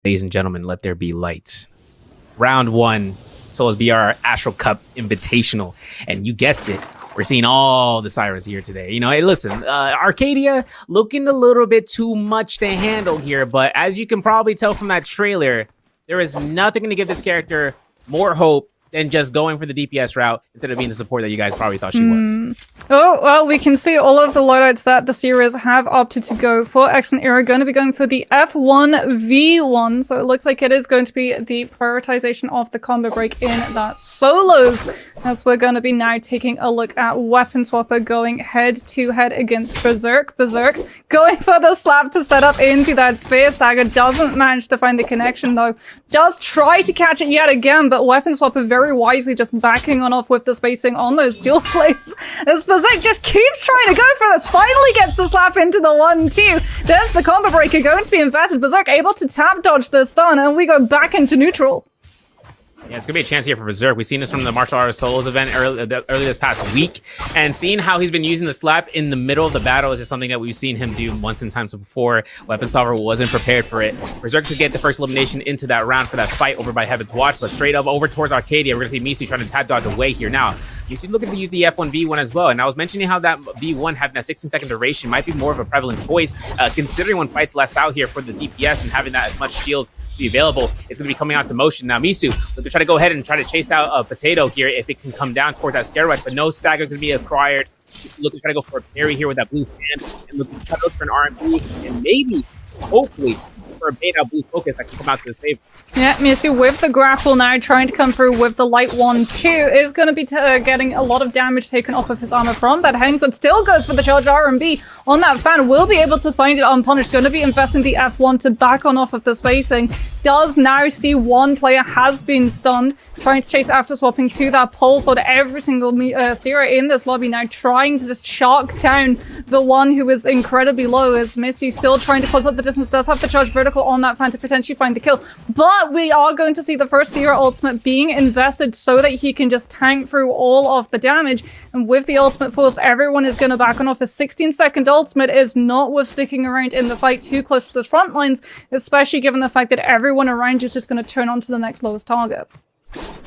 Ladies and gentlemen, let there be lights. Round one, Solos BR Astral Cup Invitational. And you guessed it, we're seeing all the Cyras here today. You know, hey, listen, Arcadia looking a little bit too much to handle here, but as you can probably tell from that trailer, there is nothing to give this character more hope than just going for the DPS route instead of being the support that you guys probably thought she was. Oh, well, we can see all of the loadouts that the series have opted to go for. X and Era going to be going for the F1 V1, so it looks like it is going to be the prioritization of the combo break in that solos, as we're going to be now taking a look at Weapon Swapper going head-to-head against Berserk. Berserk going for the slap to set up into that Spear Stagger, doesn't manage to find the connection though. Does try to catch it yet again, but Weapon Swapper very wisely just backing on off with the spacing on those dual plates. As Berserk just keeps trying to go for this, finally gets the slap into the 1-2. There's the combo breaker going to be invested. Berserk able to tap dodge the stun, and we go back into neutral. Yeah, it's going to be a chance here for Berserk. We've seen this from the Martial Arts Solos event early this past week. And seeing how he's been using the slap in the middle of the battle is just something that we've seen him do once in times before. Weapon Solver wasn't prepared for it. Berserk to get the first elimination into that round for that fight over by Heaven's Watch, but straight up over towards Arcadia. We're going to see Misu trying to tap dodge away here. Now, you see looking to use the F1 V1 as well. And I was mentioning how that V1 having that 16-second duration might be more of a prevalent choice, considering when fights less out here for the DPS and having that as much shield be available. It's going to be coming out to motion. Now, Misu, look to try to go ahead and try to chase out a Potato here if it can come down towards that Scare Rush, but no stagger is going to be acquired. Look to try to go for a parry here with that blue fan, and look to try to look for an RMB, and maybe, hopefully, for a bait out blue focus that can come out to the favor. Yeah, Misu with the grapple now, trying to come through with the light 1-2, is going to be getting a lot of damage taken off of his armor from that hangs, and still goes for the charge RMB on that fan, will be able to find it unpunished, going to be investing the F1 to back on off of the spacing. Does now see one player has been stunned, trying to chase after swapping to that pole sword. Every single Cyra in this lobby now trying to just shark down the one who is incredibly low, as Misty still trying to close up the distance, does have the charge vertical on that fan to potentially find the kill, but we are going to see the first Cyra ultimate being invested so that he can just tank through all of the damage, and with the ultimate force, everyone is going to back on off. A 16-second ultimate is not worth sticking around in the fight too close to the front lines, especially given the fact that everyone around you is just going to turn on to the next lowest target.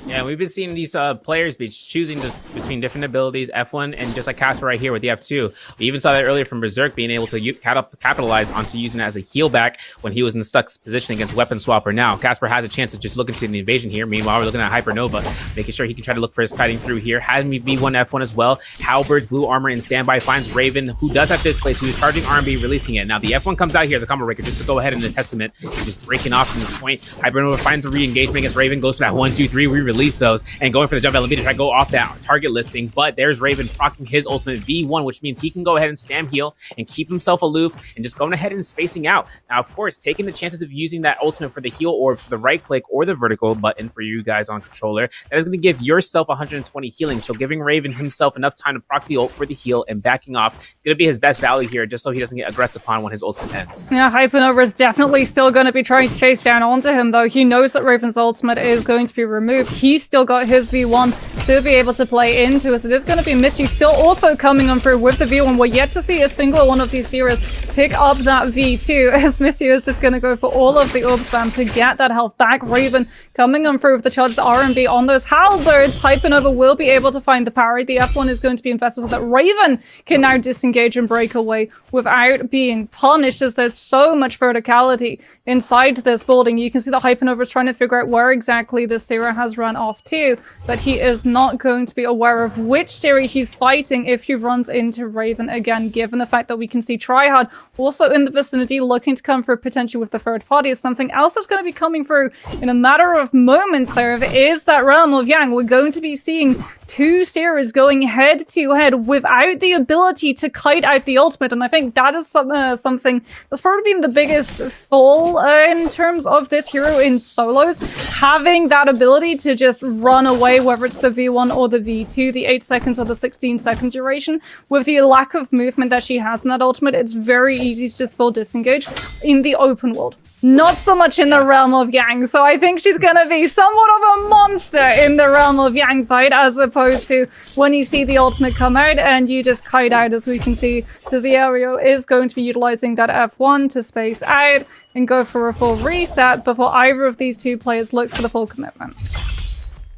Yeah, we've been seeing these players be choosing between different abilities, F1 and just like Casper right here with the F2. We even saw that earlier from Berserk being able to capitalize onto using it as a heal back when he was in the stuck position against Weapon Swapper. Now, Casper has a chance to just look into the invasion here. Meanwhile, we're looking at Hypernova, making sure he can try to look for his kiting through here. Has me V1 F1 as well. Halberd's blue armor in standby finds Raven, who does have this place, who's charging RMB, releasing it. Now, the F1 comes out here as a combo breaker just to go ahead and the Testament, and just breaking off from this point. Hypernova finds a re-engagement against Raven, goes for that 1-2-3, re-release those, and going for the jump LB to try to go off that target listing, but there's Raven proccing his ultimate V1, which means he can go ahead and spam heal and keep himself aloof and just going ahead and spacing out. Now, of course, taking the chances of using that ultimate for the heal orb, for the right click or the vertical button for you guys on controller, that is going to give yourself 120 healing, so giving Raven himself enough time to proc the ult for the heal and backing off, it's going to be his best value here, just so he doesn't get aggressed upon when his ultimate ends. Yeah, Hypernova is definitely still going to be trying to chase down onto him, though. He knows that Raven's ultimate is going to be removed. He's still got his V1 to be able to play into us. It is going to be Misty still also coming on through with the V1. We're yet to see a single one of these Cyras pick up that V2, as Misty is just going to go for all of the orb spam to get that health back. Raven coming on through with the charged RMB on those halberds. Hypernova will be able to find the parry. The F1 is going to be invested so that Raven can now disengage and break away without being punished, as there's so much verticality inside this building. You can see that Hypernova is trying to figure out where exactly this Cyra has run off to, but he is not going to be aware of which Cyra he's fighting if he runs into Raven again, given the fact that we can see Tryhard also in the vicinity looking to come through potentially with the third party. Is something else that's going to be coming through in a matter of moments, Serve, is that Realm of Yang. We're going to be seeing two Cyras going head to head without the ability to kite out the ultimate, and I think that is something that's probably been the biggest fall in terms of this hero in solos, having that ability to just run away, whether it's the V1 or the V2, the 8 seconds or the 16-second duration. With the lack of movement that she has in that ultimate, it's very easy to just full disengage in the open world. not so much in the realm of Yang. So I think she's going to be somewhat of a monster in the realm of Yang fight, as opposed to when you see the ultimate come out and you just kite out, as we can see. Cizario is going to be utilizing that F1 to space out and go for a full reset before either of these two players looks for the full commitment.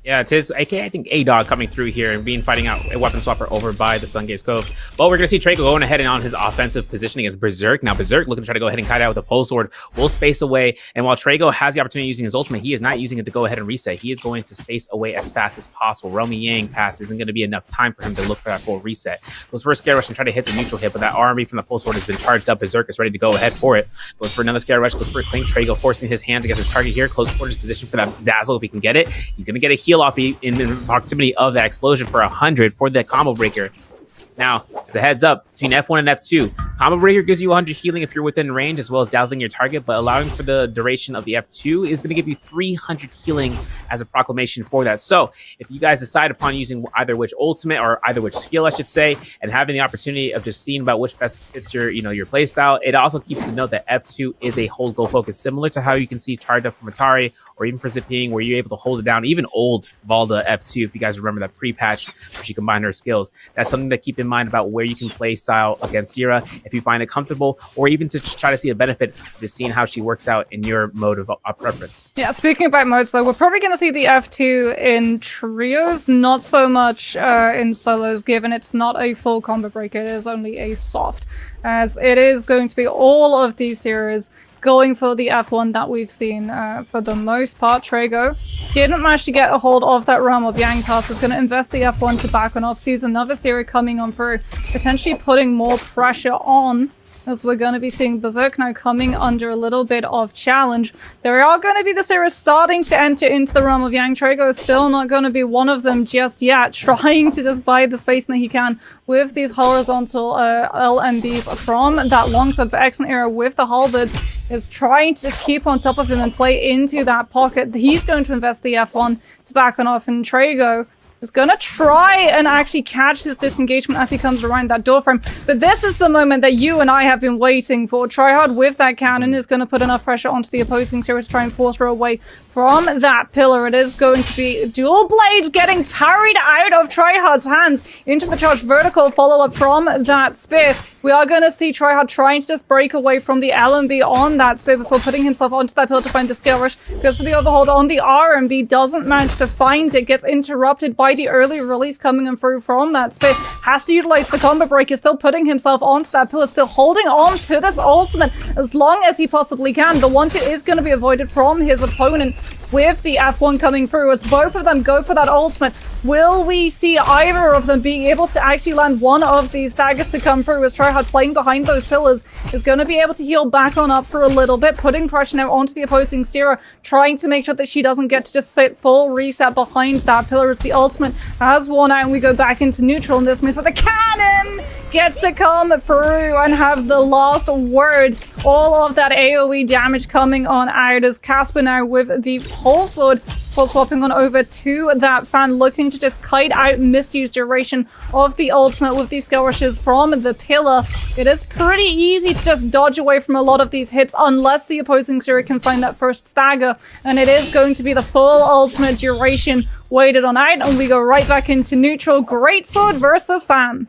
Yeah, it is. I think A-Dog coming through here and being fighting out a weapon swapper over by the Sungaze Cove. But we're going to see Trago going ahead and on his offensive positioning as Berserk. Now, Berserk looking to try to go ahead and kite out with a pole sword. Will space away. And while Trago has the opportunity of using his ultimate, he is not using it to go ahead and reset. He is going to space away as fast as possible. Romy Yang pass isn't going to be enough time for him to look for that full reset. Goes for a Scare Rush and try to hit some neutral hit, but that RMB from the pole sword has been charged up. Berserk is ready to go ahead for it. Goes for another Scare Rush. Goes for a clean. Trago forcing his hands against his target here. Close quarters position for that Dazzle if he can get it. He's going to get a heal off in proximity of that explosion for 100 for the combo breaker. Now, as a heads up, between F1 and F2, Combo Breaker gives you 100 healing if you're within range, as well as dazzling your target, but allowing for the duration of the F2 is going to give you 300 healing as a proclamation for that. So, if you guys decide upon using either which ultimate or either which skill, I should say, and having the opportunity of just seeing about which best fits your, your playstyle, it also keeps to note that F2 is a hold go focus, similar to how you can see charged up from Atari or even for Zipping, where you're able to hold it down. Even old Valda F2, if you guys remember that pre-patch where she combined her skills, that's something to keep in mind about where you can play style against Cyra if you find it comfortable, or even to try to see the benefit of just seeing how she works out in your mode of preference. Yeah, speaking about modes though, we're probably going to see the F2 in trios, not so much in solos, given it's not a full combo breaker, it is only a soft, as it is going to be all of these series going for the F1 that we've seen for the most part. Trago didn't manage to get a hold of that realm of Yang pass, is going to invest the F1 to back on off, sees another series coming on through, potentially putting more pressure on, as we're going to be seeing Berserk now coming under a little bit of challenge. There are going to be the series starting to enter into the realm of Yang. Trago is still not going to be one of them just yet, trying to just buy the space that he can with these horizontal LMBs from that longsword. But Excellent Era with the halberds is trying to just keep on top of him and play into that pocket. He's going to invest the F1 to back on off, and Trago is going to try and actually catch his disengagement as he comes around that door frame. But this is the moment that you and I have been waiting for. Tryhard with that cannon is going to put enough pressure onto the opposing series to try and force her away from that pillar. It is going to be dual blades getting parried out of Tryhard's hands into the charged vertical follow-up from that spear. We are going to see Tryhard trying to just break away from the LMB on that spear before putting himself onto that pillar to find the skill rush. Goes for the overhold on the RMB, doesn't manage to find it, gets interrupted by the early release coming in through from that spear. Has to utilize the combo breaker, still putting himself onto that pillar, still holding on to this ultimate as long as he possibly can. The 1-2 is going to be avoided from his opponent with the F1 coming through. As both of them go for that ultimate, will we see either of them being able to actually land one of these daggers to come through, as Tryhard playing behind those pillars is going to be able to heal back on up for a little bit, putting pressure now onto the opposing Cyra, trying to make sure that she doesn't get to just sit full reset behind that pillar as the ultimate has worn out and we go back into neutral in this miss. The cannon gets to come through and have the last word. All of that AoE damage coming on out as Casper now with the pole sword for swapping on over to that fan, looking to just kite out misuse duration of the ultimate with these skill rushes from the pillar. It is pretty easy to just dodge away from a lot of these hits unless the opposing Cyra can find that first stagger, and it is going to be the full ultimate duration waited on out, and we go right back into neutral. Great sword versus fan.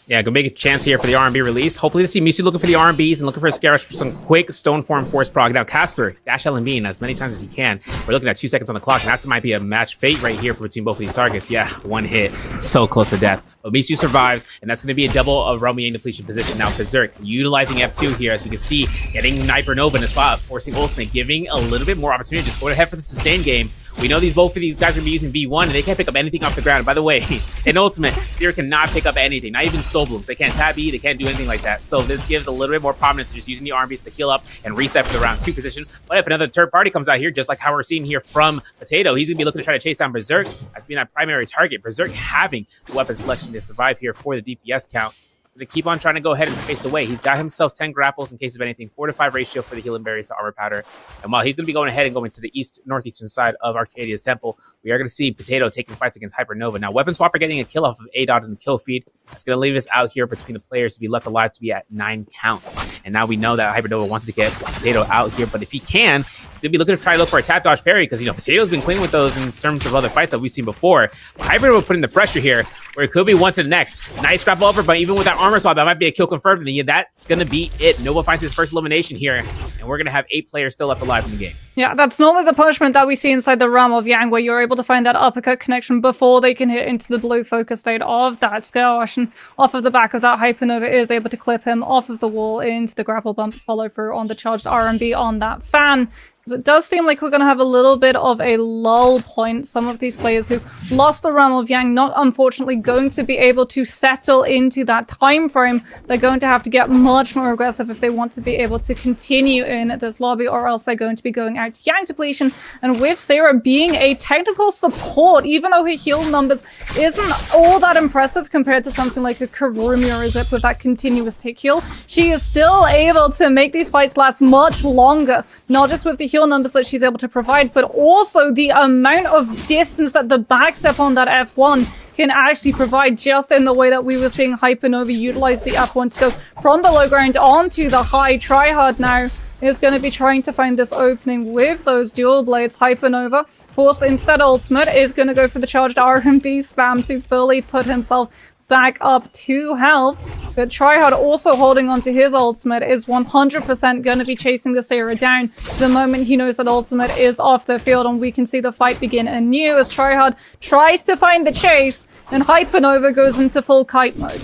Yeah, gonna make a chance here for the R&B release. Hopefully to see Misu looking for the R&Bs and looking for a Scare Rush for some quick Stone Form Force proc. Now Casper, dash LMB as many times as he can. We're looking at 2 seconds on the clock, and that might be a match fate right here between both of these targets. Yeah, one hit, so close to death. But Misu survives, and that's going to be a double of Romy Yang depletion position. Now Berserk utilizing F2 here, as we can see, getting Sniper Nova in the spot, forcing ultimate, giving a little bit more opportunity. Just go ahead for the sustain game. We know both of these guys are going to be using V1, and they can't pick up anything off the ground. By the way, in Ultimate, Cyra cannot pick up anything, not even Soul Blooms. They can't tab E, they can't do anything like that. So this gives a little bit more prominence to just using the RMBs to heal up and reset for the round 2 position. But if another third party comes out here, just like how we're seeing here from Potato, he's going to be looking to try to chase down Berserk as being that primary target. Berserk having the weapon selection to survive here for the DPS count. going to keep on trying to go ahead and space away. He's got himself 10 grapples in case of anything, 4 to 5 ratio for the healing berries to armor powder. And while he's going to be going ahead and going to the northeastern side of Arcadia's temple, we are going to see Potato taking fights against Hypernova. Now, Weapon Swapper getting a kill off of A-Dot in the kill feed. That's going to leave us out here between the players to be left alive to be at 9 count. And now we know that Hypernova wants to get Potato out here, but if he can, he's going to be looking to try to look for a tap dodge parry because, Potato's been clean with those in terms of other fights that we've seen before. But Hypernova putting the pressure here where it could be one to the next. Nice grapple over, but even with that armor swap, that might be a kill confirmed. And yeah, that's going to be it. Nova finds his first elimination here, and we're going to have 8 players still left alive in the game. Yeah, that's normally the punishment that we see inside the realm of Yang, where you're able to find that uppercut connection before they can hit into the blue focus state of that Scale Rush. And off of the back of that, Hypernova is able to clip him off of the wall into the grapple bump follow through on the charged RMB on that fan. It does seem like we're going to have a little bit of a lull point. Some of these players who lost the realm of Yang not unfortunately going to be able to settle into that time frame. They're going to have to get much more aggressive if they want to be able to continue in this lobby, or else they're going to be going out to Yang depletion. And with Cyra being a technical support, even though her heal numbers isn't all that impressive compared to something like a Karumi or a Zip with that continuous tick heal, she is still able to make these fights last much longer. Not just with the heal numbers that she's able to provide, but also the amount of distance that the backstep on that F1 can actually provide, just in the way that we were seeing Hypernova utilize the F1 to go from the low ground onto the high. Tryhard now is going to be trying to find this opening with those dual blades. Hypernova, forced into that ultimate, is going to go for the charged RMB spam to fully put himself back up to health. But Tryhard, also holding onto his ultimate, is 100% going to be chasing the Cyra down the moment he knows that ultimate is off the field, and we can see the fight begin anew as Tryhard tries to find the chase, and Hypernova goes into full kite mode.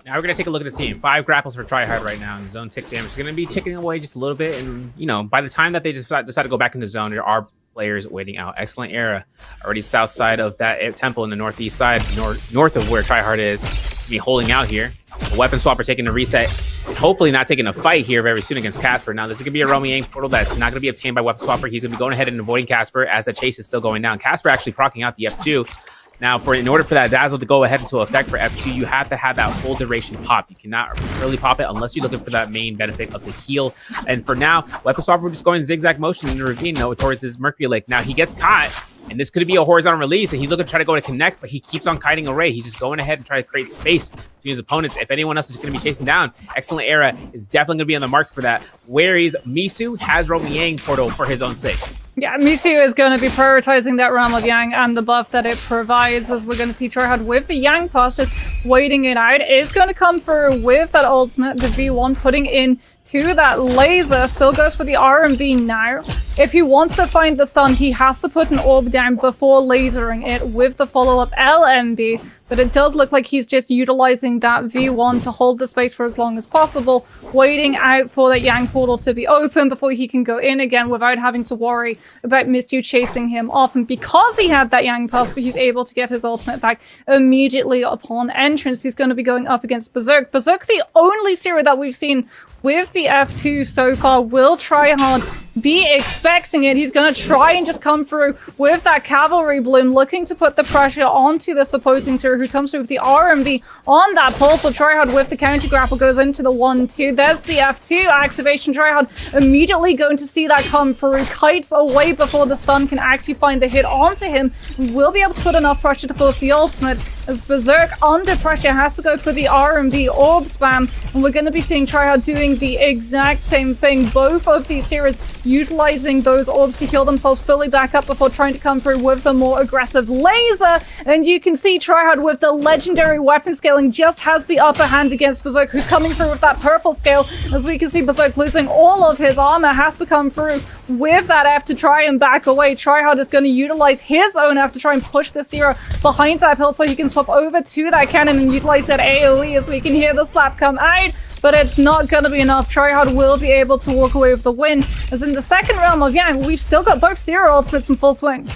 Now we're going to take a look at the team. 5 grapples for Tryhard right now, and zone tick damage is going to be ticking away just a little bit. And, by the time that they decide to go back into zone, there are players waiting out. Excellent era. Already south side of that temple in the northeast side, north of where Tryhard is. Be holding out here. The Weapon Swapper taking a reset. Hopefully not taking a fight here very soon against Casper. Now, this is going to be a Realm Yang portal that's not going to be obtained by Weapon Swapper. He's going to be going ahead and avoiding Casper as the chase is still going down. Casper actually proccing out the F2. Now, in order for that dazzle to go ahead into effect for F2, you have to have that full duration pop. You cannot early pop it unless you're looking for that main benefit of the heal. And for now, Weapon Swapper, we're just going zigzag motion in the ravine towards his Mercury Lake. Now, he gets caught, and this could be a horizontal release, and he's looking to try to go to connect, but he keeps on kiting away. He's just going ahead and trying to create space between his opponents. If anyone else is going to be chasing down, Excellent Era is definitely going to be on the marks for that. Whereas Misu has Roman Yang portal for his own sake. Yeah, Misu is going to be prioritizing that Realm of Yang and the buff that it provides, as we're going to see Tryhard with the Yang pass just waiting it out. Is going to come through with that ultimate, the V1, putting in to that laser. Still goes for the RMB now. If he wants to find the stun, he has to put an orb down before lasering it with the follow-up LMB. But it does look like he's just utilizing that V1 to hold the space for as long as possible, waiting out for that Yang portal to be open before he can go in again without having to worry about Mistyu chasing him off. And because he had that Yang pass, but he's able to get his ultimate back immediately upon entrance, he's going to be going up against Berserk. Berserk, the only Cyra that we've seen with the F2 so far. Will Tryhard be expecting it? He's going to try and just come through with that Cavalry Bloom, looking to put the pressure onto this opposing Cyra, who comes through with the RMB on that pulse. So Tryhard with the counter grapple goes into the 1-2. There's the F2 activation. Tryhard immediately going to see that come through. Kites away before the stun can actually find the hit onto him. Will be able to put enough pressure to force the ultimate, as Berserk under pressure has to go for the RMB orb spam. And we're going to be seeing Tryhard doing the exact same thing. Both of these series utilizing those orbs to heal themselves fully back up before trying to come through with the more aggressive laser. And you can see Tryhard with the legendary weapon scaling just has the upper hand against Berserk, who's coming through with that purple scale. As we can see, Berserk losing all of his armor, has to come through with that F to try and back away. Tryhard is going to utilize his own F to try and push the Cyra behind that hill so he can swap over to that cannon and utilize that AoE, as we can hear the slap come out. But it's not going to be enough. Tryhard will be able to walk away with the win, as in the second Realm of Yang, we've still got both Cyra ultimates in full swing.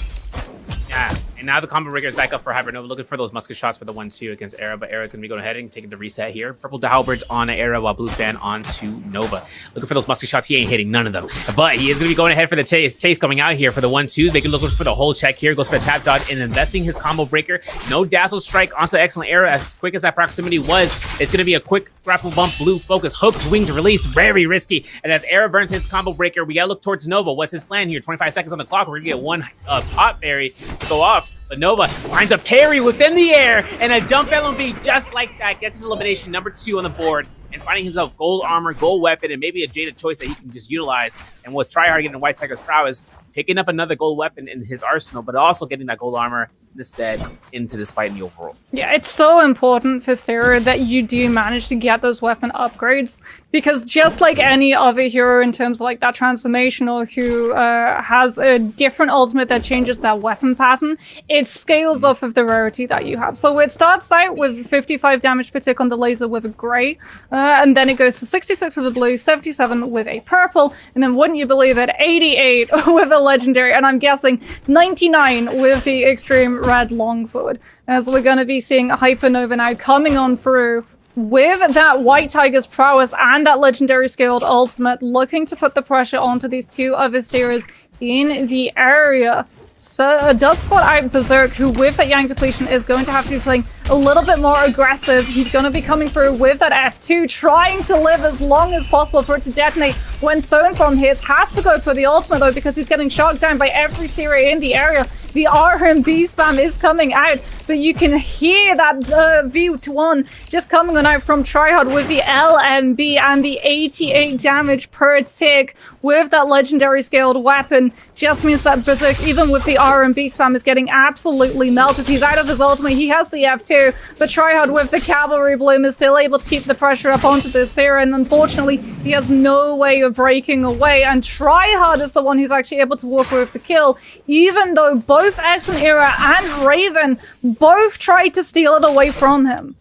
Yeah, And now the combo breaker is back up for Hypernova, looking for those musket shots for the 1-2 against Era, but Era's going to be going ahead and taking the reset here. Purple halberds on Era, while blue fan onto Nova. Looking for those musket shots. He ain't hitting none of them, but he is going to be going ahead for the chase. Chase coming out here for the 1-2s, making looking for the whole check here. Goes for the tap dodge and investing his combo breaker. No dazzle strike onto excellent Era. As quick as that proximity was, it's going to be a quick grapple bump, blue focus, hooked wings release, very risky. And as Era burns his combo breaker, we got to look towards Nova. What's his plan here? 25 seconds on the clock. We're going to get one pop berry to go off. But Nova finds a parry within the air and a jump LMB just like that. Gets his elimination number 2 on the board and finding himself gold armor, gold weapon, and maybe a jaded choice that he can just utilize. And with Tryhard getting White Tiger's prowess, picking up another gold weapon in his arsenal, but also getting that gold armor instead into this fight in the overall. Yeah, it's so important for Cyra that you do manage to get those weapon upgrades, because just like any other hero in terms of like that transformational who has a different ultimate that changes that weapon pattern, it scales off of the rarity that you have. So it starts out with 55 damage per tick on the laser with a gray, and then it goes to 66 with a blue, 77 with a purple, and then wouldn't you believe it, 88 with a legendary, and I'm guessing 99 with the extreme red longsword, as we're going to be seeing Hypernova now coming on through with that White Tiger's prowess and that legendary scaled ultimate, looking to put the pressure onto these two other steerers in the area. So does spot out Berserk, who with that Yang depletion is going to have to be playing a little bit more aggressive. He's going to be coming through with that F2, trying to live as long as possible for it to detonate when Stonefront hits. Has to go for the ultimate though, because he's getting shot down by every Cyra in the area. The RMB spam is coming out, but you can hear that V1 just coming on out from Tryhard with the LMB and the 88 damage per tick with that legendary scaled weapon. Just means that Berserk, even with the RMB spam, is getting absolutely melted. He's out of his ultimate. He has the F2, but Tryhard with the Cavalry Bloom is still able to keep the pressure up onto this Cyra, and unfortunately, he has no way of breaking away, and Tryhard is the one who's actually able to walk away with the kill, even though both Excellent Era and Raven both tried to steal it away from him.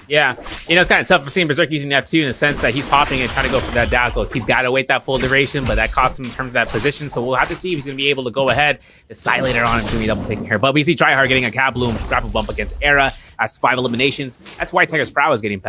Yeah, you know, it's kind of tough for seeing Berserk using F2 in the sense that he's popping and trying to go for that dazzle. He's got to wait that full duration, but that costs him in terms of that position. So we'll have to see if he's going to be able to go ahead. The side later on is going to be double picking here. But we see Tryhard getting a Kabloom grapple bump against Era. That's 5 eliminations. That's White Tiger's prowess getting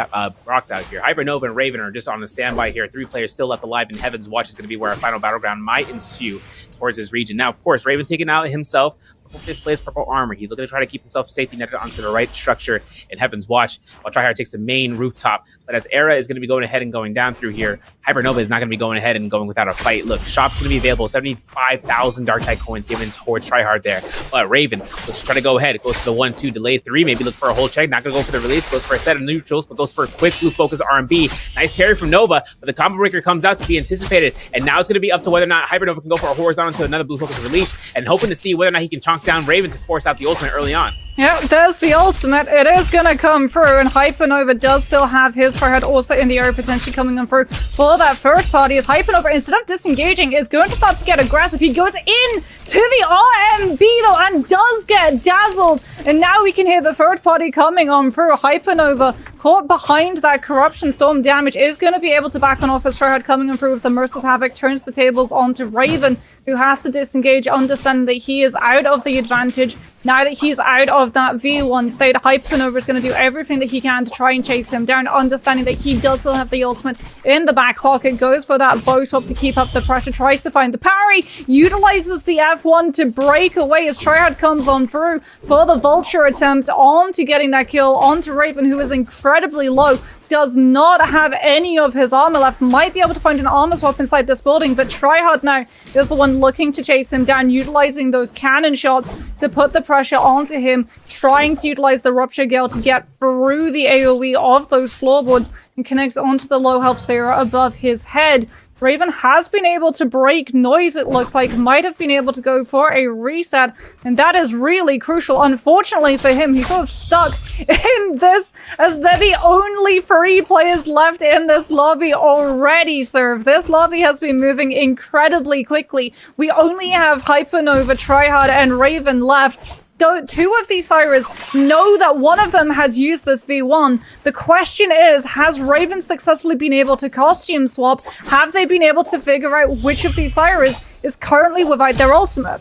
rocked out here. Hypernova and Raven are just on the standby here. 3 players still left alive, and Heaven's Watch is going to be where our final battleground might ensue towards this region. Now, of course, Raven taking out himself. Purple displays purple armor. He's looking to try to keep himself safety netted onto the right structure in Heaven's Watch, while Tryhard takes the main rooftop. But as Era is going to be going ahead and going down through here, Hypernova is not going to be going ahead and going without a fight. Look, shop's going to be available. 75,000 Darktide coins given towards Tryhard there. But Raven looks to try to go ahead. It goes for the 1-2, delay 3, maybe look for a hold check. Not going to go for the release. Goes for a set of neutrals, but goes for a quick blue focus RMB. Nice parry from Nova, but the combo breaker comes out to be anticipated. And now it's going to be up to whether or not Hypernova can go for a horizontal to another blue focus release, and hoping to see whether or not he can chonk down Raven to force out the ultimate early on. Yeah, there's the ultimate. It is going to come through, and Hypernova does still have his Tryhard also in the area, potentially coming on through for that third party. As Hypernova, instead of disengaging, is going to start to get aggressive. He goes in to the RMB though, and does get dazzled. And now we can hear the third party coming on through. Hypernova, caught behind that Corruption Storm damage, is going to be able to back on off as Tryhard coming on through with the Merciless Havoc, turns the tables onto Raven, who has to disengage, understanding that he is out of the advantage. Now that he's out of that V1 state, Hypernova is going to do everything that he can to try and chase him down, understanding that he does still have the ultimate in the back pocket, goes for that bow swap to keep up the pressure, tries to find the parry, utilizes the F1 to break away as Tryhard comes on through for the Vulture attempt onto getting that kill onto Raven, who is incredibly low. Does not have any of his armor left. Might be able to find an armor swap inside this building, but Tryhard now is the one looking to chase him down, utilizing those cannon shots to put the pressure onto him, trying to utilize the Rupture Gale to get through the AoE of those floorboards and connects onto the low health Cyra above his head. Raven has been able to break noise, it looks like, might have been able to go for a reset, and that is really crucial. Unfortunately for him, he's sort of stuck in this, as they're the only 3 players left in this lobby already, Serve. This lobby has been moving incredibly quickly. We only have Hypernova, Tryhard, and Raven left. 2 of these Cyras know that one of them has used this V1. The question is, has Raven successfully been able to costume swap? Have they been able to figure out which of these Cyras is currently without their ultimate?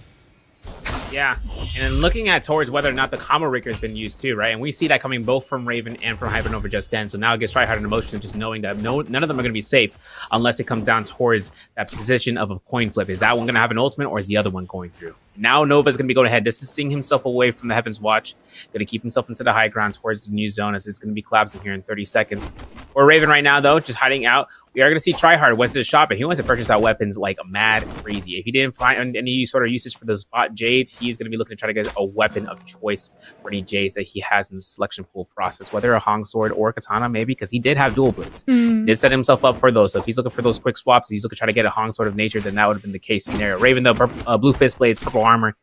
Yeah, And then looking at towards whether or not the combo breaker has been used too, right? And we see that coming both from Raven and from Hypernova just then. So now it gives Tryhard an emotion of just knowing that none of them are going to be safe unless it comes down towards that position of a coin flip. Is that one going to have an ultimate, or is the other one going through? Now Nova's going to be going ahead, distancing himself away from the Heaven's Watch. Going to keep himself into the high ground towards the new zone, as it's going to be collapsing here in 30 seconds. Or Raven right now, though, just hiding out. We are going to see Tryhard went to the shop, and he went to purchase out weapons like mad crazy. If he didn't find any sort of usage for the spot Jades, he's going to be looking to try to get a weapon of choice for any Jades that he has in the selection pool process, whether a Hong Sword or a Katana, maybe, because he did have dual blades. Did set himself up for those. So if he's looking for those quick swaps, he's looking to try to get a Hong Sword of Nature, then that would have been the case scenario. Raven, though, blue fist blades, purple armor,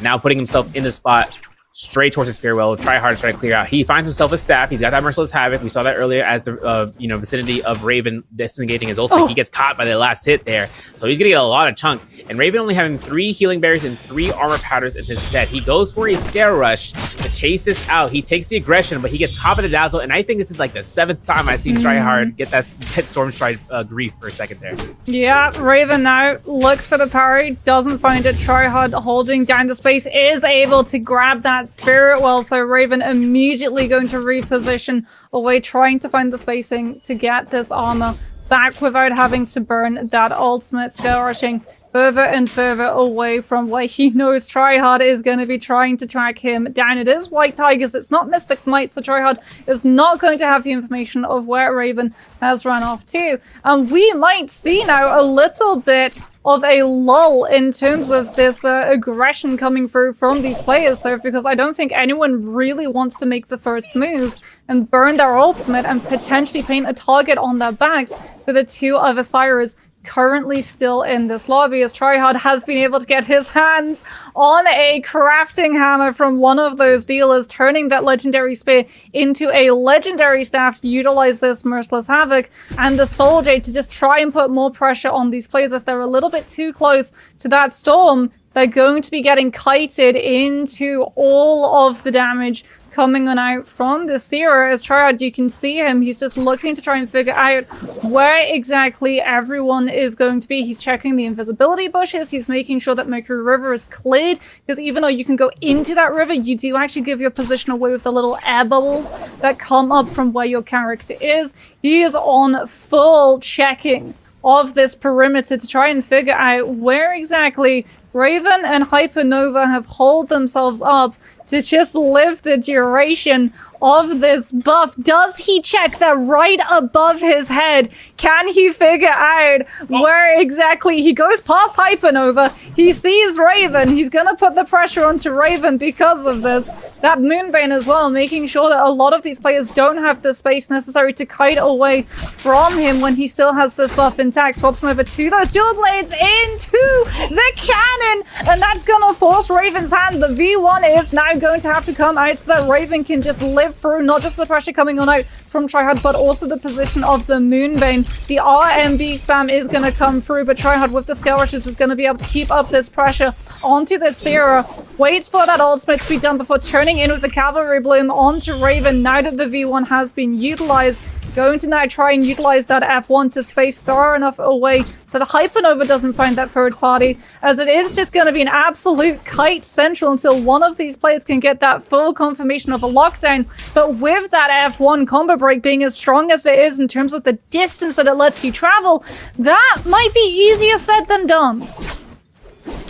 now putting himself in the spot straight towards the spear well. Tryhard to try to clear out. He finds himself a staff. He's got that Merciless Havoc. We saw that earlier as the vicinity of Raven disengaging his ultimate. He gets caught by the last hit there. So he's gonna get a lot of chunk. And Raven only having 3 healing berries and 3 armor powders in his stead. He goes for a scare rush to chase this out. He takes the aggression, but he gets caught by the dazzle. And I think this is like the 7th time I've seen Tryhard get that Stormstride grief for a second there. Yeah, Raven now looks for the parry, doesn't find it. Tryhard holding down the space is able to grab that spirit well, so Raven immediately going to reposition away, trying to find the spacing to get this armor back without having to burn that ultimate, still rushing further and further away from where he knows Tryhard is going to be trying to track him down. It is White Tigers, it's not Mystic Might, so Tryhard is not going to have the information of where Raven has run off to. And we might see now a little bit of a lull in terms of this aggression coming through from these players, so because I don't think anyone really wants to make the first move and burn their ultimate and potentially paint a target on their backs for the 2 other Cyras currently still in this lobby, as Tryhard has been able to get his hands on a crafting hammer from one of those dealers, turning that legendary spear into a legendary staff to utilize this Merciless Havoc and the Soul Jade to just try and put more pressure on these players. If they're a little bit too close to that storm, they're going to be getting kited into all of the damage coming on out from the Cyra. As Tryhard, you can see him, he's just looking to try and figure out where exactly everyone is going to be. He's checking the invisibility bushes, he's making sure that Mercury River is cleared, because even though you can go into that river, you do actually give your position away with the little air bubbles that come up from where your character is. He is on full checking of this perimeter to try and figure out where exactly Raven and Hypernova have holed themselves up to just live the duration of this buff. Does he check that right above his head? Can he figure out where exactly he goes past Hypernova? He sees Raven. He's gonna put the pressure onto Raven because of this. That Moonbane as well, making sure that a lot of these players don't have the space necessary to kite away from him when he still has this buff intact. Swaps him over to those dual blades into the cannon, and that's gonna force Raven's hand. The V1 is now going to have to come out so that Raven can just live through not just the pressure coming on out from Tryhard, but also the position of the Moonbane. The RMB spam is going to come through, but Tryhard with the skill rushes is going to be able to keep up this pressure onto the Cyra. Waits for that ultimate to be done before turning in with the Cavalry Bloom onto Raven now that the V1 has been utilized. Going to now try and utilize that F1 to space far enough away so that Hypernova doesn't find that third party, as it is just going to be an absolute kite central until one of these players can get that full confirmation of a lockdown. But with that F1 combo break being as strong as it is in terms of the distance that it lets you travel, that might be easier said than done.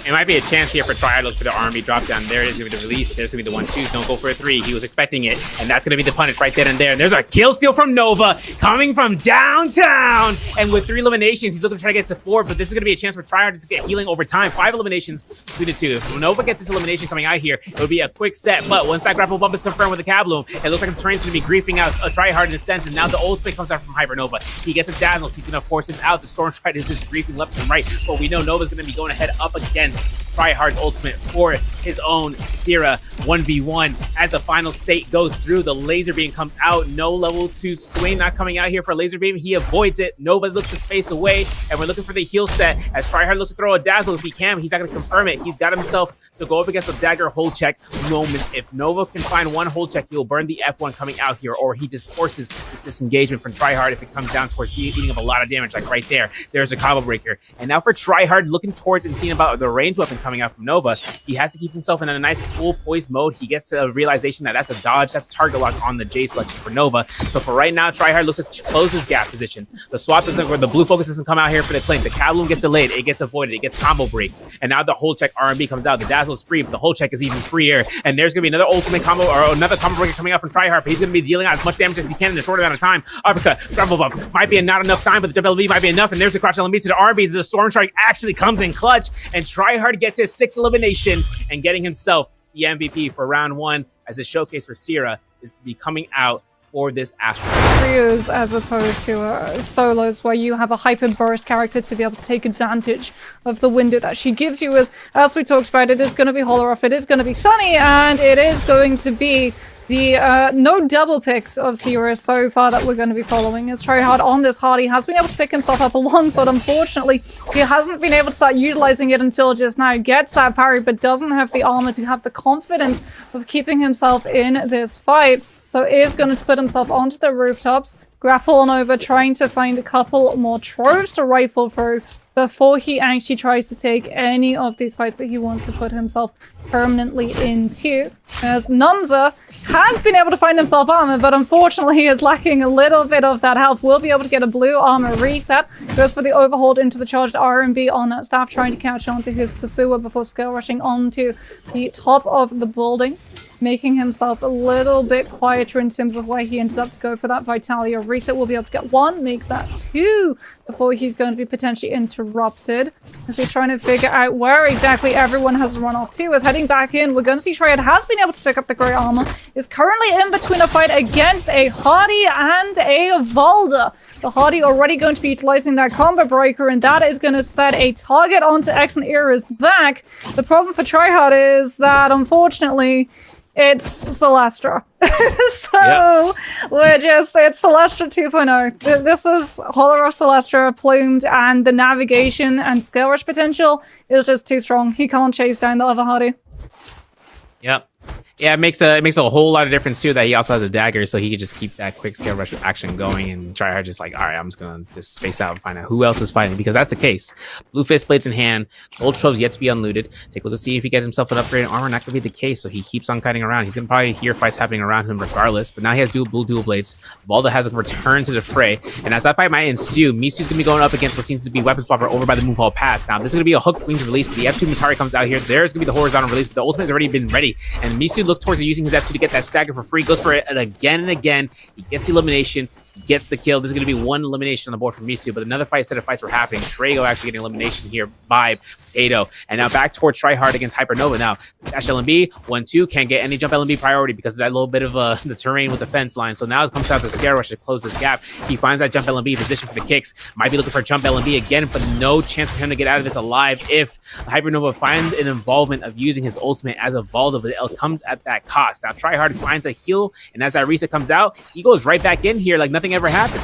It might be a chance here for Tryhard. Look for the army drop down. There it is, going to be the release. There's going to be the 1-2. Don't go for a 3. He was expecting it, and that's going to be the punish right then and there. And there's a kill steal from Nova coming from downtown. And with 3 eliminations, he's looking to try to get to 4, but this is going to be a chance for Tryhard to get healing over time. 5 eliminations between the 2. If Nova gets this elimination coming out here, it would be a quick set, but once that grapple bump is confirmed with the Kabloom, it looks like the terrain's going to be griefing out Tryhard in a sense, and now the ultimate comes out from Hypernova. He gets a dazzle. He's going to force this out. The Stormstride is just griefing left and right, but we know Nova's going to be going ahead up against Tryhard's ultimate for his own Cyra 1v1. As the final state goes through, the laser beam comes out. No level 2 swing not coming out here for a laser beam. He avoids it. Nova looks to space away, and we're looking for the heal set as Tryhard looks to throw a dazzle if he can. He's not going to confirm it. He's got himself to go up against a dagger hold check moment. If Nova can find one hold check, he'll burn the F1 coming out here, or he just forces disengagement from Tryhard if it comes down towards eating up a lot of damage, like right there. There's a combo breaker. And now for Tryhard, looking towards and seeing about the range weapon coming out from Nova. He has to keep himself in a nice full poised mode. He gets a realization that that's a dodge, that's a target lock on the J selection for Nova. So for right now, Tryhard looks to close his gap position. The swap doesn't, or the blue focus doesn't come out here for the claim. The Kowloon gets delayed, it gets avoided, it gets combo breaked. And now the hold check R&B comes out. The Dazzle is free, but the hold check is even freer. And there's going to be another ultimate combo, or another combo breaker coming out from Tryhard, but he's going to be dealing out as much damage as he can in a short amount of time. Uppercut, grapple bump. Might be not enough time, but the jump LB might be enough. And there's the crouch LB to the R&B. The Storm Strike actually comes in clutch, and Tryhard gets his 6th elimination and getting himself the MVP for round 1, as the showcase for Cyra is to be coming out for this Astral. Trios as opposed to solos, where you have a hyper burst character to be able to take advantage of the window that she gives you. As we talked about, it is going to be Holoruff, it is going to be Sunny, and it is going to be the no double picks of Cyra so far that we're going to be following. As Tryhard on this Hardy has been able to pick himself up a longsword. Unfortunately, he hasn't been able to start utilizing it until just now. Gets that parry, but doesn't have the armor to have the confidence of keeping himself in this fight. So is going to put himself onto the rooftops, grapple on over, trying to find a couple more troves to rifle through before he actually tries to take any of these fights that he wants to put himself permanently into. As Numza has been able to find himself armor, but unfortunately he is lacking a little bit of that health. Will be able to get a blue armor reset. Goes for the overhold into the charged R&B on that staff, trying to catch onto his pursuer before scale rushing onto the top of the building, making himself a little bit quieter in terms of where he ended up to go for that Vitalia reset. Will be able to get 1, make that 2 before he's going to be potentially interrupted, as he's trying to figure out where exactly everyone has run off to. As heading back in, we're going to see Tryhard has been able to pick up the grey armor, is currently in between a fight against a Hardy and a Valda. The Hardy already going to be utilizing that combo breaker, and that is going to set a target onto Excellent Era's back. The problem for Tryhard is that, unfortunately, it's Celestra. So it's Celestra 2.0. This is Holoruff Celestra plumed, and the navigation and scale rush potential is just too strong. He can't chase down the other Hardy. Yep. Yeah, it makes a whole lot of difference too that he also has a dagger, so he could just keep that quick scale rush action going, and Tryhard just like, all right, I'm just gonna just space out and find out who else is fighting, because that's the case. Blue fist blades in hand, gold troves yet to be unlooted. Take a look to see if he gets himself an upgraded armor. Not gonna be the case, so he keeps on kiting around. He's gonna probably hear fights happening around him regardless, but now he has dual blades. Valda has a return to the fray, and as that fight might ensue, Misu's gonna be going up against what seems to be weapon swapper over by the move hall pass. Now this is gonna be a hook wings release, but the F2 Matari comes out here. There's gonna be the horizontal release, but the ultimate has already been ready, and Misu looks towards using his F2 to get that stagger for free. Goes for it again and again. He gets the elimination. He gets the kill. This is going to be 1 elimination on the board for Misu, but another set of fights were happening. Trago actually getting elimination here by Potato. And now back towards Tryhard against Hypernova. Now, dash LMB, 1-2, can't get any jump LMB priority because of that little bit of the terrain with the fence line. So now it comes out to Scare Rush to close this gap. He finds that jump LMB position for the kicks. Might be looking for jump LMB again, but no chance for him to get out of this alive if Hypernova finds an involvement of using his ultimate as a Valda, but it comes at that cost. Now, Tryhard finds a heal, and as that reset comes out, he goes right back in here like nothing ever happened.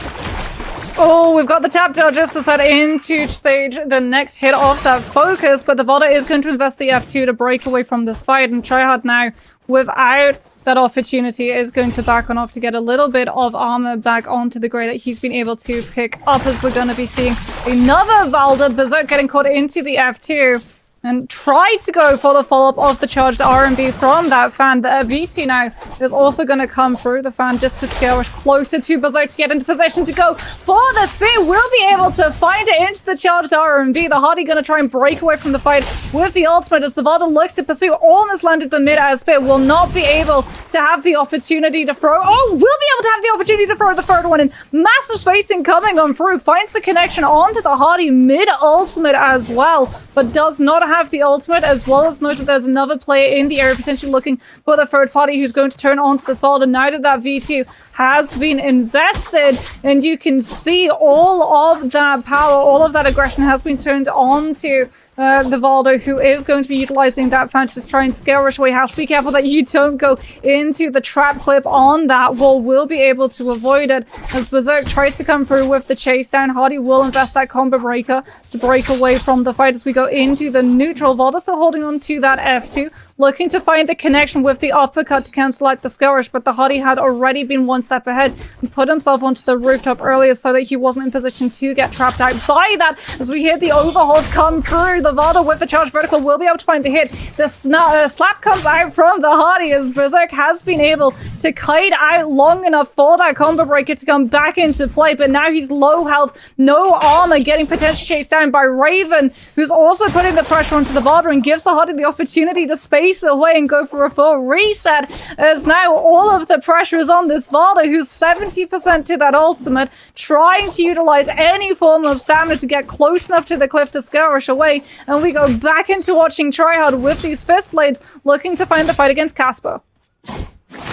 Oh, we've got the tap dodges to set into stage the next hit of that focus, but the Valda is going to invest the F2 to break away from this fight, and Tryhard now, without that opportunity, is going to back on off to get a little bit of armor back onto the Grey that he's been able to pick up, as we're going to be seeing another Valda Berserk getting caught into the F2. And tried to go for the follow-up of the charged R&B from that fan. The VT now is also going to come through. The fan just to scale rush closer to Berserk to get into position to go for the spin. Will be able to find it into the charged R&B. The Hardy going to try and break away from the fight with the ultimate as the Valda looks to pursue. Almost landed the mid-air spit. Will not be able to have the opportunity to throw. Oh, will be able to have the opportunity to throw the third one in. Massive spacing coming on through. Finds the connection onto the Hardy mid-ultimate as well, but does not have the ultimate, as well as note that there's another player in the area potentially looking for the third party who's going to turn onto this Valda. Now that that V2 has been invested, and you can see all of that power, all of that aggression has been turned onto the Valda, who is going to be utilizing that fan to try and scale rush away. Has to be careful that you don't go into the trap clip on that wall. Will be able to avoid it as Berserk tries to come through with the chase down. Hardy will invest that combo breaker to break away from the fight as we go into the neutral. Valda still holding on to that F2. looking to find the connection with the uppercut to cancel out the skirmish, but the Hottie had already been one step ahead and put himself onto the rooftop earlier so that he wasn't in position to get trapped out by that. As we hear the overhold come through, the Vada with the charge vertical will be able to find the hit. The slap comes out from the Hottie as Berserk has been able to kite out long enough for that combo breaker to come back into play, but now he's low health, no armor, getting potentially chased down by Raven, who's also putting the pressure onto the Vada and gives the Hottie the opportunity to space away and go for a full reset, as now all of the pressure is on this Vada, who's 70% to that ultimate, trying to utilize any form of stamina to get close enough to the cliff to skirmish away, and we go back into watching Tryhard with these fist blades, looking to find the fight against Casper.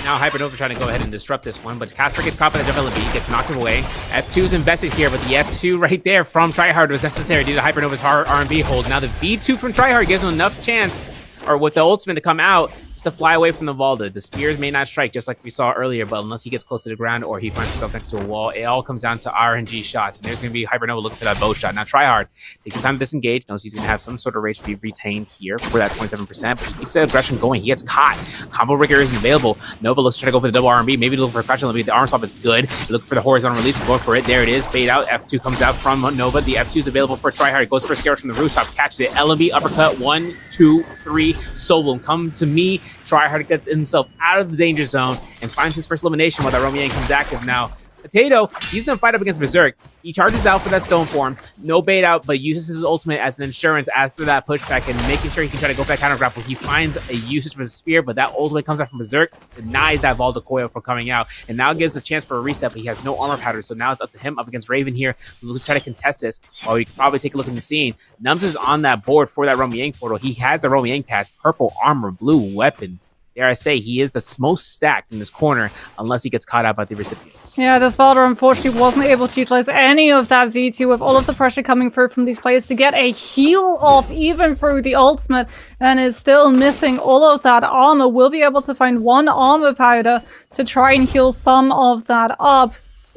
Now Hypernova trying to go ahead and disrupt this one, but Casper gets caught by the jump LB, gets knocked away. F2 is invested here, but the F2 right there from Tryhard was necessary due to Hypernova's hard R&B hold. Now the V2 from Tryhard gives him enough chance, or with the ultimate to come out, to fly away from the Valda. The spears may not strike just like we saw earlier, but unless he gets close to the ground or he finds himself next to a wall, it all comes down to RNG shots. And there's going to be Hypernova looking for that bow shot. Now Tryhard takes some time to disengage, knows he's going to have some sort of rage to be retained here for that 27%, but he keeps the aggression going. He gets caught. Combo rigger isn't available. Nova looks to try to go for the double R&B, maybe look for a crouch LB. The arm swap is good. Look for the horizontal release, go for it. There it is. Bait out. F2 comes out from Nova. The F2 is available for Tryhard. Goes for a scare from the rooftop, catches it. LB uppercut. 1, 2, 3. Solo. Come to me. Tryhard gets himself out of the danger zone and finds his first elimination while that Romeo comes active. Now, Potato, he's going to fight up against Berserk. He charges out for that stone form. No bait out, but uses his ultimate as an insurance after that pushback and making sure he can try to go back counter grapple. He finds a usage for the spear, but that ultimate comes out from Berserk, denies that Valda coil from coming out, and now gives a chance for a reset, but he has no armor powder, so now it's up to him up against Raven here. We'll try to contest this, while we can probably take a look in the scene. Nums is on that board for that Romyang portal. He has the Romyang pass, purple armor, blue weapon. Dare I say, he is the most stacked in this corner unless he gets caught out by the recipients. Yeah, this Valda unfortunately wasn't able to utilize any of that V2 with all of the pressure coming through from these players to get a heal off even through the ultimate, and is still missing all of that armor. We'll be able to find one armor powder to try and heal some of that up.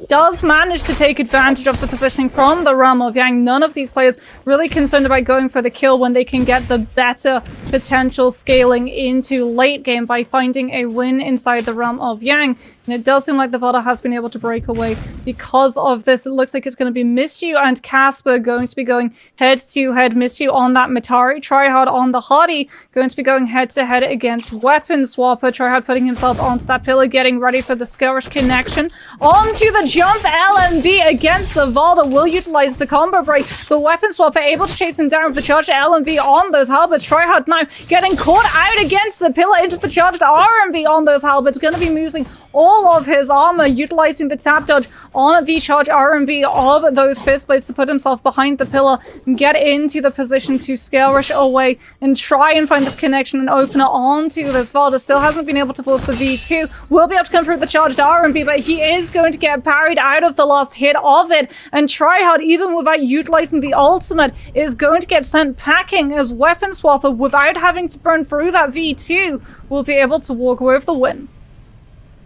Does manage to take advantage of the positioning from the realm of Yang. None of these players really concerned about going for the kill when they can get the better potential scaling into late game by finding a win inside the realm of Yang. And it does seem like the Vada has been able to break away because of this. It looks like it's going to be Mishu and Casper going to be going head-to-head. Mishu on that Matari, Tryhard on the Hottie, going to be going head-to-head against Weapon Swapper. Tryhard putting himself onto that pillar, getting ready for the skirmish connection. Onto the jump LMB against the Vada, will utilize the combo break. The Weapon Swapper able to chase him down with the charged LMB on those halberds. Tryhard now getting caught out against the pillar into the charged RMB on those halberds. Going to be losing all of his armor, utilizing the tap dodge on the charge RMB of those fist blades to put himself behind the pillar and get into the position to scale rush away and try and find this connection and opener onto this Valda. Still hasn't been able to force the V2. Will be able to come through the charged RMB, but he is going to get parried out of the last hit of it. And Tryhard, even without utilizing the ultimate, is going to get sent packing as Weapon Swapper, without having to burn through that V2, will be able to walk away with the win.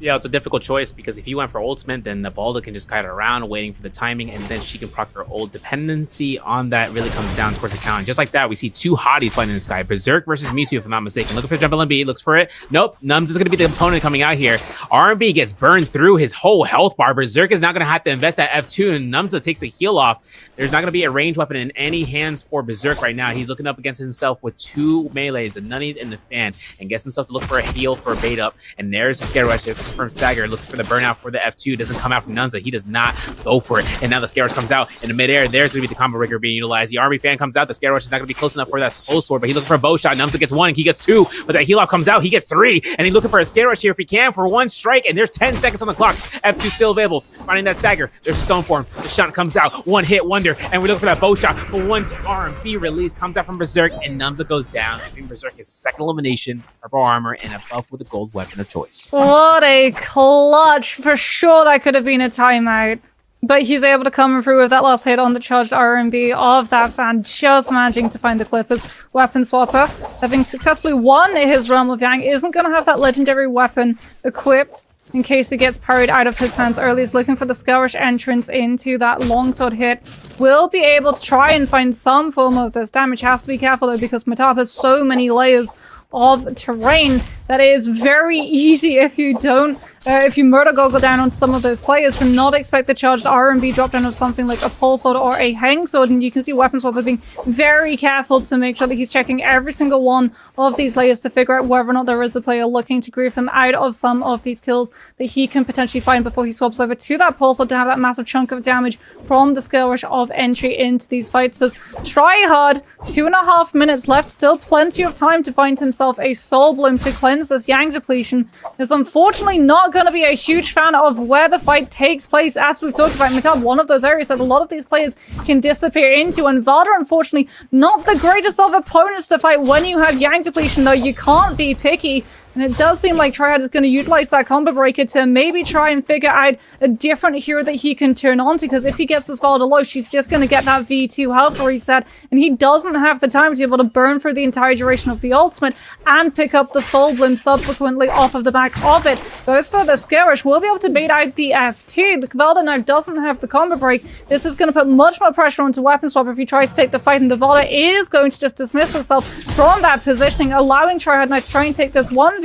Yeah, it's a difficult choice because if you went for ultimate, then the Valda can just kite around waiting for the timing, and then she can proc her ult. Dependency on that really comes down towards the count. Just like that, we see two hotties fighting in the sky. Berserk versus Misu, if I'm not mistaken. Looking for the jump LMB, looks for it. Nope, Nums is going to be the opponent coming out here. RMB gets burned through his whole health bar. Berserk is not going to have to invest at F2, and Numsa takes the heal off. There's not going to be a ranged weapon in any hands for Berserk right now. He's looking up against himself with two melees, the Nunnies and the Fan, and gets himself to look for a heal for a bait up. And there's the scare rush from Stagger, looking for the burnout for the F2. Doesn't come out from Nunza. He does not go for it. And now the scare rush comes out in the midair. There's going to be the combo rigger being utilized. The army fan comes out. The scare rush is not going to be close enough for that pole sword, but he's looking for a bow shot. Nunza gets one and he gets two, but that heal off comes out. He gets three, and he's looking for a scare rush here if he can for one strike, and there's 10 seconds on the clock. F2 still available. Finding that Stagger. There's a stone form. The shot comes out. One hit wonder, and we're looking for that bow shot, but one R&B release comes out from Berserk, and Nunza goes down. I think Berserk is second elimination, purple armor, and a buff with a gold weapon of choice. What a clutch. For sure that could have been a timeout. But he's able to come through with that last hit on the charged RMB of that Fan, just managing to find the Clippers. Weapon Swapper, having successfully won his Realm of Yang, isn't going to have that legendary weapon equipped in case it gets parried out of his hands early. He's looking for the Scourish entrance into that longsword hit. Will be able to try and find some form of this damage. Has to be careful though, because Matap has so many layers of terrain that is very easy if you don't, if you murder goggle down on some of those players, to not expect the charged R&B drop down of something like a pole sword or a hang sword. And you can see Weapon Swapper being very careful to make sure that he's checking every single one of these layers to figure out whether or not there is a player looking to grief him out of some of these kills that he can potentially find before he swaps over to that pole sword to have that massive chunk of damage from the skill rush of entry into these fights. So try hard, 2.5 minutes left, still plenty of time to find himself a soul bloom to cleanse this yang depletion. Is unfortunately not going to be a huge fan of where the fight takes place. As we've talked about, Mitab, one of those areas that a lot of these players can disappear into, and Vada, unfortunately, not the greatest of opponents to fight when you have yang depletion, though. You can't be picky. And it does seem like Triad is going to utilize that combo breaker to maybe try and figure out a different hero that he can turn on to, because if he gets this Valda low, she's just going to get that V2 health reset, and he doesn't have the time to be able to burn for the entire duration of the ultimate and pick up the Soul Bloom subsequently off of the back of it. Goes for the Skill Rush, will be able to bait out the F2. The Valda now doesn't have the combo break. This is going to put much more pressure onto Weapon Swapper if he tries to take the fight, and the Valda is going to just dismiss herself from that positioning, allowing Triad now to try and take this 1v1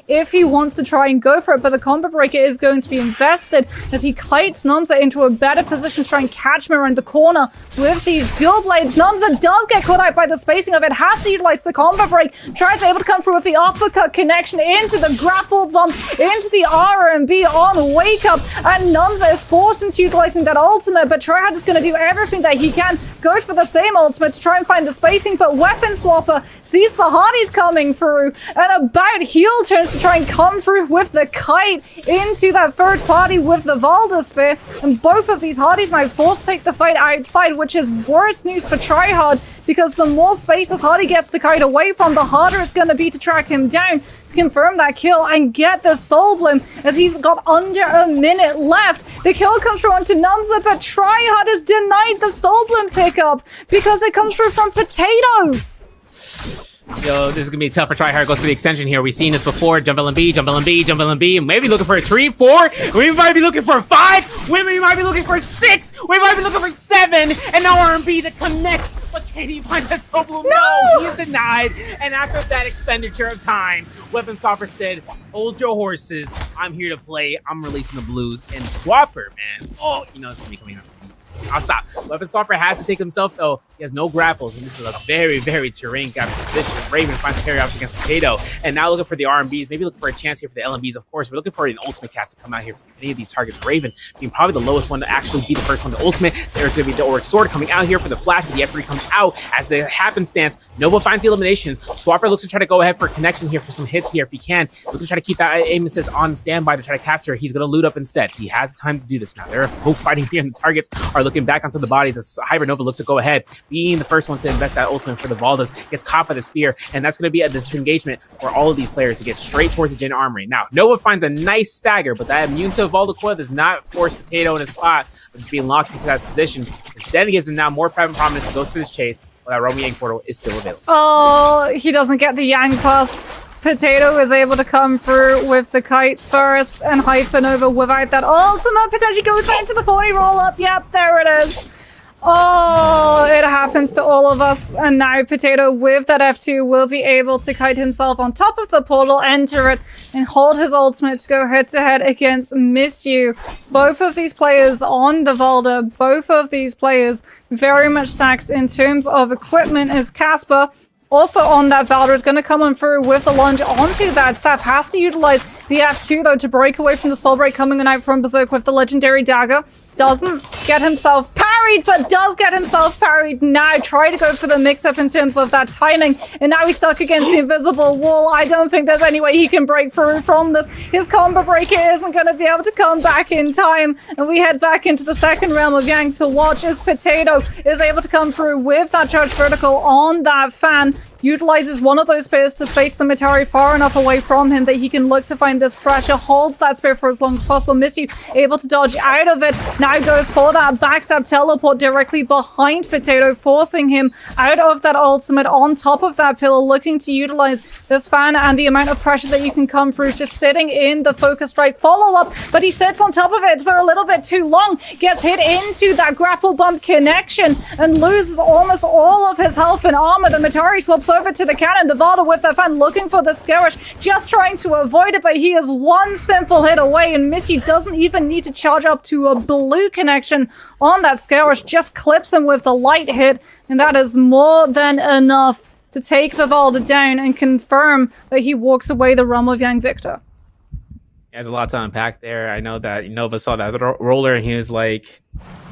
if he wants to try and go for it. But the combo breaker is going to be invested as he kites Namza into a better position to try and catch him around the corner with these dual blades. Namza does get caught out by the spacing of it, has to utilize the combo break, tries able to come through with the uppercut connection into the grapple bump, into the R&B on wake up, and Namza is forced into utilizing that ultimate, but Triad is going to do everything that he can, goes for the same ultimate to try and find the spacing, but Weapon Swapper sees the Hardys coming through, and about heel turns to try and come through with the kite into that third party with the Valda Spear, and both of these Hardys now forced to take the fight outside, which is worse news for Tryhard, because the more spaces Hardy gets to kite away from, the harder it's going to be to track him down, confirm that kill, and get the Soul Bloom as he's got under a minute left. The kill comes through onto Namza, but Tryhard is denied the Soul Bloom pickup because it comes through from Potato. Yo, this is gonna be tough for Tryhard. Goes for the extension here. We've seen this before. Jump LMB, jump LMB, jump LMB. Maybe looking for a 3, 4. We might be looking for 5. We might be looking for 6. We might be looking for 7. And now R&B to connect. But can he find the Soul Bloom? No, he's denied. And after that expenditure of time, Weapon Swapper said, "Hold your horses. I'm here to play. I'm releasing the blues." And Swapper, man. Oh, you know it's gonna be coming out. I'll stop. Weapon Swapper has to take himself, though. He has no grapples, and this is a very, very terrain-gapping position. Raven finds carry out against Potato, and now looking for the RMBs, maybe looking for a chance here for the LMBs, of course. We're looking for an ultimate cast to come out here for any of these targets. Raven being probably the lowest one to actually be the first one to ultimate. There's going to be the Auric Sword coming out here for the flash, but the F3 comes out as a happenstance. Nova finds the elimination. Swapper looks to try to go ahead for a connection here for some hits here if he can. Looking to try to keep that aim assist on standby to try to capture. He's going to loot up instead. He has time to do this now. They're both fighting here, and the targets are looking back onto the bodies as Hybrid Nova looks to go ahead, being the first one to invest that ultimate for the Valdas, gets caught by the spear, and that's going to be a disengagement for all of these players to get straight towards the Jin Armory. Now, Nova finds a nice stagger, but that immune to Valda Coil does not force Potato in his spot, but just being locked into that position, which then gives him now more prominence to go through this chase, while that Romy Yang portal is still available. Oh, he doesn't get the Yang pass. Potato is able to come through with the kite first, and Hypernova without that ultimate potentially goes into the 40 roll up. Yep, there it is. Oh, it happens to all of us. And now Potato with that F2 will be able to kite himself on top of the portal, enter it, and hold his ultimate to go head-to-head against Miss You. Both of these players on the Valda, both of these players very much stacked in terms of equipment, as Casper also on that Valda is going to come on through with the lunge onto that staff. Has to utilize the F2 though to break away from the Soul Break coming out from Berserk with the legendary dagger. Doesn't get himself parried, but does get himself parried now. Try to go for the mix-up in terms of that timing, and now he's stuck against the invisible wall. I don't think there's any way he can break through from this. His combo breaker isn't going to be able to come back in time, and we head back into the second realm of Yang to watch as Potato is able to come through with that charge vertical on that fan. Utilizes one of those spears to space the Matari far enough away from him that he can look to find this pressure, holds that spear for as long as possible. Misty able to dodge out of it, now goes for that backstab teleport directly behind Potato, forcing him out of that ultimate on top of that pillar, looking to utilize this fan and the amount of pressure that you can come through, just sitting in the focus strike follow-up, but he sits on top of it for a little bit too long, gets hit into that grapple bump connection, and loses almost all of his health and armor. The Matari swaps over to the cannon. The Valda with the fan looking for the Skirmish, just trying to avoid it, but he is one simple hit away, and Misty doesn't even need to charge up to a blue connection on that Skirmish, just clips him with the light hit, and that is more than enough to take the Valda down and confirm that he walks away the realm of young victor. There's a lot to unpack there. I know that Nova saw that roller and he was like,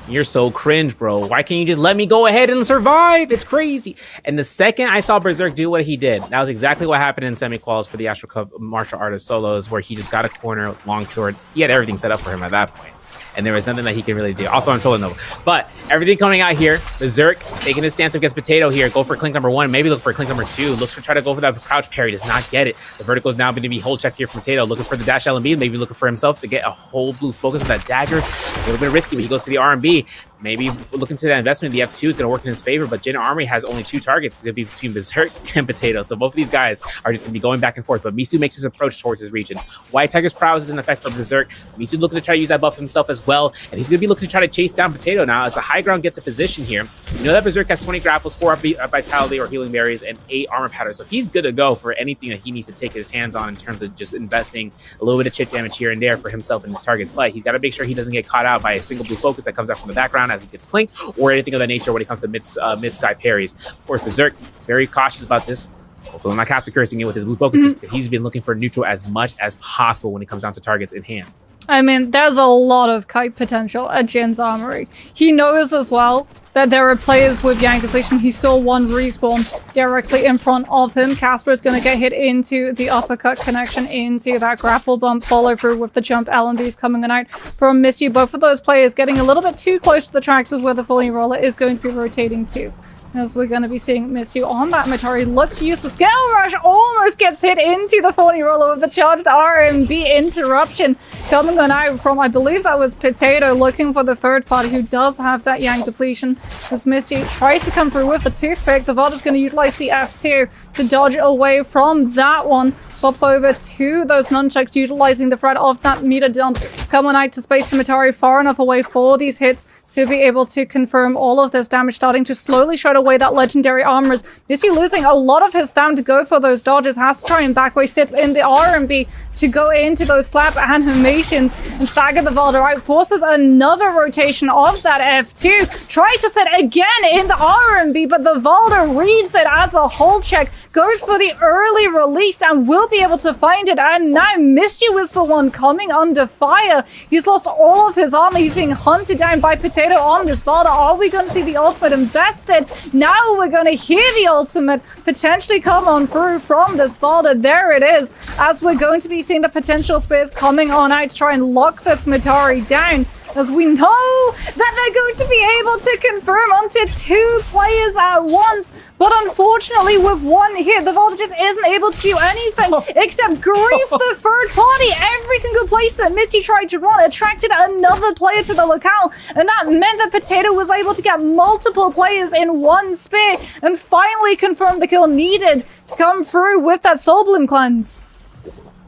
"You're so cringe, bro. Why can't you just let me go ahead and survive? It's crazy." And the second I saw Berserk do what he did, that was exactly what happened in semi-quals for the Astral Cup martial artist solos, where he just got a corner, longsword. He had everything set up for him at that point. And there was nothing that he could really do. Also, I'm trolling Nova. But everything coming out here, Berserk taking his stance against Potato here. Go for Clink number 1. Maybe look for Clink number 2. Looks for try to go for that crouch parry. Does not get it. The vertical is now going to be hold check here from Potato. Looking for the dash LMB. Maybe looking for himself to get a whole blue focus with that dagger. A little bit risky, but he goes for the R&B. Maybe looking to that investment, the F2 is going to work in his favor, but Jin Armory has only 2 targets. It's going to be between Berserk and Potato. So both of these guys are just going to be going back and forth. But Misu makes his approach towards his region. White Tiger's prowess is in effect for Berserk. Misu looking to try to use that buff himself as well. And he's going to be looking to try to chase down Potato now as the high ground gets a position here. You know that Berserk has 20 grapples, 4 vitality or healing berries, and 8 armor powder. So he's good to go for anything that he needs to take his hands on in terms of just investing a little bit of chip damage here and there for himself and his targets. But he's got to make sure he doesn't get caught out by a single blue focus that comes out from the background as he gets clinked, or anything of that nature when it comes to mid-sky parries. Of course, Berserk is very cautious about this. Hopefully I'm not caster cursing it with his blue focuses, because he's been looking for neutral as much as possible when it comes down to targets in hand. I mean, there's a lot of kite potential at Jin's Armory. He knows as well that there are players with Yang depletion. He saw one respawn directly in front of him. Casper is going to get hit into the uppercut connection into that grapple bump, follow through with the jump LMBs coming out from Misty. Both of those players getting a little bit too close to the tracks of where the falling roller is going to be rotating to. As we're going to be seeing Misty on that Matari look to use the Scale Rush, almost gets hit into the 40 roller with the charged RMB interruption coming on out from, I believe that was Potato, looking for the third party who does have that Yang depletion. As Misty tries to come through with the toothpick, the VOD is going to utilize the F2 to dodge away from that one. Swaps over to those nunchucks, utilizing the threat of that meter dump. It's coming out to space the Matari far enough away for these hits to be able to confirm all of this damage, starting to slowly shred away that legendary armors. Misty losing a lot of his stamina to go for those dodges, has to try and back away, sits in the RMB to go into those slap animations and stagger the Valda out, forces another rotation of that F2, try to sit again in the RMB, but the Valda reads it as a hold check, goes for the early release and will be able to find it, and now Misty was the one coming under fire. He's lost all of his armor, he's being hunted down by Potato on this Valda. Are we going to see the ultimate invested? Now we're going to hear the ultimate potentially come on through from this Valda. There it is, as we're going to be seeing the potential spears coming on out to try and lock this Matari down, as we know that they're going to be able to confirm onto 2 players at once. But unfortunately, with one hit, the Valda just isn't able to do anything except grief the third party. Every single place that Misty tried to run attracted another player to the locale, and that meant that Potato was able to get multiple players in one spear and finally confirm the kill needed to come through with that Soul Bloom cleanse.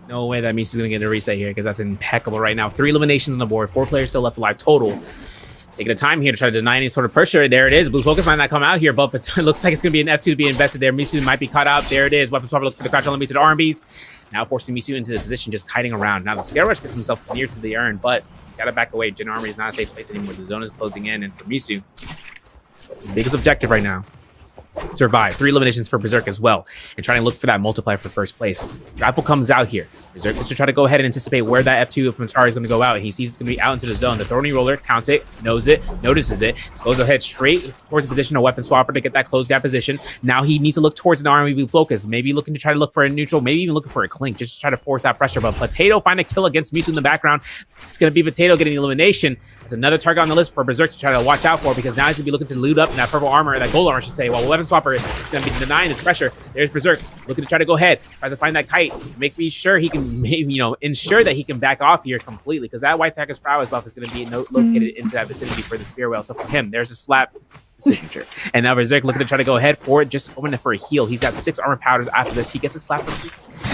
No way that Misu's going to get a reset here, because that's impeccable right now. 3 eliminations on the board, 4 players still left alive total. Taking the time here to try to deny any sort of pressure. There it is. Blue focus might not come out here, but it looks like it's going to be an F2 to be invested there. Misu might be caught out. There it is. Weapon swapper looks for the crouch on the Misu RMBs. Now forcing Misu into the position, just kiting around. Now the Scale Rush gets himself near to the urn, but he's got to back away. Jin Armory is not a safe place anymore. The zone is closing in, and for Misu, his biggest objective right now, survive. 3 eliminations for Berserk as well, and trying to look for that multiplier for first place. Grapple comes out here. Berserk is to try to go ahead and anticipate where that F2 of Matari is going to go out, and he sees it's going to be out into the zone. The Thorny Roller counts it, knows it, notices it, goes ahead straight towards the position of Weapon Swapper to get that closed gap position. Now he needs to look towards an RMB focus, maybe looking to try to look for a neutral, maybe even looking for a clink, just to try to force that pressure. But Potato find a kill against Misu in the background. It's going to be Potato getting the elimination. That's another target on the list for Berserk to try to watch out for, because now he's going to be looking to loot up in that purple armor, that gold armor, I should say, while Weapon Swapper is going to be denying this pressure. There's Berserk looking to try to go ahead, tries to find that kite, make me sure he can, maybe, ensure that he can back off here completely, because that White Tiger's prowess buff is going to be located into that vicinity for the spear whale. So for him, there's a slap signature. And now Berserk looking to try to go ahead for it, just going for a heal. He's got 6 armor powders after this. He gets a slap from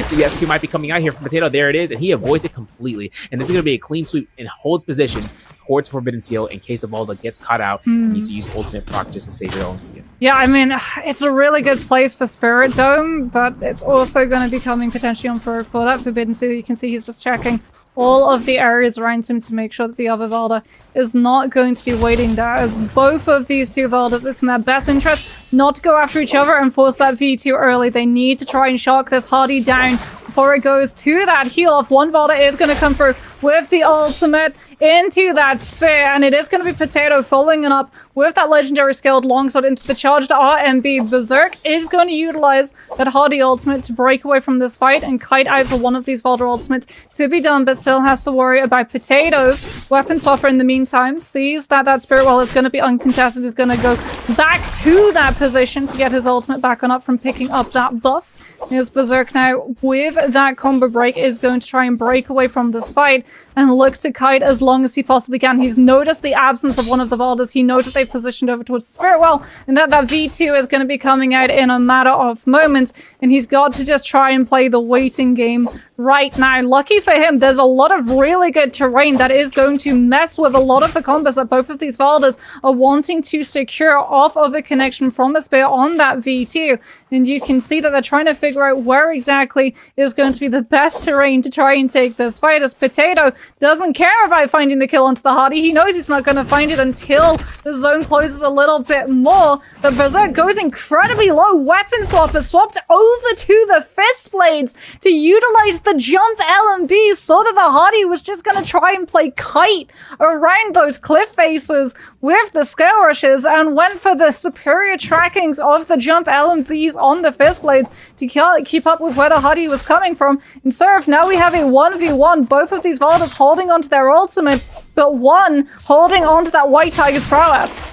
The F2 might be coming out here from Potato. There it is, and he avoids it completely. And this is going to be a clean sweep and holds position towards Forbidden Seal in case Evalda gets caught out and needs to use ultimate proc just to save your own skin. Yeah, I mean, it's a really good place for Spirit Dome, but it's also going to be coming potentially on for that Forbidden Seal. You can see he's just checking all of the areas around him to make sure that the other Valda is not going to be waiting there, as both of these two Valdas, it's in their best interest not to go after each other and force that V2 early. They need to try and shock this Hardy down before it goes to that heal off. One Valda is going to come through with the ultimate into that spear, and it is going to be Potato following it up with that legendary scaled longsword into the charged RMB. Berserk is going to utilize that Hardy ultimate to break away from this fight and kite out for one of these Valda ultimates to be done, but still has to worry about Potato's weapon swapper in the meantime. Sees that that Spirit Well is going to be uncontested, is going to go back to that position to get his ultimate back on up from picking up that buff. Here's Berserk now with that combo break, is going to try and break away from this fight and look to kite as long as he possibly can. He's noticed the absence of one of the Valdas. He knows that they've positioned over towards the Spirit Well, and that V2 is going to be coming out in a matter of moments, and he's got to just try and play the waiting game right now. Lucky for him, there's a lot of really good terrain that is going to mess with a lot of the combos that both of these Valdas are wanting to secure off of a connection from a spear on that V2, and you can see that they're trying to figure out where exactly is going to be the best terrain to try and take this fight, as Potato doesn't care about finding the kill onto the Hardy. He knows he's not going to find it until the zone closes a little bit more, but Berserk goes incredibly low. Weapon swapper swapped over to the fist blades to utilize the jump LMB, so that the Hardy was just going to try and play kite around those cliff faces with the scale rushes, and went for the superior trackings of the jump LMBs on the fist blades to keep up with where the Hardy was coming from. And Seraph, now we have a 1v1, both of these Valdas holding onto their ultimates, but one holding onto that White Tiger's prowess.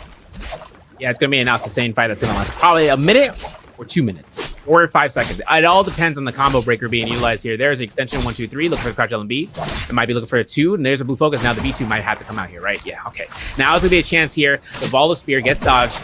Yeah, it's going to be an out-sustain fight that's going to last probably a minute or 2 minutes or 5 seconds. It all depends on the combo breaker being utilized here. There's an extension 1, 2, 3. Look for the crouch LMBs. It might be looking for a 2, and there's a blue focus. Now the V2 might have to come out here, right? Yeah, okay. Now there's going to be a chance here. The Valda Spear gets dodged.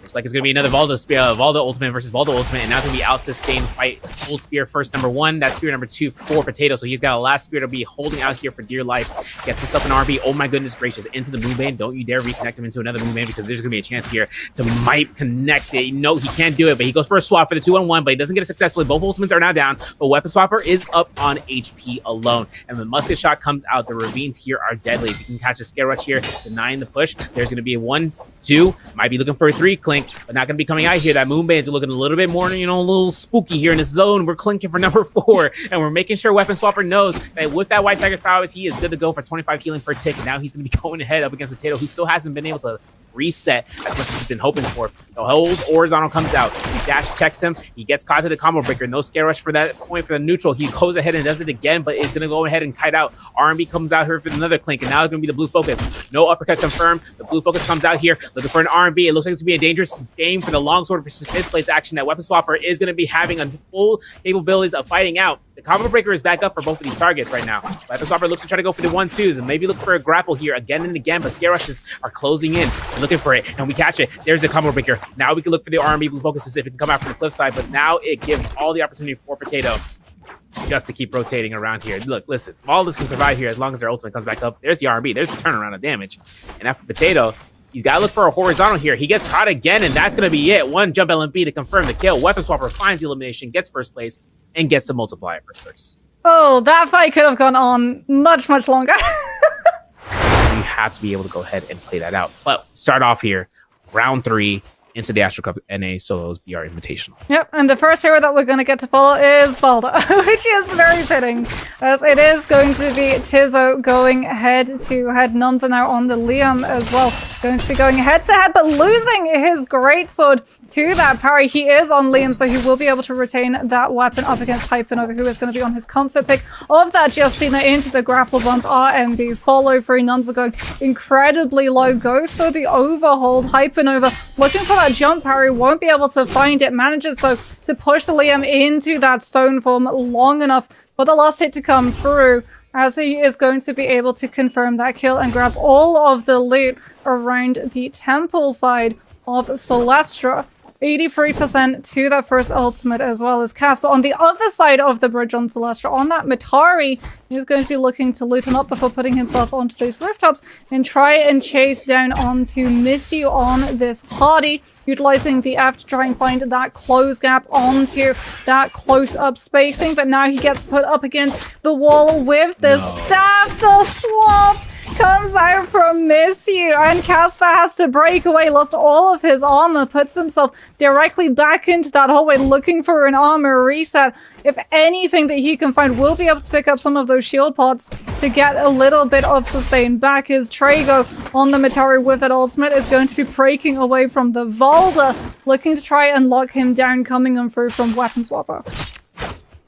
Looks like it's going to be another Valda Spear, Valda Ultimate versus Valda Ultimate, and now it's going to be out-sustained fight. Old Spear first, number 1. That Spear number 2 for Potato, so he's got a last Spear to be holding out here for dear life. Gets himself an RB. Oh my goodness gracious, into the Moonbane. Don't you dare reconnect him into another Moonbane, because there's going to be a chance here to might connect it. No, he can't do it, but he goes for a swap for the 2-on-1, but he doesn't get it successfully. Both Ultimates are now down, but Weapon Swapper is up on HP alone, and the Musket Shot comes out. The Ravines here are deadly. If you can catch a Scare Rush here, denying the push, there's going to be a 1, 2, might be looking for a 3 Clink, but not going to be coming out here. That Moonbanes are looking a little bit more, a little spooky here in this zone. We're clinking for number 4, and we're making sure Weapon Swapper knows that with that White Tiger's prowess, he is good to go for 25 healing per tick. And now he's going to be going ahead up against Potato, who still hasn't been able to reset as much as he's been hoping for. The whole horizontal comes out. He dash checks him. He gets caught to the combo breaker. No Scare Rush for that point for the neutral. He goes ahead and does it again, but is going to go ahead and kite out. R&B comes out here for another Clink, and now it's going to be the blue focus. No uppercut confirmed. The blue focus comes out here looking for an R&B. It looks like it's going to be a dangerous game for the longsword versus misplaced action that Weapon Swapper is going to be having on full capabilities of fighting out. The combo breaker is back up for both of these targets right now. Weapon Swapper looks to try to go for the 1-2s and maybe look for a grapple here again and again, but Scare Rushes are closing in, looking for it, and we catch it. There's the combo breaker. Now we can look for the R&B blue focus to see if it can come out from the cliff side, but now it gives all the opportunity for Potato just to keep rotating around here. Look, listen, all this can survive here as long as their ultimate comes back up. There's the R&B. There's the turnaround of damage. And after Potato, he's got to look for a horizontal here. He gets caught again, and that's going to be it. 1 jump LMB to confirm the kill. Weapon Swapper finds the elimination, gets first place, and gets the multiplier for first. Oh, that fight could have gone on much, much longer. You have to be able to go ahead and play that out. But start off here, round 3, into the Astral Cup NA Solos BR Invitational. Yep, and the first hero that we're going to get to follow is Valda, which is very fitting, as it is going to be Tizo going head-to-head. Nums are now on the Liam as well, going to be going head-to-head, but losing his greatsword to that parry. He is on Liam, so he will be able to retain that weapon up against Hypernova, who is going to be on his comfort pick of that Justina into the grapple bump. RMB follow through. Nums are going incredibly low. Goes for the overhold. Hypernova looking for that jump parry, won't be able to find it. Manages, though, to push the Liam into that stone form long enough for the last hit to come through, as he is going to be able to confirm that kill and grab all of the loot around the temple side of Celestra. 83% to that first ultimate as well as Casper. On the other side of the bridge on Celestia, on that Matari, he's going to be looking to loot him up before putting himself onto those rooftops and try and chase down onto Missu on this Hardy, utilizing the F to try and find that close gap onto that close-up spacing. But now he gets put up against the wall with the staff. The swap comes out from Missu, and Casper has to break away, lost all of his armor, puts himself directly back into that hallway looking for an armor reset. If anything that he can find, will be able to pick up some of those shield pods to get a little bit of sustain back. His Trago on the Matari with that ultimate is going to be breaking away from the Volda, looking to try and lock him down, coming on through from Weapon Swapper.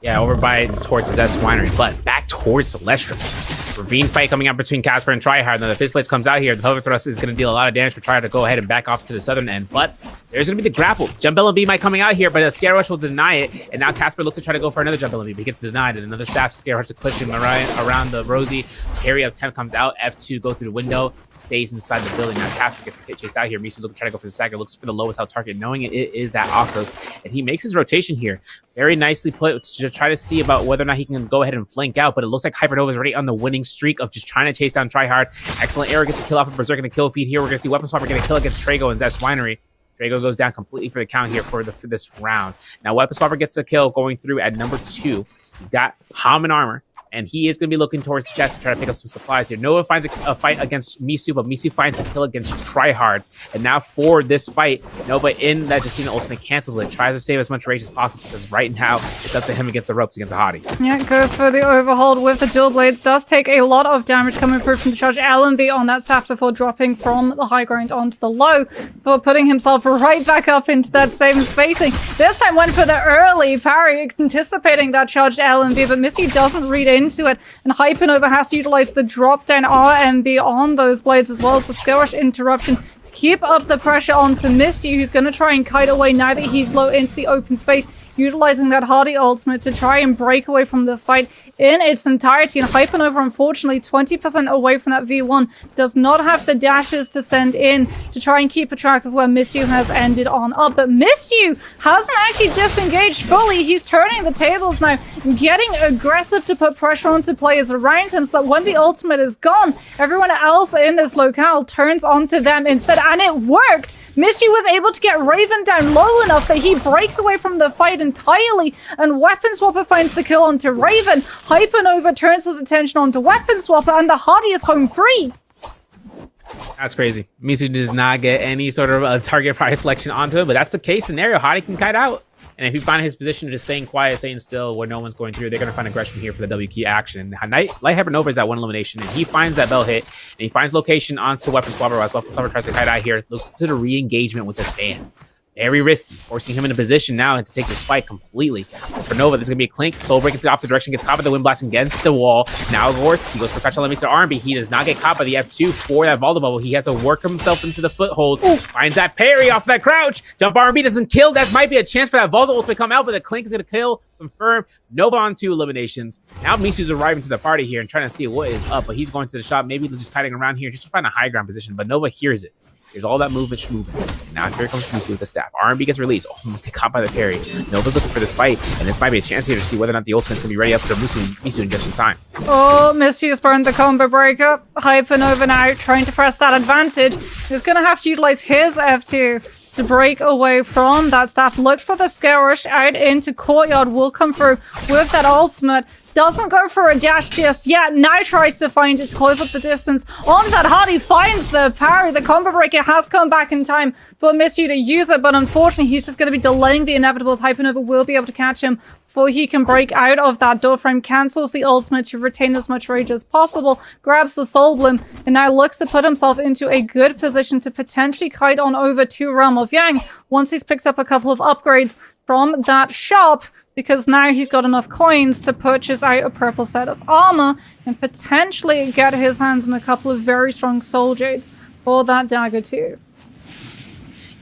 Yeah, over by towards his S Winery, but back towards Celestial. Ravine fight coming out between Casper and Tryhard. Now the Fist Blades comes out here. The Pelvic Thrust is going to deal a lot of damage for Tryhard to go ahead and back off to the southern end. But there's going to be the grapple. Jump Beam might coming out here, but a Scare Rush will deny it. And now Casper looks to try to go for another Jump Beam. He gets denied, and another Staff Scare Rush to clutch him around the Rosie. Carry up 10 comes out. F2 go through the window, stays inside the building. Now Casper gets chased out here. Misu looking to try to go for the Sacker, looks for the lowest health target, knowing it is that Akros. And he makes his rotation here. Very nicely put to try to see about whether or not he can go ahead and flank out. But it looks like Hypernova is already on the winning streak of just trying to chase down Tryhard. Excellent arrow gets a kill off of Berserk and a kill feed here. We're going to see Weapon Swapper get a kill against Trago and Zest Winery. Trago goes down completely for the count here for this round. Now Weapon Swapper gets a kill going through at number 2. He's got Haman armor, and he is going to be looking towards the chest to try to pick up some supplies here. Nova finds a fight against Misu, but Misu finds a kill against Tryhard. And now for this fight, Nova in that Justina ultimate cancels it, tries to save as much rage as possible, because right now it's up to him against the ropes against a Hottie. Yeah, goes for the overhold with the dual blades. Does take a lot of damage coming through from the charge. LMB on that staff before dropping from the high ground onto the low, before putting himself right back up into that same spacing. This time went for the early parry, anticipating that charged LMB, but Misty doesn't read into it, and Hypernova has to utilize the drop down RMB on those blades, as well as the Skill Rush interruption to keep up the pressure onto Misty, who's going to try and kite away now that he's low into the open space, utilizing that Hardy ultimate to try and break away from this fight in its entirety. And Hypernova, unfortunately, 20% away from that V1, does not have the dashes to send in to try and keep a track of where Misyu has ended on up. But Misyu hasn't actually disengaged fully. He's turning the tables now, getting aggressive to put pressure onto players around him, so that when the ultimate is gone, everyone else in this locale turns onto them instead. And it worked! Misty was able to get Raven down low enough that he breaks away from the fight entirely, and Weapon Swapper finds the kill onto Raven. Hypernova turns his attention onto Weapon Swapper, and the Hardy is home free. That's crazy. Misu does not get any sort of target price selection onto it, but that's the case scenario. Hardy can kite out. And if he finds his position just staying quiet, staying still, where no one's going through, they're going to find aggression here for the W key action. Light Hypernova is at 1 elimination, and he finds that bell hit, and he finds location onto Weapon Swapper, as Weapon Swapper tries to kite out here. Looks to the re-engagement with his fan. Very risky, forcing him in a position now to take this fight completely. For Nova, there's going to be a clink. Soul Break into the opposite direction, gets caught by the Wind Blast against the wall. Now, of course, he goes for Crutch Elements to R&B. He does not get caught by the F2 for that Volda Bubble. He has to work himself into the foothold. Finds that parry off that crouch. Jump R&B doesn't kill. That might be a chance for that Volda ult to come out, but the clink is going to kill. Confirm. Nova on 2 eliminations. Now Misu's arriving to the party here and trying to see what is up, but he's going to the shop. Maybe just kiting around here just to find a high ground position, but Nova hears it. There's all that movement schmoving. Now here comes Misu with the staff. R&B gets released. Almost get caught by the parry. Nova's looking for this fight, and this might be a chance here to see whether or not the ultimate's going to be ready up for Misu in just in time. Oh, Misu's burned the combo breakup. Hypernova now trying to press that advantage. He's going to have to utilize his F2 to break away from that staff. Looks for the Scare Rush out into Courtyard. Will come through with that ultimate. Doesn't go for a dash just yet. Now tries to find it to close up the distance. On that Hardy finds the parry. The combo breaker has come back in time for Misty to use it, but unfortunately he's just going to be delaying the inevitables. Hypernova will be able to catch him before he can break out of that door frame. Cancels the ultimate to retain as much rage as possible. Grabs the Soul Bloom and now looks to put himself into a good position to potentially kite on over to Realm of Yang once he's picked up a couple of upgrades from that shop, because now he's got enough coins to purchase out a purple set of armor and potentially get his hands on a couple of very strong Soul Jades for that dagger too.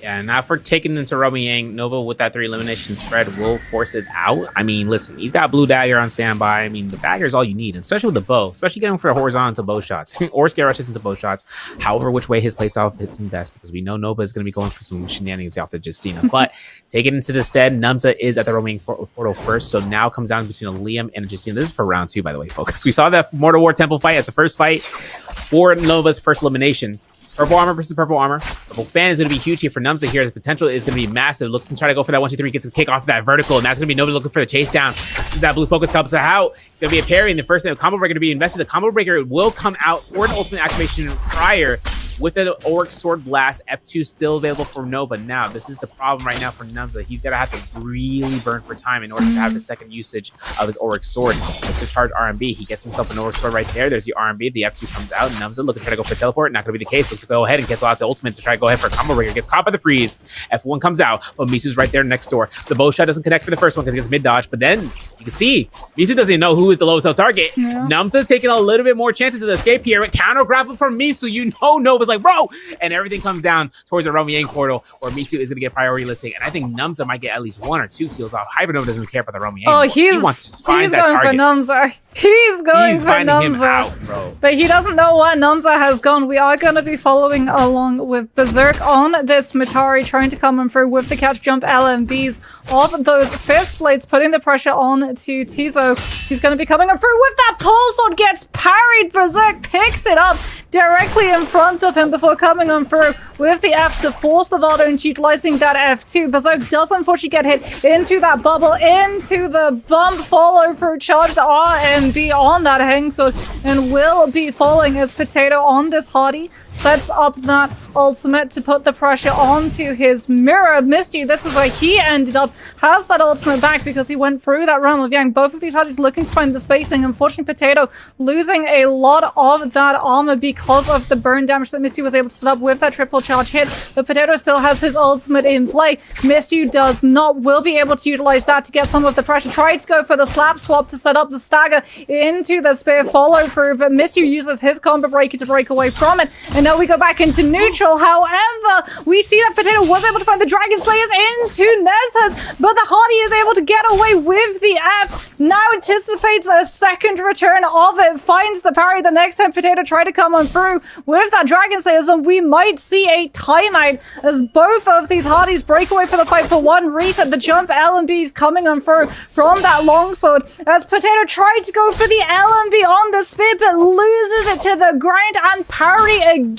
Yeah, now for taking into Yang, Nova with that 3 elimination spread will force it out. I mean, listen, he's got Blue Dagger on standby. I mean, the dagger is all you need, especially with the bow, especially getting for horizontal bow shots or scare rushes into bow shots. However, which way his playstyle fits him best, because we know Nova is going to be going for some shenanigans off the Justina. But taking into the stead, Numza is at the Yang portal first, so now comes down between a Liam and a Justina. This is for round 2, by the way, folks. We saw that Mortal War Temple fight as the first fight for Nova's first elimination. Purple armor versus purple armor. Purple fan is going to be huge here for Numza here. His potential is going to be massive. Looks to try to go for that 1-2-3. Gets a kick off that vertical, and that's going to be nobody looking for the chase down. As that blue focus comes out, it's going to be a parry. And the first combo breaker to be invested. The combo breaker will come out for an ultimate activation prior with the Auric Sword Blast. F2 still available for Nova. Now, this is the problem right now for Numza. He's going to have to really burn for time in order to have the second usage of his Auric Sword. It's to charge RMB. He gets himself an Auric Sword right there. There's the RMB. The F2 comes out. Numza looking to try to go for teleport. Not going to be the case. Looks to go ahead and cancel out the ultimate to try to go ahead for a combo breaker. Gets caught by the freeze. F1 comes out, but Misu's right there next door. The bow shot doesn't connect for the first one because he gets mid dodge, but then you can see Misu doesn't even know who is the lowest health target. Yeah. Numza's taking a little bit more chances to escape here. Counter grapple from Misu. You know Nova's like, bro! And everything comes down towards the Yang portal, where Misu is going to get priority listing. And I think Numza might get at least 1 or 2 kills off. Hypernova doesn't care about the Yang. Oh, he wants to just find that target. For Numza. He's going for Numza. Him out, bro. But he doesn't know where Numza has gone. We are going to be following along with Berserk on this Matari, trying to come in through with the catch jump LMBs of those fist blades, putting the pressure on to Tizo. He's going to be coming in through with that pole sword, gets parried. Berserk picks it up directly in front of him before coming on through with the F to force the Vado into utilizing that F2. Berserk does unfortunately get hit into that bubble, into the bump follow through charge, the RMB on that hang sword, and will be falling as Potato on this Hardy sets up that ultimate to put the pressure onto his mirror. Misty, this is where he ended up, has that ultimate back because he went through that realm of Yang. Both of these Hardys looking to find the spacing. Unfortunately, Potato losing a lot of that armor because of the burn damage that Misty was able to set up with that triple charge hit. But Potato still has his ultimate in play. Misty does not, will be able to utilize that to get some of the pressure. Tried to go for the slap swap to set up the stagger into the spear follow through, but Misty uses his combo breaker to break away from it. And now we go back into neutral. However, we see that Potato was able to find the Dragon Slayers into Nezhas, but the Hardy is able to get away with the F. Now anticipates a second return of it, finds the parry the next time Potato try to come on through with that Dragon Slayers, and we might see a timeout as both of these Hardys break away for the fight for one reset. The jump LMBs coming on through from that longsword as Potato tried to go for the LMB on the spear, but loses it to the ground and parry again.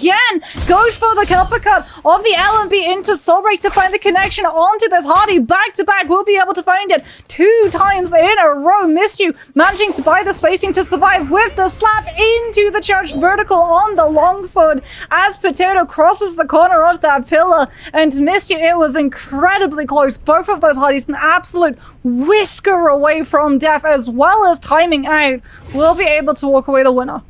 Goes for the uppercut of the LMB into Soulbreak to find the connection onto this Hardy. Back to back, we'll be able to find it 2 times in a row. Missed you, managing to buy the spacing to survive with the slap into the charged vertical on the longsword as Potato crosses the corner of that pillar and missed you. It was incredibly close. Both of those Hardys an absolute whisker away from death, as well as timing out. Will be able to walk away the winner.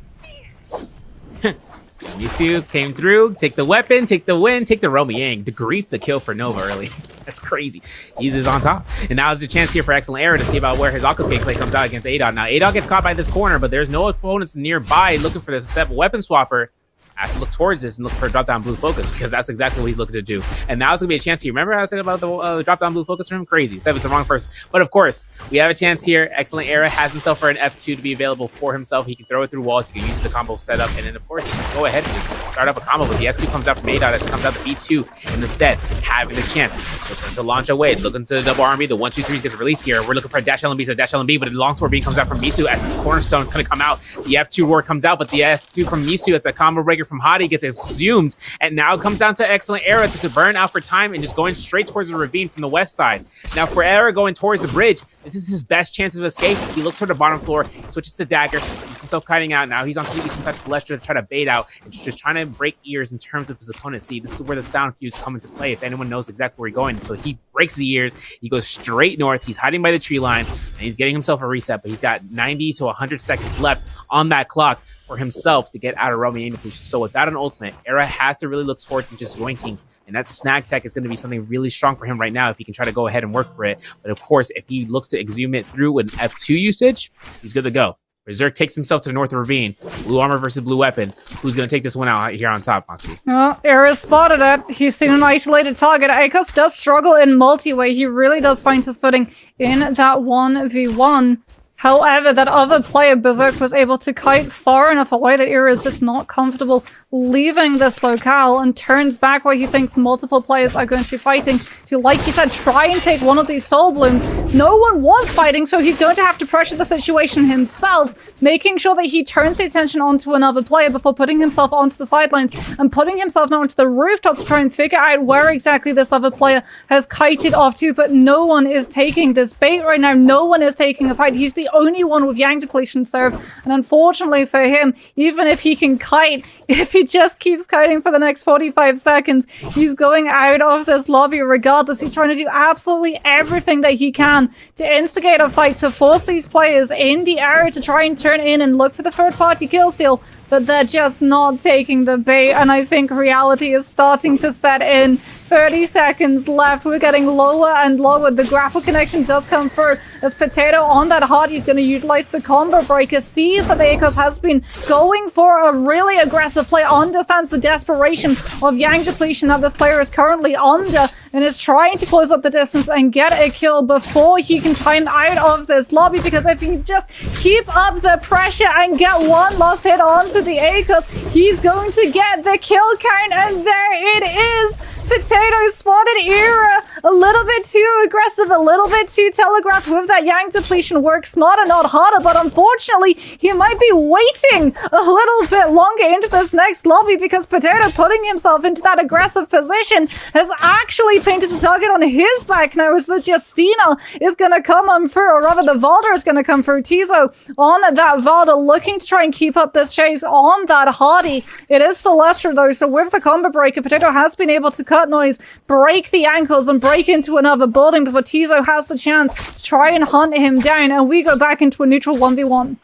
Misu came through, take the weapon, take the win, take the Yang. To grief the kill for Nova early. That's crazy. He's on top. And now there's a chance here for Excellent Error to see about where his Akko's gameplay comes out against Adog. Now, Adog gets caught by this corner, but there's no opponents nearby looking for this set weapon swapper. Has to look towards this and look for a drop-down blue focus, because that's exactly what he's looking to do. And now it's going to be a chance here. Remember how I said about the drop-down blue focus for him? Crazy. Seven's the wrong person. But of course, we have a chance here. Excellent Era has himself for an F2 to be available for himself. He can throw it through walls. He can use the combo setup. And then, of course, he can go ahead and just start up a combo. But the F2 comes out from ADOT. It comes out the B2 in the stead, having this chance. Looking to launch away. Looking to double RMB. The 1-2-3 gets released here. We're looking for a dash LMB. So dash LMB, but the longsword beam comes out from Misu as his cornerstone is going to come out. The F2 roar comes out, but the F2 from Misu as a combo breaker from Hadi gets zoomed, and now it comes down to Excellent Era to burn out for time and just going straight towards the ravine from the west side. Now for Era going towards the bridge, this is his best chance of escape. He looks toward the bottom floor, he switches to Dagger, keeps himself kiting out. Now he's on the eastern side of Celestial to try to bait out. It's just trying to break ears in terms of his opponent. See, this is where the sound cues come into play if anyone knows exactly where he's going. So he breaks the ears, he goes straight north, he's hiding by the tree line, and he's getting himself a reset, but he's got 90 to 100 seconds left on that clock for himself to get out of Roman depletion. So without an ultimate, Era has to really look towards just yoinking. And that snag tech is going to be something really strong for him right now if he can try to go ahead and work for it. But of course, if he looks to exhume it through an F2 usage, he's good to go. Berserk takes himself to the north ravine. Blue armor versus blue weapon. Who's going to take this one out here on top, Moxie? Oh, Era's spotted it. He's seen an isolated target. Akos does struggle in multi-way. He really does find his footing in that 1v1. However, that other player, Berserk, was able to kite far enough away that Era is just not comfortable leaving this locale and turns back where he thinks multiple players are going to be fighting to, like you said, try and take one of these soul blooms. No one was fighting, so he's going to have to pressure the situation himself, making sure that he turns the attention onto another player before putting himself onto the sidelines and putting himself now onto the rooftop to try and figure out where exactly this other player has kited off to. But no one is taking this bait right now. No one is taking a fight. He's the only one with Yang depletion serve, and unfortunately for him, even if he can kite, if he just keeps kiting for the next 45 seconds, he's going out of this lobby regardless. He's trying to do absolutely everything that he can to instigate a fight, to force these players in the area to try and turn in and look for the third-party kill steal, but they're just not taking the bait, and I think reality is starting to set in. 30 seconds left. We're getting lower and lower. The grapple connection does come through as Potato on that hard. He's going to utilize the combo breaker. Sees that the Akos has been going for a really aggressive play. Understands the desperation of Yang depletion that this player is currently under and is trying to close up the distance and get a kill before he can time out of this lobby, because if he can just keep up the pressure and get one last hit onto the Akos, he's going to get the kill count, and there it is. Potato spotted Era a little bit too aggressive, a little bit too telegraphed with that Yang depletion. Work smarter, not harder, but unfortunately, he might be waiting a little bit longer into this next lobby, because Potato putting himself into that aggressive position has actually painted a target on his back now, as the Justina is going to come on through, or rather the Valda is going to come through. Tizo on that Valda, looking to try and keep up this chase on that Hardy. It is Celestra though, so with the combo breaker, Potato has been able to cut noise, break the ankles, and break into another building before Tizo has the chance to try and hunt him down, and we go back into a neutral 1v1.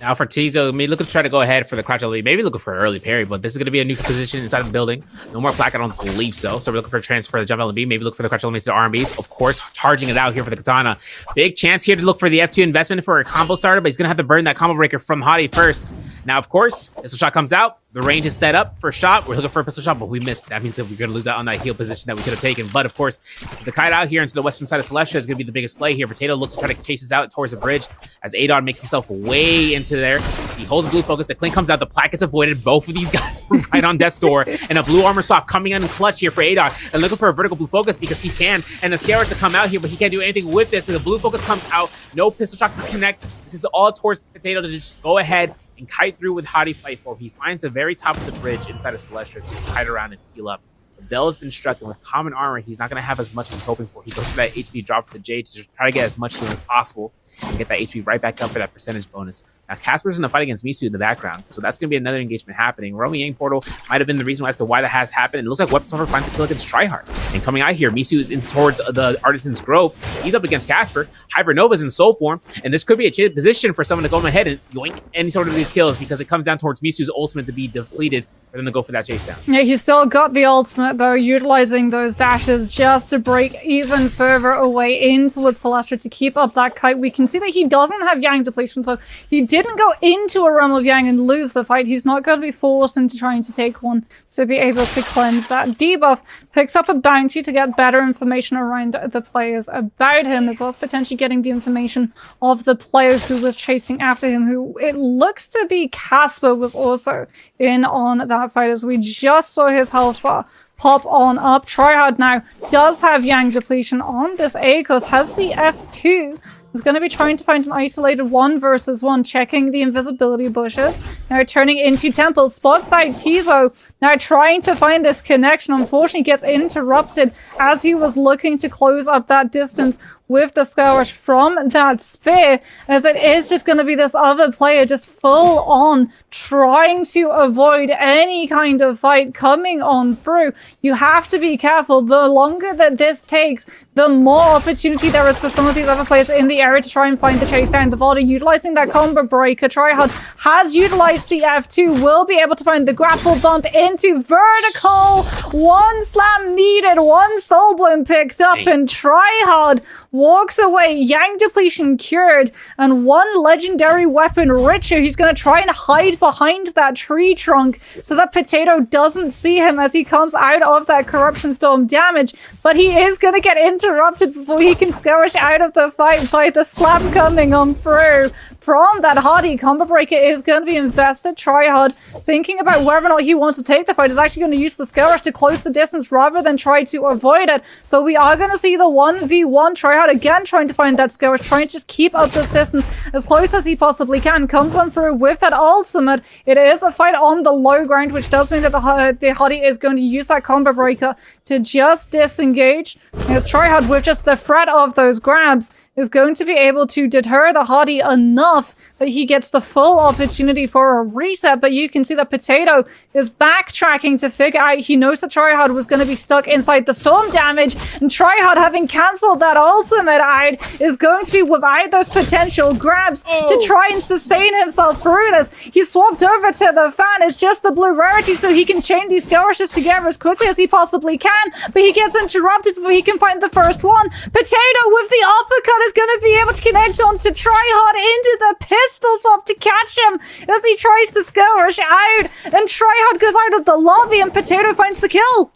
Now for Tizo, maybe looking to try to go ahead for the crouch elite, maybe looking for an early parry, but this is going to be a neutral position inside of the building. No more plaque, I don't believe so. So we're looking for a transfer to the jump LB, maybe look for the crouch elements to the RMBs. Of course, charging it out here for the katana. Big chance here to look for the F2 investment for a combo starter, but he's going to have to burn that combo breaker from Hadi first. Now, of course, pistol shot comes out. The range is set up for a shot. We're looking for a pistol shot, but we missed. That means that we're going to lose out on that heal position that we could have taken. But, of course, the kite out here into the western side of Celestia is going to be the biggest play here. Potato looks to try to chase us out towards the bridge as Adon makes himself way into there. He holds blue focus. The clink comes out. The plaque gets avoided. Both of these guys are right on death's door. And a blue armor swap coming in clutch here for Adon. And looking for a vertical blue focus because he can. And the Scarers to come out here, but he can't do anything with this. So the blue focus comes out. No pistol shot can connect. This is all towards Potato to just go ahead and kite through with Hadi fight for. He finds the very top of the bridge inside of Celestia to just hide around and heal up. The bell has been struck, and with common armor, he's not going to have as much as he's hoping for. He goes for that HP drop for the Jade to just try to get as much healing as possible and get that HP right back up for that percentage bonus. Now, Casper's in a fight against Misu in the background, so that's going to be another engagement happening. Romy Yang portal might have been the reason as to why that has happened. It looks like Weapon Summer finds a kill against Tryhard. And coming out here, Misu is in towards the Artisan's Grove. He's up against Casper. Hypernova's in soul form, and this could be a chill position for someone to go ahead and yoink any sort of these kills, because it comes down towards Misu's ultimate to be depleted for them to go for that chase down. Yeah, he's still got the ultimate, though, utilizing those dashes just to break even further away in towards Celestia to keep up that kite. We can see that he doesn't have Yang depletion, so he didn't go into a realm of Yang and lose the fight. He's not going to be forced into trying to take one to be able to cleanse that debuff. Picks up a bounty to get better information around the players about him, as well as potentially getting the information of the player who was chasing after him, who it looks to be Casper was also in on that fight, as we just saw his health bar pop on up. Tryhard now does have Yang depletion on this Akos, has the F2, is going to be trying to find an isolated 1 versus 1, checking the invisibility bushes. Now turning into Temple, spot side Tizo, now trying to find this connection. Unfortunately gets interrupted as he was looking to close up that distance with the Scourge from that spear, as it is just going to be this other player just full on trying to avoid any kind of fight coming on through. You have to be careful. The longer that this takes, the more opportunity there is for some of these other players in the area to try and find the chase down. The Valda utilizing that combo breaker. Tryhard has utilized the F2, will be able to find the grapple bump into vertical. One slam needed, one soul bloom picked up, and Tryhard walks away, Yang depletion cured, and one legendary weapon richer. He's going to try and hide behind that tree trunk so that Potato doesn't see him as he comes out of that Corruption Storm damage, but he is going to get interrupted before he can skirmish out of the fight by the slap coming on through. From that Hardy, Combo Breaker is going to be invested. Tryhard, thinking about whether or not he wants to take the fight, is actually going to use the Skill Rush to close the distance rather than try to avoid it. So we are going to see the 1v1. Tryhard again trying to find that Skill Rush, trying to just keep up this distance as close as he possibly can. Comes on through with that ultimate. It is a fight on the low ground, which does mean that the Hardy is going to use that Combo Breaker to just disengage. As Tryhard, with just the threat of those grabs, is going to be able to deter the Hardy enough that he gets the full opportunity for a reset, but you can see that Potato is backtracking to figure out he knows that Tryhard was going to be stuck inside the storm damage, and Tryhard, having cancelled that ultimate out, is going to be without those potential grabs to try and sustain himself through this. He swapped over to the fan. It's just the blue rarity so he can chain these skill rushes together as quickly as he possibly can, but he gets interrupted before he can find the first one. Potato with the uppercut is going to be able to connect onto Tryhard into the pistol swap to catch him as he tries to skill rush out, and Tryhard goes out of the lobby and Potato finds the kill.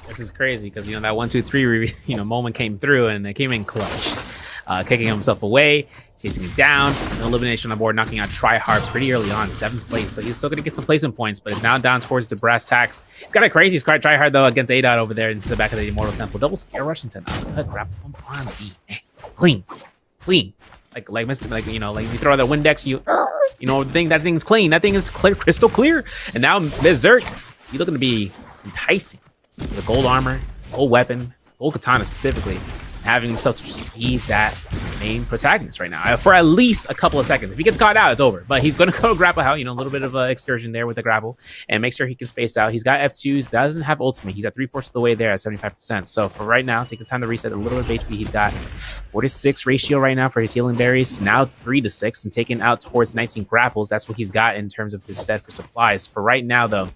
This is crazy because, you know, that 1-2-3, moment came through and it came in clutch. Kicking himself away, chasing it down, an elimination on the board, knocking out Tryhard pretty early on, 7th place. So he's still going to get some placement points, but it's now down towards the brass tacks. It's kind of crazy. It's quite Tryhard, though, against A-Dot over there into the back of the Immortal Temple. Double scare rush into grab one on B. Clean. Like Mr. Like, you know, like you throw out the Windex, that thing's clean. That thing is clear, crystal clear. And now Berserk, he's looking to be enticing. With a gold armor, gold weapon, gold katana specifically, having himself to just be that main protagonist right now for at least a couple of seconds. If he gets caught out, it's over. But he's going to go grapple out, a little bit of an excursion there with the grapple and make sure he can space out. He's got F2s, doesn't have ultimate. He's at 3/4 of the way there at 75%. So for right now, take the time to reset a little bit of HP. He's got 4-6 ratio right now for his healing berries, now 3-6, and taking out towards 19 grapples. That's what he's got in terms of his stead for supplies. For right now, though,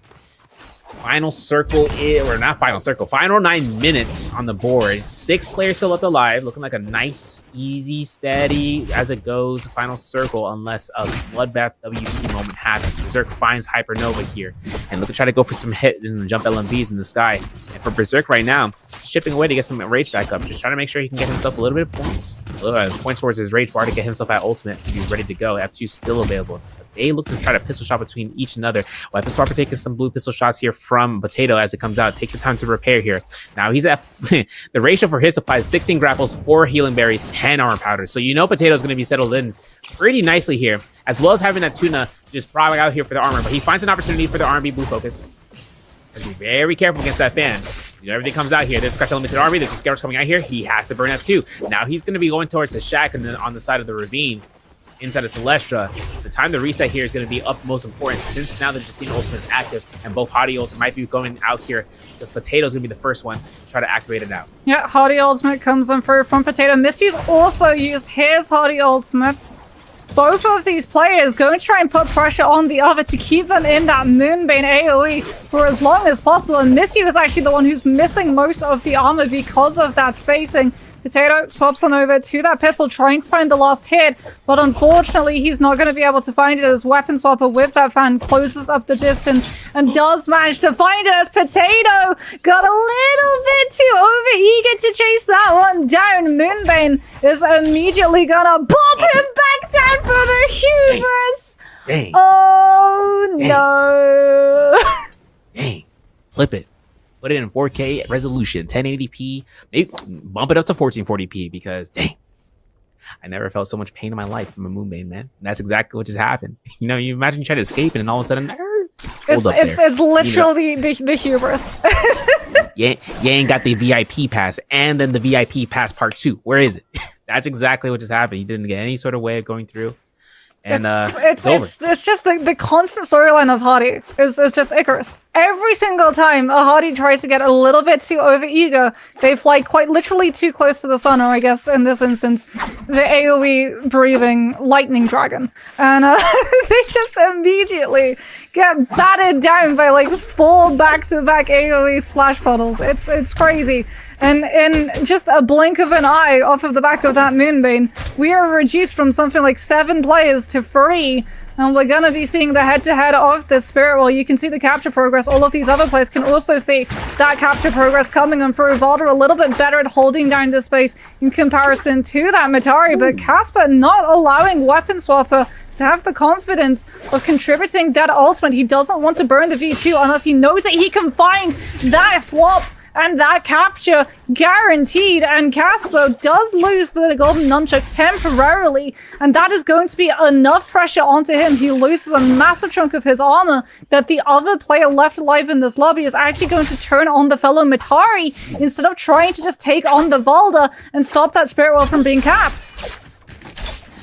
final 9 minutes on the board. 6 players still up alive, looking like a nice, easy, steady as it goes final circle, unless a bloodbath WT moment happens. Berserk finds Hypernova here and look to try to go for some hit and jump LMVs in the sky. And for Berserk right now, chipping away to get some rage back up, just trying to make sure he can get himself a little bit of points, points towards his rage bar to get himself at ultimate to be ready to go. F2 still available. They look to try to pistol shot between each another. Weapon Swapper taking some blue pistol shots here from Potato as it comes out. Takes the time to repair here. Now he's at the ratio for his supplies, 16 grapples, 4 healing berries, 10 armor powders. So Potato's going to be settled in pretty nicely here, as well as having that tuna just probably out here for the armor. But he finds an opportunity for the R&B blue focus. Has to be very careful against that fan. Everything comes out here. There's a Crush Limited Army. There's a Scarabs coming out here. He has to burn F2. Now he's going to be going towards the shack and then on the side of the ravine inside of Celestra. The time to reset here is going to be up most important, since now they're just seeing ultimate active, and both Hardy ults might be going out here because Potato's going to be the first one to try to activate it out. Yeah, Hardy ultimate comes in through from Potato. Misty's also used his Hardy ultimate. Both of these players going to try and put pressure on the other to keep them in that Moonbane AoE for as long as possible. And Misty was actually the one who's missing most of the armor because of that spacing. Potato swaps on over to that pistol, trying to find the last hit, but unfortunately he's not going to be able to find it as Weapon Swapper with that fan closes up the distance and does manage to find it as Potato got a little bit too overeager to chase that one down. Moonbane is immediately gonna pop him back down for the hubris. Dang. Oh no. Dang. Flip it. Put it in 4K resolution, 1080p, maybe bump it up to 1440p, because dang, I never felt so much pain in my life from a Moonbane, man. And that's exactly what just happened. You imagine you try to escape and all of a sudden, it's literally the hubris. You ain't got the VIP pass, and then the VIP pass part 2. Where is it? That's exactly what just happened. You didn't get any sort of way of going through. And it's just the constant storyline of Hardy is just Icarus. Every single time a Hardy tries to get a little bit too overeager, they fly quite literally too close to the sun, or I guess in this instance, the AoE breathing lightning dragon. And they just immediately get battered down by like 4 back-to-back AoE splash puddles. It's crazy. And in just a blink of an eye off of the back of that Moonbane, we are reduced from something like 7 players to 3. And we're going to be seeing the head-to-head of the Spirit Wall. You can see the capture progress. All of these other players can also see that capture progress coming on through. Valda a little bit better at holding down the space in comparison to that Matari. But Casper not allowing Weapon Swapper to have the confidence of contributing that ultimate. He doesn't want to burn the V2 unless he knows that he can find that swap and that capture guaranteed. And Casper does lose the golden nunchucks temporarily, and that is going to be enough pressure onto him. He loses a massive chunk of his armor that the other player left alive in this lobby is actually going to turn on the fellow Matari instead of trying to just take on the Valda and stop that Spirit Wall from being capped.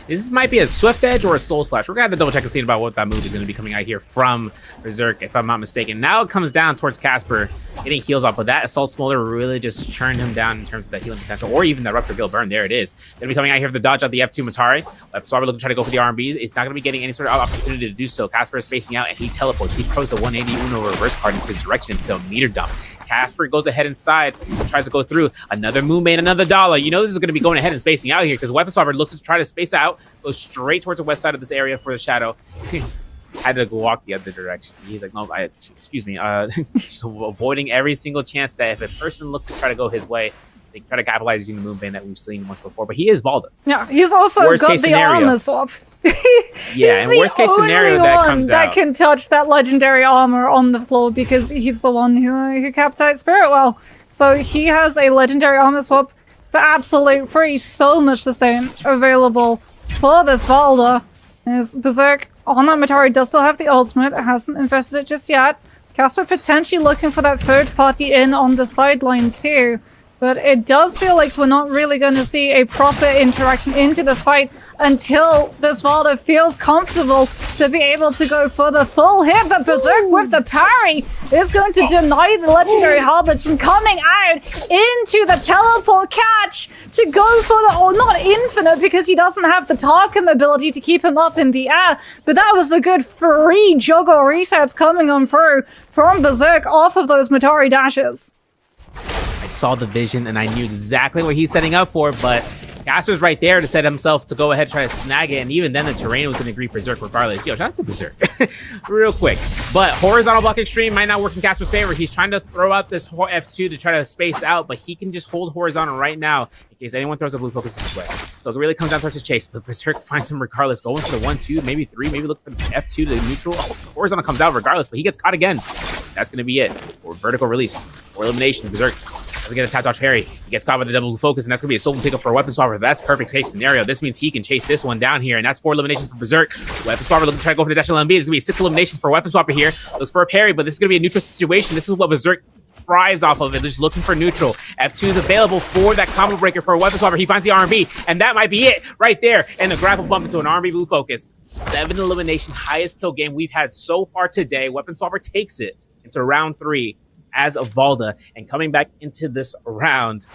This might be a Swift Edge or a Soul Slash. We're going to have to double check and see about what that move is going to be coming out here from Berserk, if I'm not mistaken. Now it comes down towards Casper getting heals off, but that Assault Smolder really just churned him down in terms of that healing potential, or even that Rupture Gale Burn. There it is. Going to be coming out here for the dodge out the F2 Matari. Swabber looking to try to go for the RMBs. It's not going to be getting any sort of opportunity to do so. Casper is spacing out, and he teleports. He throws a 180 Uno reverse card into his direction into a meter dump. Casper goes ahead inside, tries to go through. Another Moonbane, another dollar. You know this is going to be going ahead and spacing out here because Weapon Swabber looks to try to space out, goes straight towards the west side of this area for the shadow. Had to walk the other direction. He's like, no, excuse me. So avoiding every single chance that if a person looks to try to go his way, they try to capitalize using the Moonbane that we've seen once before. But he is Valda. Yeah, he's also got the armor swap. Yeah, and worst case scenario that comes that out. can touch that legendary armor on the floor because he's the one who capped out Spirit Well. So he has a legendary armor swap for absolute free. So much sustain available for this Valda. As Berserk on that Matari does still have the ultimate. It hasn't invested it just yet. Casper potentially looking for that third party in on the sidelines too. But it does feel like we're not really going to see a proper interaction into this fight until this Valda feels comfortable to be able to go for the full hit. But Berserk with the parry is going to deny the legendary halberds from coming out into the teleport catch to go for the, oh, not infinite because he doesn't have the Tarkin ability to keep him up in the air. But that was a good free juggle resets coming on through from Berserk off of those Matari dashes. I saw the vision and I knew exactly what he's setting up for, but Casper's right there to set himself to go ahead and try to snag it, and even then the terrain was going to agree Berserk regardless. Yo, shout out to Berserk. Real quick. But horizontal block extreme might not work in Casper's favor. He's trying to throw out this F2 to try to space out, but he can just hold horizontal right now in case anyone throws a blue focus this way. So it really comes down to his chase, but Berserk finds him regardless, going for the 1-2, maybe 3, maybe look for the F2 to the neutral. Oh, horizontal comes out regardless, but he gets caught again. That's going to be it. Or vertical release, or elimination. Berserk doesn't get a tap dodge parry. He gets caught by the double focus, and that's going to be a soul pickup for a Weapon Swapper. That's perfect case scenario. This means he can chase this one down here, and that's 4 eliminations for Berserk. Weapon Swapper looking to try to go for the dash LMB. It's going to be 6 eliminations for Weapon Swapper here. Looks for a parry, but this is going to be a neutral situation. This is what Berserk thrives off of it, just looking for neutral. F2 is available for that combo breaker for a Weapon Swapper. He finds the RMB, and that might be it right there. And the grapple bump into an RMB blue focus. 7 eliminations, highest kill game we've had so far today. Weapon Swapper takes it into round 3 as a Valda, and coming back into this round.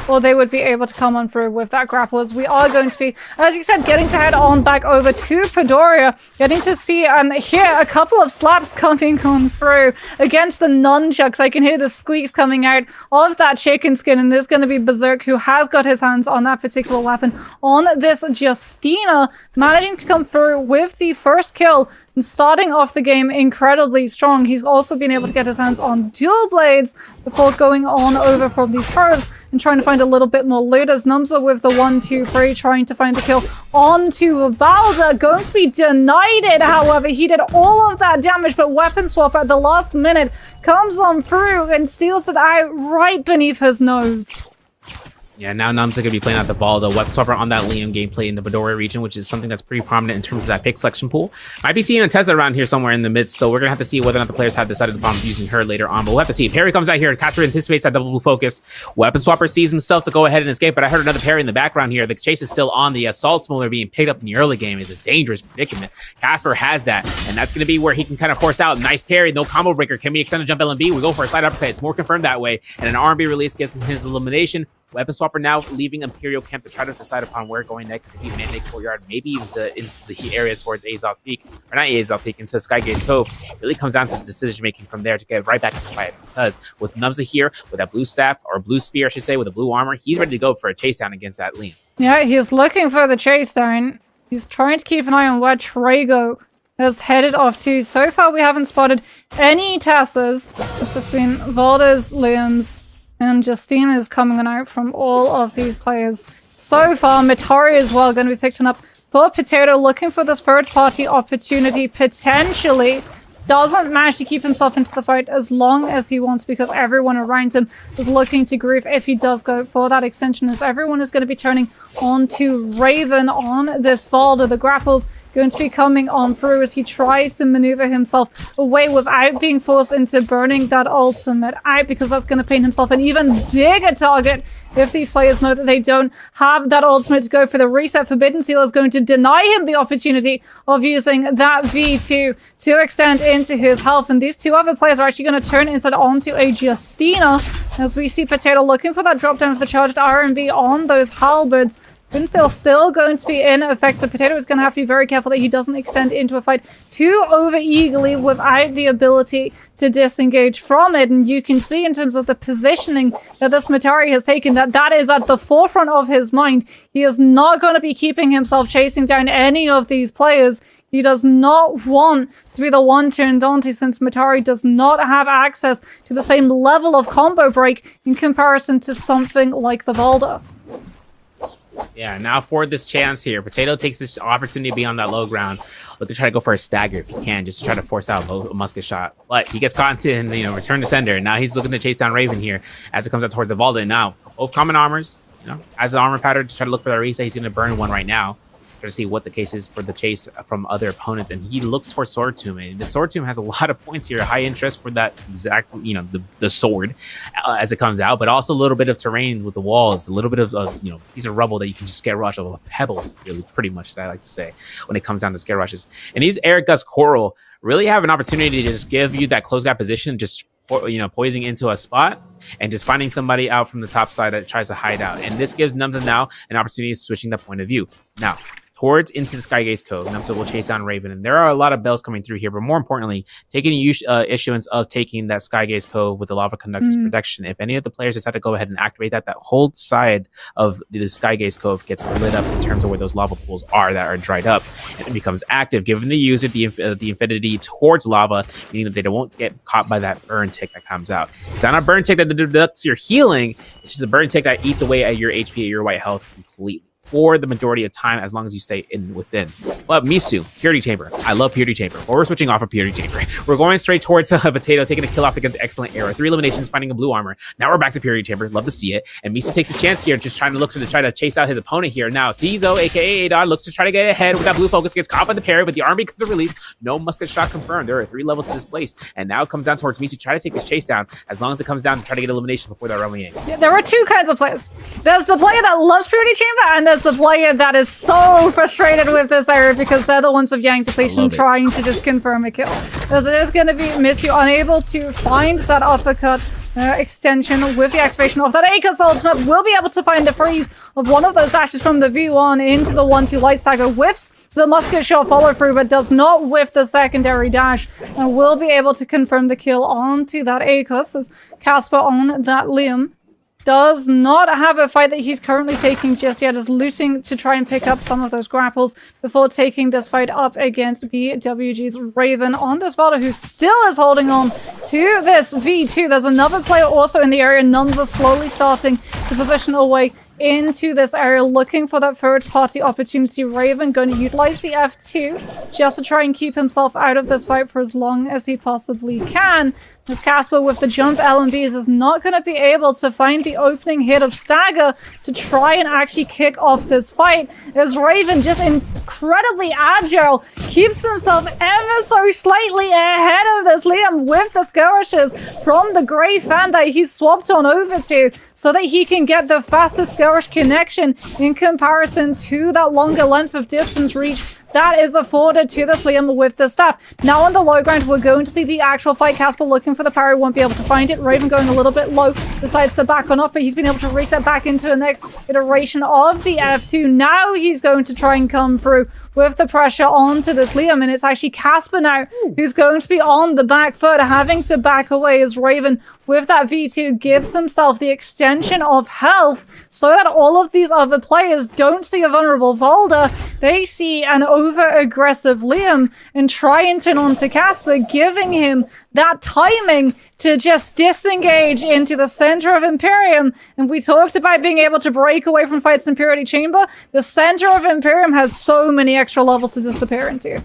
Well, they would be able to come on through with that grapple, as we are going to be, as you said, getting to head on back over to Padoria, getting to see and hear a couple of slaps coming on through against the nunchucks. I can hear the squeaks coming out of that chicken skin, and there's going to be Berserk, who has got his hands on that particular weapon on this Justina, managing to come through with the first kill. And starting off the game incredibly strong. He's also been able to get his hands on dual blades before going on over from these curves and trying to find a little bit more loot, as Numza with the 1-2-3 trying to find the kill onto Valda. Going to be denied it, however. He did all of that damage, but Weapon Swap at the last minute comes on through and steals it out right beneath his nose. Yeah, now Numza going to be playing out the Valda Weapon Swapper on that Liam gameplay in the Padoria region, which is something that's pretty prominent in terms of that pick selection pool. Might be seeing a Tesla around here somewhere in the midst, so we're going to have to see whether or not the players have decided upon using her later on, but we'll have to see. Parry comes out here, Casper anticipates that double blue focus. Weapon Swapper sees himself to go ahead and escape, but I heard another parry in the background here. The chase is still on. The Assault Smolder being picked up in the early game is a dangerous predicament. Casper has that, and that's going to be where he can kind of force out. Nice parry, no combo breaker. Can we extend a jump LMB? We go for a slide uppercut. It's more confirmed that way, and an R&B release gives him his elimination. Weapon Swapper now leaving Imperial Camp to try to decide upon where going next. Maybe Mandate Courtyard, maybe even into the areas towards Azov Peak, or not Azov Peak, into Skygaze Cove. It really comes down to the decision making from there to get right back into the fight. Because with Numza here, with that blue staff, or blue spear, I should say, with the blue armor, he's ready to go for a chase down against that Liam. Yeah, he's looking for the chase down. He's trying to keep an eye on where Trago has headed off to. So far, we haven't spotted any Tessas. It's just been Valdes, Liam's, and Justina's coming out from all of these players. So far, Mitari as well going to be picked up. But Potato looking for this third-party opportunity, potentially. Doesn't manage to keep himself into the fight as long as he wants because everyone around him is looking to groove if he does go for that extension, as everyone is going to be turning on to Raven on this Valda. The grapples going to be coming on through as he tries to maneuver himself away without being forced into burning that ultimate out, because that's going to paint himself an even bigger target if these players know that they don't have that ultimate to go for the reset. Forbidden Seal is going to deny him the opportunity of using that V2 to extend into his health, and these two other players are actually going to turn instead onto a Justina as we see Potato looking for that drop down for the charged R&B on those halberds. Still going to be in effect, so Potato is going to have to be very careful that he doesn't extend into a fight too over-eagerly without the ability to disengage from it. And you can see in terms of the positioning that this Matari has taken, that is at the forefront of his mind. He is not going to be keeping himself chasing down any of these players. He does not want to be the one turned on to, since Matari does not have access to the same level of combo break in comparison to something like the Valda. Yeah, now for this chance here, Potato takes this opportunity to be on that low ground. Look to try to go for a stagger if he can, just to try to force out a musket shot. But he gets caught into, return to sender. And now he's looking to chase down Raven here as it comes out towards the Valda. And now, both common armors, as an armor pattern to try to look for that reset. He's going to burn one right now. To see what the case is for the chase from other opponents, and he looks towards Sword Tomb, and the Sword Tomb has a lot of points here, high interest for that exact, the sword as it comes out, but also a little bit of terrain with the walls, a little bit of piece of rubble that you can just get rush of, a pebble, really, pretty much, that I like to say when it comes down to scare rushes. And these Eric Gus Coral really have an opportunity to just give you that close gap position, just poising into a spot and just finding somebody out from the top side that tries to hide out. And this gives Numza now an opportunity of switching the point of view. Now, towards into the Skygaze Cove, Numza will chase down Raven, and there are a lot of bells coming through here, but more importantly, taking issuance of taking that Skygaze Cove with the Lava Conductor's protection. If any of the players decide to go ahead and activate that whole side of the Skygaze Cove gets lit up in terms of where those lava pools are that are dried up, and it becomes active, giving the user the infinity towards lava, meaning that they won't get caught by that burn tick that comes out. It's not a burn tick that deducts your healing, it's just a burn tick that eats away at your HP, at your white health completely, for the majority of time, as long as you stay within. But Misu, Purity Chamber. I love Purity Chamber. But we're switching off of Purity Chamber. We're going straight towards Potato, taking a kill off against Excellent Arrow. 3 eliminations, finding a blue armor. Now we're back to Purity Chamber. Love to see it. And Misu takes a chance here, just trying to try to chase out his opponent here. Now Tizo, aka Adon, looks to try to get ahead with that blue focus, gets caught by the parry, but the army comes to release. No musket shot confirmed. There are 3 levels to this place. And now it comes down towards Misu, try to take this chase down, as long as it comes down to try to get elimination before that rolling in. Yeah, there are 2 kinds of players. There's the player that loves Purity Chamber, and there's the player that is so frustrated with this area because they're the ones with Yang depletion trying to just confirm a kill. As it is going to be Misu unable to find that uppercut extension with the activation of that Acres ultimate, will be able to find the freeze of one of those dashes from the V1 into the 1-2 light stagger, whiffs the musket shot follow through, but does not whiff the secondary dash, and will be able to confirm the kill onto that Acres, as Casper on that Liam does not have a fight that he's currently taking just yet, is looting to try and pick up some of those grapples before taking this fight up against BWG's Raven on this Valda, who still is holding on to this V2. There's another player also in the area. Numza slowly starting to position away into this area, looking for that third-party opportunity. Raven going to utilize the F2 just to try and keep himself out of this fight for as long as he possibly can, as Casper with the jump LMBs is not going to be able to find the opening hit of Stagger to try and actually kick off this fight, as Raven, just incredibly agile, keeps himself ever so slightly ahead of this Liam with the skirmishes from the Grey Fan that he's swapped on over to, so that he can get the fastest skirmish connection in comparison to that longer length of distance reach that is afforded to this Liam with the staff. Now on the low ground, we're going to see the actual fight. Casper looking for the parry, won't be able to find it. Raven going a little bit low, decides to back on off, but he's been able to reset back into the next iteration of the F2. Now he's going to try and come through with the pressure onto this Liam, and it's actually Casper now who's going to be on the back foot, having to back away as Raven with that V2 gives himself the extension of health so that all of these other players don't see a vulnerable Volda. They see an over-aggressive Liam and try and turn on to Casper, giving him that timing to just disengage into the center of Imperium. And we talked about being able to break away from fights in Purity Chamber. The center of Imperium has so many extra levels to disappear into.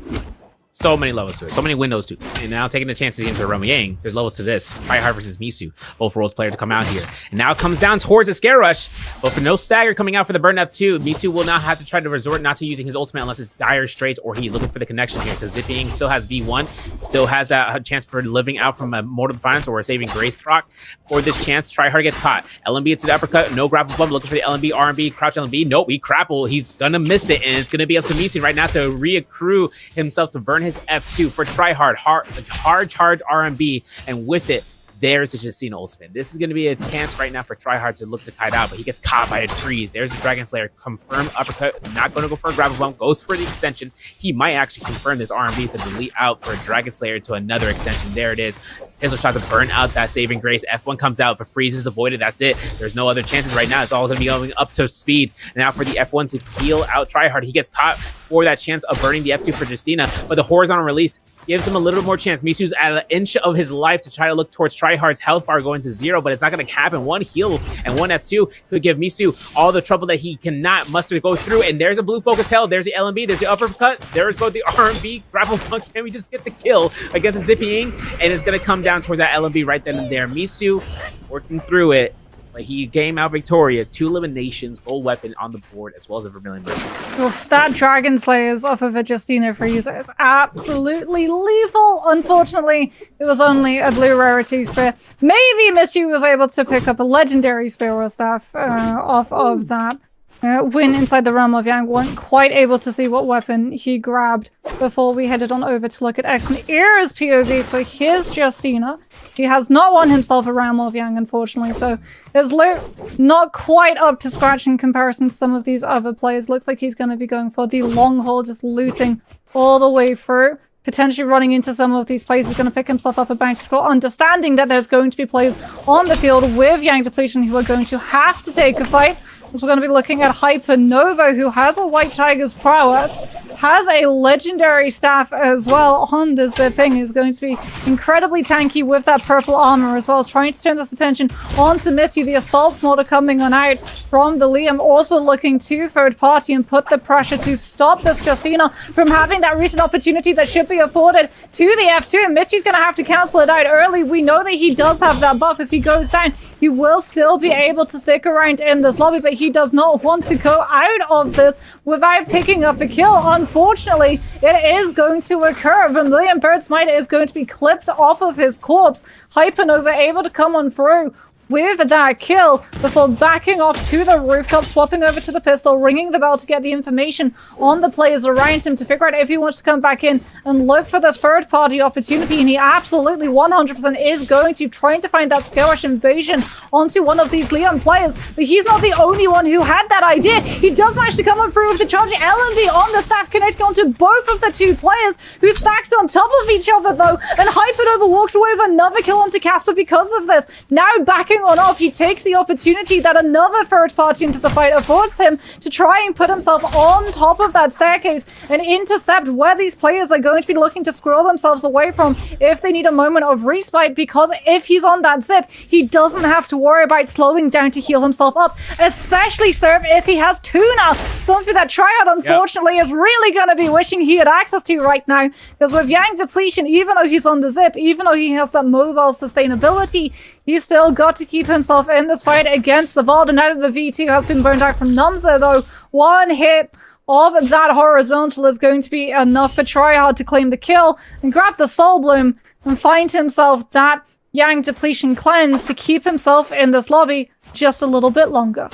So many levels to it. So many windows to it. And now taking the chances into Realm of Yang, there's levels to this. Tryhard versus Misu. Both roles player to come out here. And now it comes down towards a Scare Rush. But for no stagger coming out for the Burn F2, Misu will now have to try to resort not to using his ultimate unless it's dire straits or he's looking for the connection here. Because Zipping still has V1. Still has that chance for living out from a Mortal Defiance or a Saving Grace proc. For this chance, Tryhard gets caught. LMB into the uppercut. No grapple bump. Looking for the LMB, RMB, crouch LMB. Nope, he grapple. He's gonna miss it. And it's gonna be up to Misu right now to reaccrue himself to burn his F2 for Tryhard, hard charge RMB, and with it, there's the Justina ultimate. This is going to be a chance right now for Tryhard to look to kite out, but he gets caught by a freeze. There's the Dragon Slayer, confirmed uppercut, not going to go for a grapple bump, goes for the extension. He might actually confirm this RMB to delete out for a Dragon Slayer to another extension. There it is. Pistol shot to burn out that Saving Grace. F1 comes out, if a freeze is avoided, that's it. There's no other chances right now. It's all going to be going up to speed. And now for the F1 to peel out Tryhard, he gets caught for that chance of burning the F2 for Justina, but the horizontal release gives him a little more chance. Misu's at an inch of his life to try to look towards Tryhard's health bar going to 0, but it's not going to happen. One heal and one F2 could give Misu all the trouble that he cannot muster to go through. And there's a blue focus held. There's the LMB. There's the uppercut. There's both the RMB. Grapple punk. Can we just get the kill against the Zippying? And it's going to come down towards that LMB right then and there. Misu working through it. But he came out victorious. 2 eliminations, gold weapon on the board, as well as a Vermilion burst. Oof, that Dragon Slayer's off of a Justina freeze is absolutely lethal. Unfortunately, it was only a blue rarity spear. Maybe Misu was able to pick up a legendary spear or staff off of that. Win inside the Realm of Yang, weren't quite able to see what weapon he grabbed before we headed on over to look at X and Era's POV for his Justina. He has not won himself a Realm of Yang, unfortunately, so his loot not quite up to scratch in comparison to some of these other players. Looks like he's going to be going for the long haul, just looting all the way through. Potentially running into some of these places, going to pick himself up a bounty score, understanding that there's going to be players on the field with Yang Depletion who are going to have to take a fight. So we're going to be looking at Hypernova, who has a White Tiger's prowess, has a legendary staff as well on the Zipping, is going to be incredibly tanky with that purple armor, as well as trying to turn this attention onto Missy. The Assault Mortar coming on out from the Liam, also looking to third party and put the pressure to stop this Justina from having that recent opportunity that should be afforded to the F2. And Missy's going to have to cancel it out early. We know that he does have that buff. If he goes down, he will still be able to stick around in this lobby, but he does not want to go out of this without picking up a kill. Unfortunately, it is going to occur. Vermilion Bird's Might is going to be clipped off of his corpse. Hypernova able to come on through with that kill before backing off to the rooftop, swapping over to the pistol, ringing the bell to get the information on the players around him to figure out if he wants to come back in and look for this third party opportunity. And he absolutely 100% is going to, trying to find that Scare Rush invasion onto one of these Leon players. But he's not the only one who had that idea. He does manage to come up through with the charge LMV on the staff, connecting onto both of the two players who stacks on top of each other though, and Hypernova walks away with another kill onto Casper because of this. Now backing on off, he takes the opportunity that another third party into the fight affords him to try and put himself on top of that staircase and intercept where these players are going to be looking to squirrel themselves away from if they need a moment of respite, because if he's on that zip, he doesn't have to worry about slowing down to heal himself up, especially serve if he has tuna, something that Triad unfortunately is really going to be wishing he had access to right now, because with Yang Depletion, even though he's on the zip, even though he has that mobile sustainability, he's still got to keep himself in this fight against the Vault. And now that the V2 has been burned out from Numza though, one hit of that horizontal is going to be enough for Tryhard to claim the kill and grab the Soul Bloom and find himself that Yang Depletion cleanse to keep himself in this lobby just a little bit longer.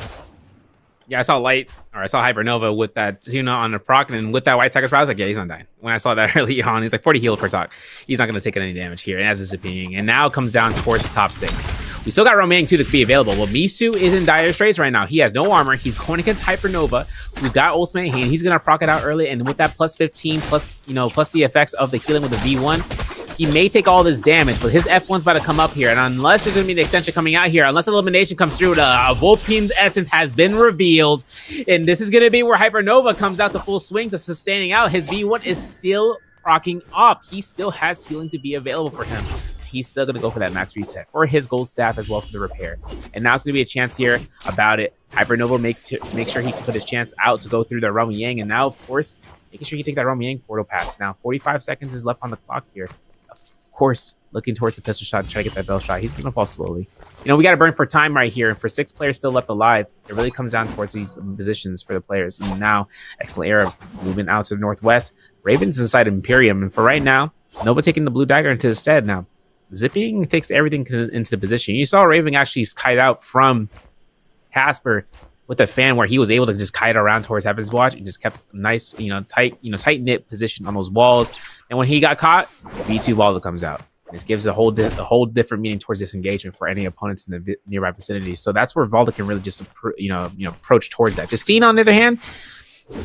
Yeah, I saw Light Or I saw Hypernova with that tuna on the proc, and with that white tiger, I was like, yeah, he's not dying. When I saw that early on, he's like 40 heal per talk. He's not going to take any damage here, and as a zipping. And now it comes down towards the top 6. We still got Romang too to be available. Well, Misu is in dire straits right now. He has no armor. He's going against Hypernova, who's got ultimate in hand. He's going to proc it out early, and with that plus 15, plus the effects of the healing with the V1, he may take all this damage, but his F1's about to come up here. And unless there's going to be an extension coming out here, unless elimination comes through, the Vulpin's essence has been revealed. And this is going to be where Hypernova comes out to full swings of sustaining out. His V1 is still rocking up. He still has healing to be available for him. He's still going to go for that max reset for his gold staff as well for the repair. And now it's going to be a chance here about it. Hypernova makes sure he can put his chance out to go through the Romy Yang. And now, of course, making sure he take that Romy Yang portal pass. Now, 45 seconds is left on the clock here. Of course, looking towards the pistol shot, try to get that bell shot. He's going to fall slowly. We got to burn for time right here. And for 6 players still left alive, it really comes down towards these positions for the players. And now, excellent era moving out to the northwest. Raven's inside Imperium. And for right now, Nova taking the blue dagger into the stead now. Zipping takes everything into the position. You saw Raven actually kite out from Casper with a fan where he was able to just kite around towards Heaven's Watch and just kept a nice, tight knit position on those walls. And when he got caught, V2 ball comes out. This gives a whole different meaning towards this engagement for any opponents in the nearby vicinity. So that's where Valda can really just approach towards that. Justine, on the other hand,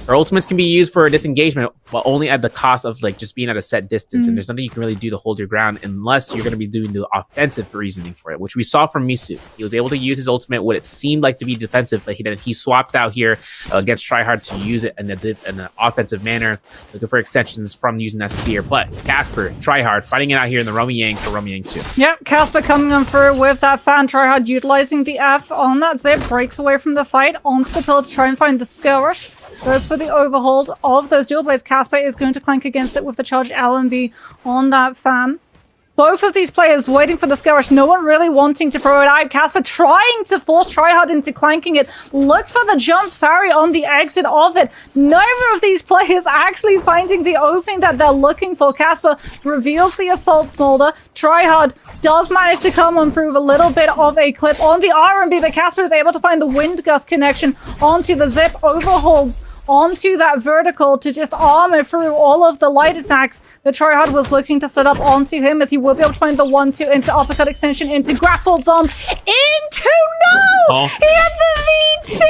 her ultimates can be used for disengagement, but only at the cost of just being at a set distance. And there's nothing you can really do to hold your ground unless you're going to be doing the offensive reasoning for it, which we saw from Misu. He was able to use his ultimate what it seemed like to be defensive, but he swapped out here against Tryhard to use it in an offensive manner, looking for extensions from using that spear. But Casper, Tryhard, fighting it out here in the Romy Yang for Romy Yang 2. Yep, Casper coming on through with that fan. Tryhard utilizing the F on that zip, breaks away from the fight onto the pillar to try and find the skirmish. Goes for the overhold of those dual blades. Casper is going to clank against it with the charged LMB on that fan. Both of these players waiting for the skirmish, no one really wanting to throw it out. Casper trying to force Tryhard into clanking it. Looked for the jump parry on the exit of it. Neither of these players actually finding the opening that they're looking for. Casper reveals the assault smolder. Tryhard does manage to come on through with a little bit of a clip on the RMB, but Casper is able to find the wind gust connection onto the zip, overholds onto that vertical to just armor through all of the light attacks that Tryhard was looking to set up onto him, as he will be able to find the 1-2 into uppercut extension, into grapple bomb, into He had the V2!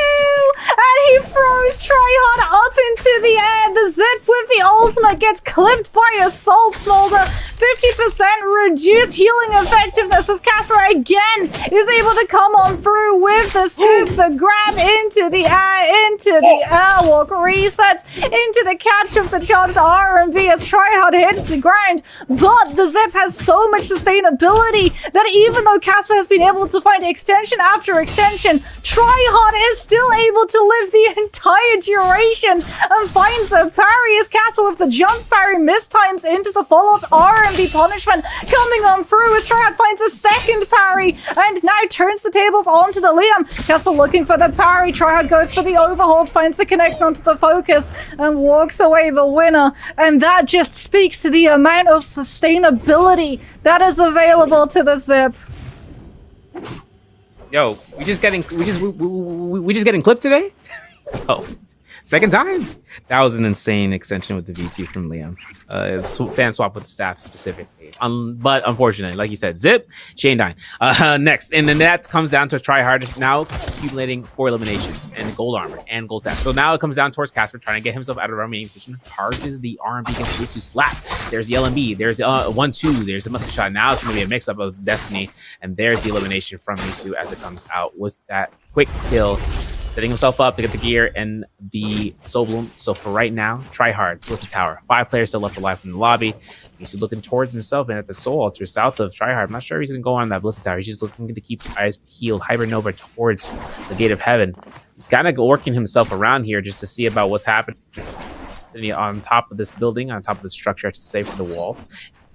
And he throws Tryhard up into the air. The zip with the ultimate gets clipped by Assault Smolder. 50% reduced healing effectiveness as Casper again is able to come on through with the scoop, the grab into the airwalk, resets into the catch of the charged R&B as Tryhard hits the ground. But the zip has so much sustainability that even though Casper has been able to find extension after extension, Tryhard is still able to live the entire duration and finds a parry as Casper with the jump parry mistimes into the follow-up R&B punishment coming on through as Tryhard finds a second parry and now turns the tables onto the Liam. Casper looking for the parry. Tryhard goes for the overhold, finds the connection onto the focus and walks away the winner. And that just speaks to the amount of sustainability that is available to the zip. Yo, we just getting clipped today? Oh, second time? That was an insane extension with the V2 from Liam. Fan swap with the staff specifically. But unfortunately, like you said, zip, Shane dying. Next, and then that comes down to Tryhard now accumulating 4 eliminations and gold armor and gold tap. So now it comes down towards Casper trying to get himself out of the remaining position. Charges the R&B against Misu slap. There's the LMB. There's 1-2. There's a musket shot. Now it's going to be a mix-up of Destiny. And there's the elimination from Misu as it comes out with that quick kill, setting himself up to get the gear and the Soul Bloom. So for right now, Tryhard, Blizzard Tower. 5 players still left alive from the lobby. He's looking towards himself and at the Soul Altar south of Tryhard. I'm not sure if he's going to go on that Blizzard Tower. He's just looking to keep eyes healed. Hypernova towards the Gate of Heaven. He's kind of working himself around here just to see about what's happening on top of this building, on top of the structure, I should say, for the wall.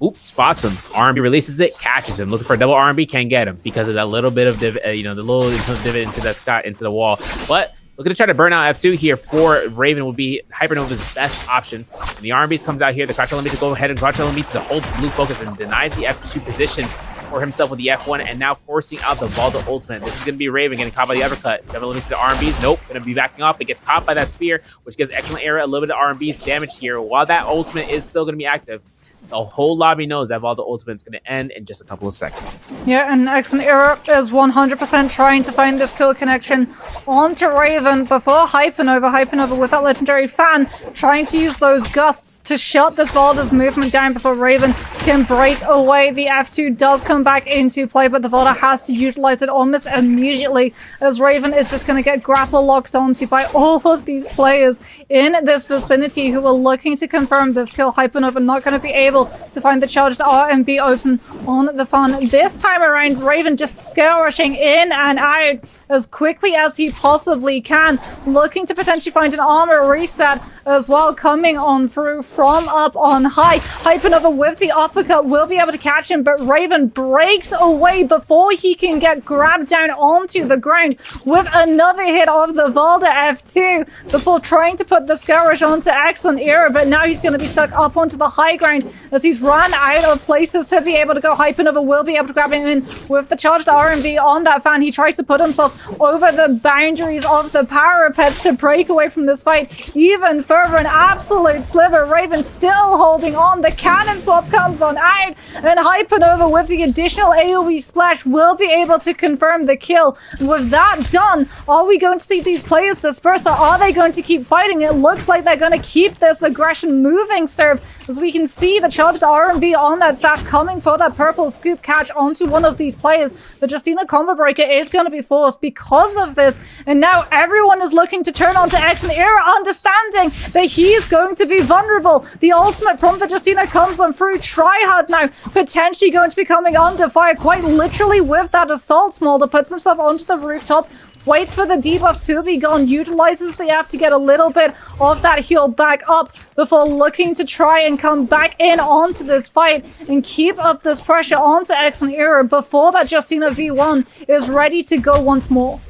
Oop, spots him. R&B releases it, catches him. Looking for a double R&B, can't get him because of that little bit of the little divot into that sky, into the wall. But looking to try to burn out F2 here for Raven would be Hypernova's best option. And the R&B comes out here. The Crouch LMB to go ahead and Crouch LMB to the whole blue focus and denies the F2 position. for himself with the F1 and now forcing out the Valda ultimate. This is going to be Raven getting caught by the uppercut. Devil limits the R&Bs. Nope, going to be backing off. It gets caught by that spear, which gives Excellent Era a little bit of R&B's damage here. While that ultimate is still going to be active, the whole lobby knows that Valda ultimate is going to end in just a couple of seconds. Yeah, and Excellent Era is 100% trying to find this kill connection onto Raven before Hypernova. Hypernova with that legendary fan, trying to use those gusts to shut this Valda's movement down before Raven can break away. The F2 does come back into play, but the Valda has to utilize it almost immediately as Raven is just going to get grapple locked onto by all of these players in this vicinity who are looking to confirm this kill. Hypernova not going to be able to find the charged R&B open on the fan. This time around, Raven just scale rushing in and out as quickly as he possibly can, looking to potentially find an armor reset as well, coming on through from up on high. Hypernova with the uppercut will be able to catch him, but Raven breaks away before he can get grabbed down onto the ground with another hit of the Valda F2 before trying to put the scale rush onto Excellent Era, but now he's going to be stuck up onto the high ground as he's run out of places to be able to go. Hypernova will be able to grab him in with the charged R&B on that fan. He tries to put himself over the boundaries of the parapets to break away from this fight even further. An absolute sliver. Raven still holding on. The cannon swap comes on out, and Hypernova with the additional AoE splash will be able to confirm the kill. With that done, are we going to see these players disperse, or are they going to keep fighting? It looks like they're going to keep this aggression moving, Serve, as we can see the charged R&B on that staff coming for that purple scoop catch onto one of these players. The Justina combo breaker is going to be forced because of this, and now everyone is looking to turn onto Excellent Era, understanding that he's going to be vulnerable. The ultimate from the Justina comes on through. Tryhard now potentially going to be coming under fire quite literally with that assault smolder, puts himself onto the rooftop, waits for the debuff to be gone, utilizes the F to get a little bit of that heal back up before looking to try and come back in onto this fight and keep up this pressure onto Excellent Era before that Justina V1 is ready to go once more.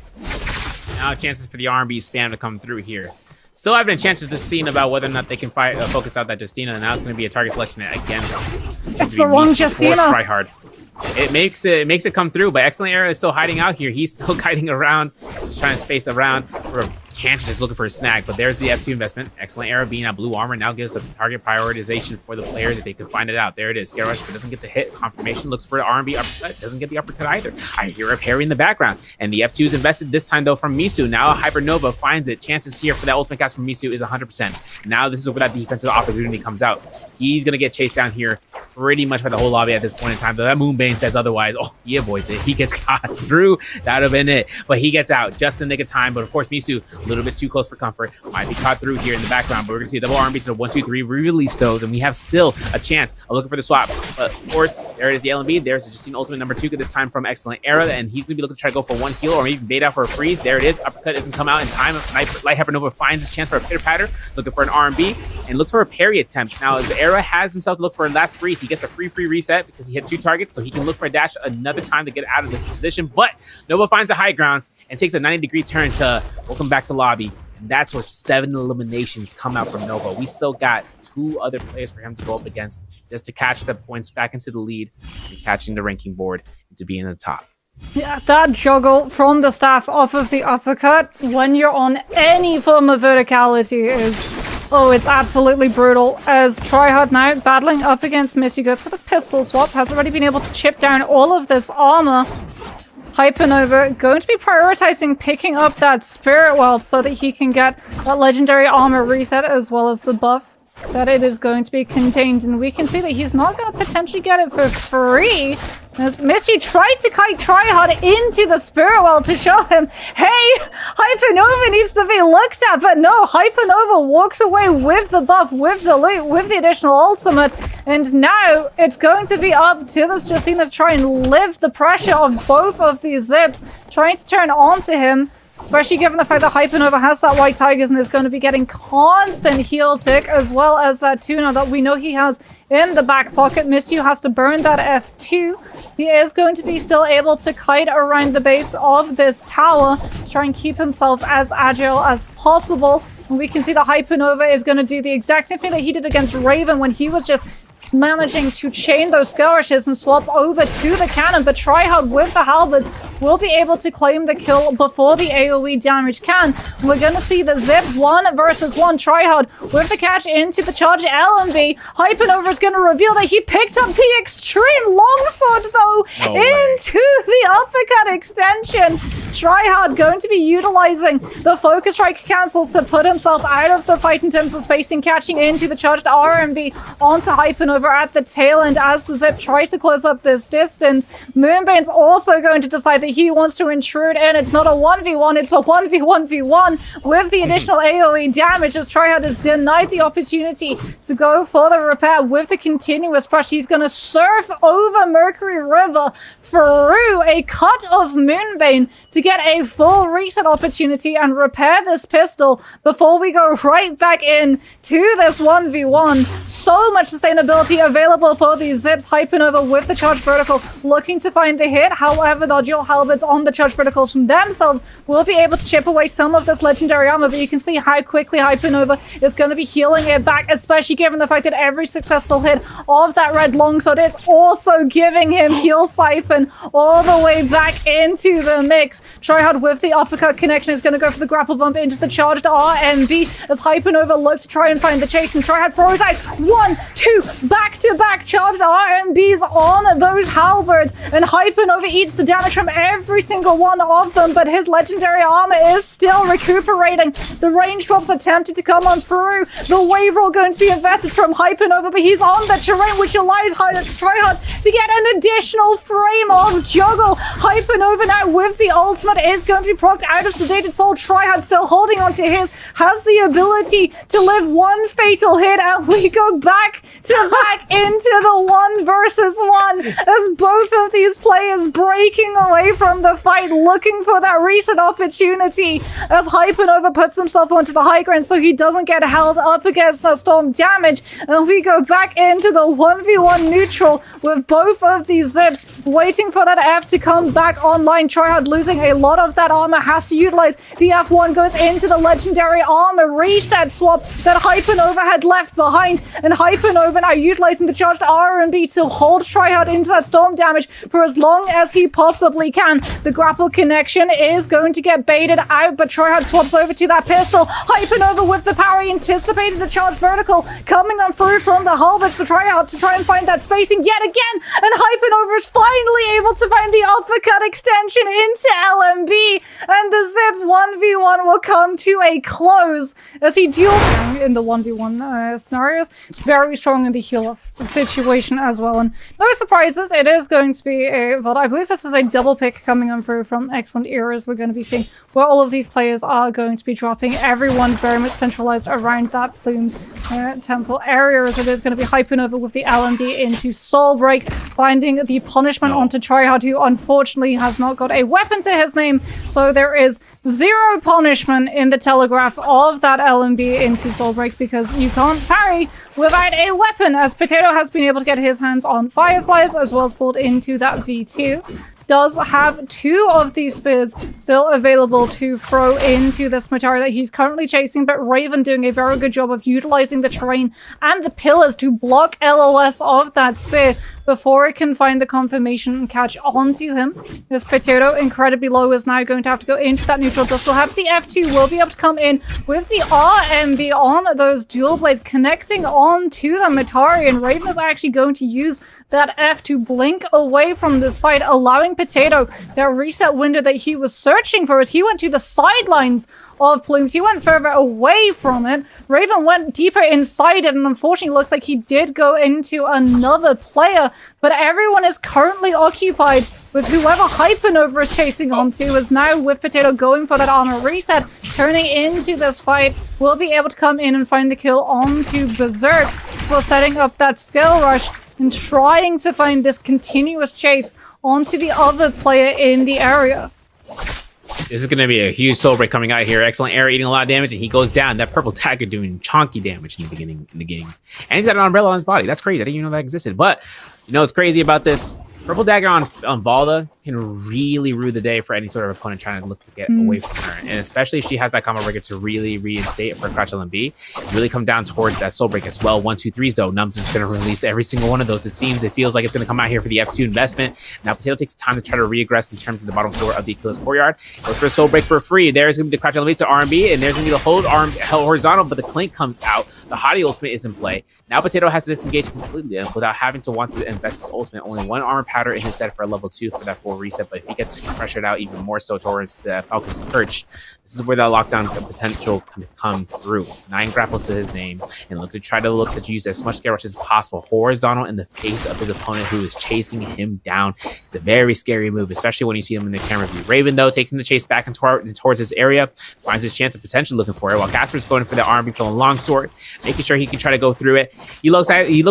Now chances for the R&B spam to come through here. Still having a chance of just seeing about whether or not they can focus out that Justina, and now it's going to be a target selection against. It's the wrong Justina. Tryhard. It makes it come through, but Excellent Era is still hiding out here. He's still kiting around, trying to space around for Cantor, just looking for a snag. But there's the F2 investment. Excellent Era being at blue armor now gives a target prioritization for the players if they can find it out. There it is. Scare Rush, but doesn't get the hit. Confirmation looks for the R&B uppercut. Doesn't get the uppercut either. I hear a parry in the background. And the F2 is invested this time, though, from Misu. Now Hypernova finds it. Chances here for that ultimate cast from Misu is 100%. Now this is where that defensive opportunity comes out. He's going to get chased down here pretty much by the whole lobby at this point in time. Though that Moonbane says otherwise. Oh, he avoids it. He gets caught through. That would have been it. But he gets out just in the nick of time. But of course, Misu, a little bit too close for comfort. Might be caught through here in the background. But we're going to see a double R&B to the 1-2-3. Release those. And we have still a chance of looking for the swap. But of course, there it is, the LMB. There's just an ultimate number 2 this time from Excellent Era. And he's going to be looking to try to go for one heal or maybe bait out for a freeze. There it is. Uppercut doesn't come out in time. Light Hypernova finds his chance for a pitter patter. Looking for an R&B and looks for a parry attempt. Now, as Era has himself to look for a last freeze, he gets a free reset because he hit 2 targets. So he can look for a dash another time to get out of this position. But Nova finds a high ground and takes a 90-degree turn to welcome back to lobby. And that's where 7 eliminations come out from Nova. We still got 2 other players for him to go up against just to catch the points back into the lead and catching the ranking board and to be in the top. Yeah, that juggle from the staff off of the uppercut when you're on any form of verticality is... oh, it's absolutely brutal. As Tryhard now battling up against Missy, goes for the pistol swap, has already been able to chip down all of this armor. Hypernova going to be prioritizing picking up that Spirit World so that he can get that legendary armor reset as well as the buff that it is going to be contained. And we can see that he's not going to potentially get it for free. As Misty tried to kite Tryhard into the Spirit World to show him, hey, Hypernova needs to be looked at. But no, Hypernova walks away with the buff, with the loot, with the additional ultimate. And now it's going to be up to this Justina to try and lift the pressure of both of these zips, trying to turn onto him. Especially given the fact that Hypernova has that White Tigers and is going to be getting constant heal tick, as well as that tuna that we know he has in the back pocket. Misyu has to burn that F2. He is going to be still able to kite around the base of this tower to try and keep himself as agile as possible. And we can see that Hypernova is going to do the exact same thing that he did against Raven when he was just managing to chain those skirmishes and swap over to the cannon, but Tryhard with the halberd will be able to claim the kill before the AoE damage can. We're going to see the Zip 1 versus 1. Tryhard with the catch into the charged LMB. Hypernova is going to reveal that he picked up the extreme longsword, though, into the uppercut extension. Tryhard going to be utilizing the focus strike cancels to put himself out of the fight in terms of spacing, catching into the charged RMB onto Hypernova at the tail end as the Zip tries to close up this distance. Moonbane's also going to decide that he wants to intrude in. It's not a 1v1, it's a 1v1v1 with the additional AoE damage as Tryhard has denied the opportunity to go for the repair with the continuous push. He's going to surf over Mercury River through a cut of Moonbane to get a full reset opportunity and repair this pistol before we go right back in to this 1v1. So much sustainability available for these Zips. Hypernova with the charged vertical looking to find the hit. However, the dual halberds on the charged verticals from themselves will be able to chip away some of this legendary armor, but you can see how quickly Hypernova is going to be healing it back, especially given the fact that every successful hit of that red longsword is also giving him heal siphon all the way back into the mix. Tryhard with the uppercut connection is going to go for the grapple bump into the charged RMB as Hypernova looks to try and find the chase, and Tryhard throws out 1, 2 back-to-back charged RMBs on those halberds, and Hypernova eats the damage from every single one of them, but his legendary armor is still recuperating. The range drops attempted to come on through. The wave roll going to be invested from Hypernova, but he's on the terrain, which allows Tryhard to get an additional frame of juggle. Hypernova now with the ultimate is going to be procced out of Sedated Soul. Tryhard still holding on to his, has the ability to live one fatal hit, and we go back into the 1 versus 1 as both of these players breaking away from the fight, looking for that reset opportunity as Hypernova puts himself onto the high ground so he doesn't get held up against that storm damage, and we go back into the 1v1 neutral with both of these Zips waiting for that F to come back online. Tryhard losing a lot of that armor, has to utilize the F1, goes into the legendary armor reset swap that Hypernova had left behind, and Hypernova now utilizing the charged R&B to hold Tryhard into that storm damage for as long as he possibly can. The grapple connection is going to get baited out, but Tryhard swaps over to that pistol. Hypernova with the power, anticipated the charged vertical coming on through from the halberds for Tryhard to try and find that spacing yet again, and Hypernova is finally able to find the uppercut extension into LMB, and the Zip 1v1 will come to a close as he duels in the 1v1 scenarios. Very strong in the heal situation as well, and no surprises, it is going to be a vote. I believe this is a double pick coming on through from Excellent Eras. We're going to be seeing where all of these players are going to be dropping. Everyone very much centralized around that plumed temple area, as it is going to be Hypernova with the LMD into Soulbreak, finding the punishment onto Tryhard, who unfortunately has not got a weapon to his name, so there is 0 punishment in the telegraph of that LMB into Soulbreak because you can't parry without a weapon, as Potato has been able to get his hands on Fireflies as well as pulled into that V2. Does have 2 of these spears still available to throw into the Smatari that he's currently chasing, but Raven doing a very good job of utilizing the terrain and the pillars to block LOS of that spear before it can find the confirmation and catch onto him. This Potato, incredibly low, is now going to have to go into that neutral. Does still have the F2, will be able to come in with the RMB on those dual blades, connecting on to the Matari, and Raven is actually going to use that F to blink away from this fight, allowing Potato that reset window that he was searching for as he went to the sidelines of Plumes. He went further away from it. Raven went deeper inside it, and unfortunately looks like he did go into another player, but everyone is currently occupied with whoever Hypernova is chasing onto, is now with Potato going for that armor reset, turning into this fight, will be able to come in and find the kill onto Berserk for setting up that skill rush and trying to find this continuous chase onto the other player in the area. This is going to be a huge soul break coming out here. Excellent Air eating a lot of damage, and he goes down. That purple tagger doing chonky damage in the beginning. And he's got an umbrella on his body. That's crazy. I didn't even know that existed. But you know what's crazy about this? Purple Dagger on Valda can really rue the day for any sort of opponent trying to look to get away from her. And especially if she has that combo breaker to really reinstate for Crouch LMB, really come down towards that Soul Break as well. 1-2-3s though. Nums is going to release every single one of those. It seems, it feels like it's going to come out here for the F2 investment. Now Potato takes time to try to reaggress in terms of the bottom floor of the Achilles Courtyard. Goes for a Soul Break for free. There's going to be the Crouch LMB to RMB, and there's going to be the hold arm horizontal, but the Clink comes out. The Hottie ultimate is in play. Now Potato has to disengage completely without having to want to invest his ultimate. Only one armor powder in his set for a level 2 for that full reset, but if he gets pressured out even more so towards the Falcon's Perch, this is where that lockdown potential can come through. 9 grapples to his name, and look to use as much scare rush as possible horizontal in the face of his opponent who is chasing him down. It's a very scary move, especially when you see him in the camera view. Raven, though, taking the chase back towards his area, finds his chance of potentially looking for it, while Casper's going for the R&B from a longsword, making sure he can try to go through it. He looks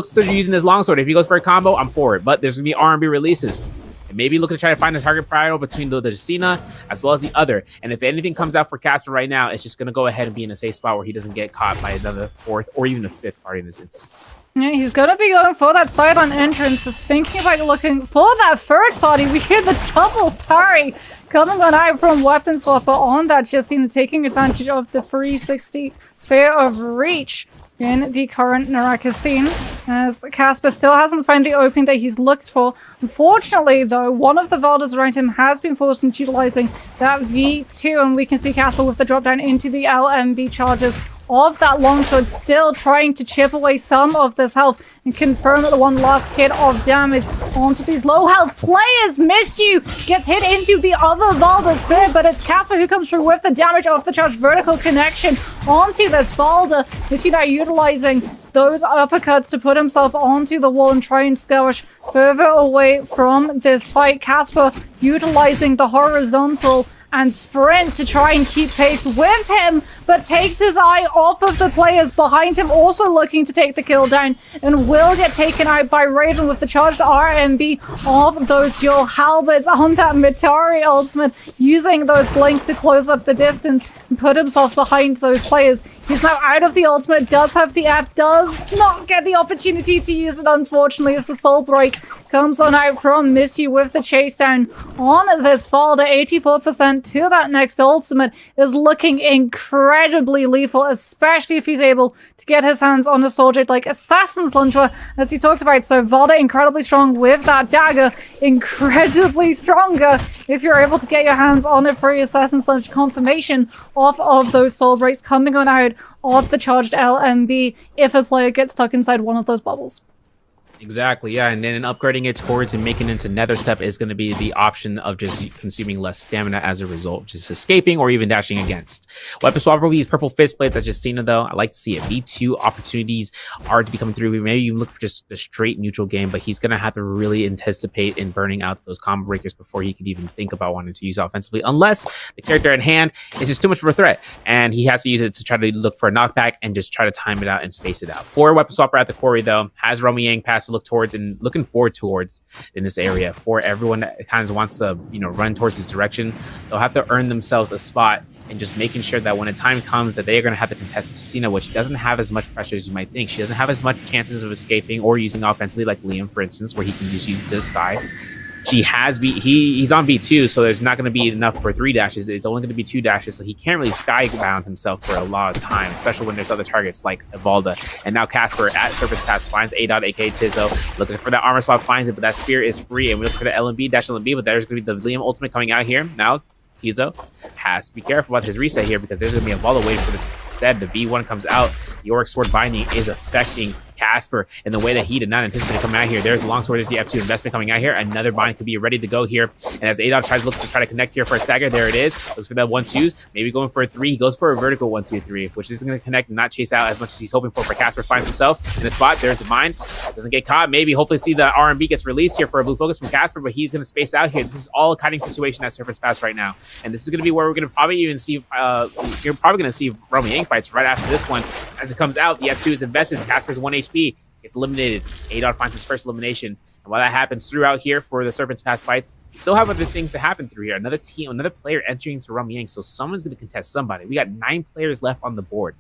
to using his longsword. If he goes for a combo, I'm for it, but there's going to be R&B releases. Maybe looking to try to find a target prior between the Cena as well as the other. And if anything comes out for Casper right now, it's just going to go ahead and be in a safe spot where he doesn't get caught by another 4th or even a 5th party in this instance. Yeah, he's going to be going for that side-on entrance. He's thinking about looking for that 3rd party. We hear the double parry coming on out from Weapon Swapper on that Justina, taking advantage of the 360 sphere of reach in the current Naraka scene, as Casper still hasn't found the opening that he's looked for. Unfortunately, though, one of the Valdas around him has been forced into utilizing that V2, and we can see Casper with the drop down into the LMB charges of that longsword, still trying to chip away some of this health and confirm that the one last hit of damage onto these low health players. Missed you gets hit into the other Valda spear, but it's Casper who comes through with the damage of the charged vertical connection onto this Valda. Missed you now utilizing those uppercuts to put himself onto the wall and try and skirmish further away from this fight. Casper utilizing the horizontal and sprint to try and keep pace with him, but takes his eye off of the players behind him, also looking to take the kill down, and will get taken out by Raven with the charged RMB of those dual halberds on that Mitari ultimate, using those blinks to close up the distance and put himself behind those players. He's now out of the ultimate, does have the F, does not get the opportunity to use it, unfortunately, as the soul break comes on out from Misty with the chase down on this Valda. 84% to that next ultimate is looking incredibly lethal, especially if he's able to get his hands on a soldier like Assassin's Luncher, as he talked about. So Valda incredibly strong with that dagger, incredibly stronger if you're able to get your hands on a free Assassin's Luncher. Confirmation off of those soul breaks coming on out of the charged LMB if a player gets stuck inside one of those bubbles. Exactly, yeah, and then upgrading it towards and making it into Nether Step is going to be the option of just consuming less stamina as a result, just escaping or even dashing against. Weapon swap will be these purple fist blades at Justina, though. I like to see it. V2 opportunities are to be coming through. Maybe you look for just a straight neutral game, but he's going to have to really anticipate in burning out those combo breakers before he could even think about wanting to use it offensively, unless the character at hand is just too much of a threat, and he has to use it to try to look for a knockback and just try to time it out and space it out. For Weapon Swapper at the quarry, though, has Romy Yang pass to look towards and looking forward towards in this area. For everyone that kind of wants to, run towards his direction, they'll have to earn themselves a spot, and just making sure that when a time comes that they are going to have to contest Justina, which doesn't have as much pressure as you might think. She doesn't have as much chances of escaping or using offensively like Liam, for instance, where he can just use it to the sky. He's on V2, so there's not going to be enough for 3 dashes. It's only going to be 2 dashes, so he can't really skybound himself for a lot of time, especially when there's other targets like Evalda. And now Casper at Surface Pass finds A.Dot, aka Tizzo, looking for that armor swap, finds it, but that spear is free, and we look for the LMB, dash LMB, but there's going to be the Liam ultimate coming out here. Now, Tizzo has to be careful about his reset here, because there's going to be a Evalda waiting for this instead. The V1 comes out. The Auric Sword binding is affecting Casper in the way that he did not anticipate coming out here. There's the longsword, there's the F2 investment coming out here. Another bind could be ready to go here. And as A.Dot tries to connect here for a stagger, there it is. Looks for that 1-2s, maybe going for a 3. He goes for a vertical 1-2-3, which isn't going to connect and not chase out as much as he's hoping for. Casper finds himself in the spot. There's the bind. Doesn't get caught. Maybe hopefully see the R&B gets released here for a blue focus from Casper, but he's going to space out here. This is all a kiting situation at Surface Pass right now. And this is going to be where we're going to probably even see, you're probably going to see Romy Yang fights right after this one. As it comes out, the F2 is invested. Casper's 1 HP. Gets eliminated. A.Dot finds his first elimination. And while that happens throughout here for the Serpent's Pass fights, we still have other things to happen through here. Another team, another player entering into Romy Yang. So someone's going to contest somebody. We got 9 players left on the board.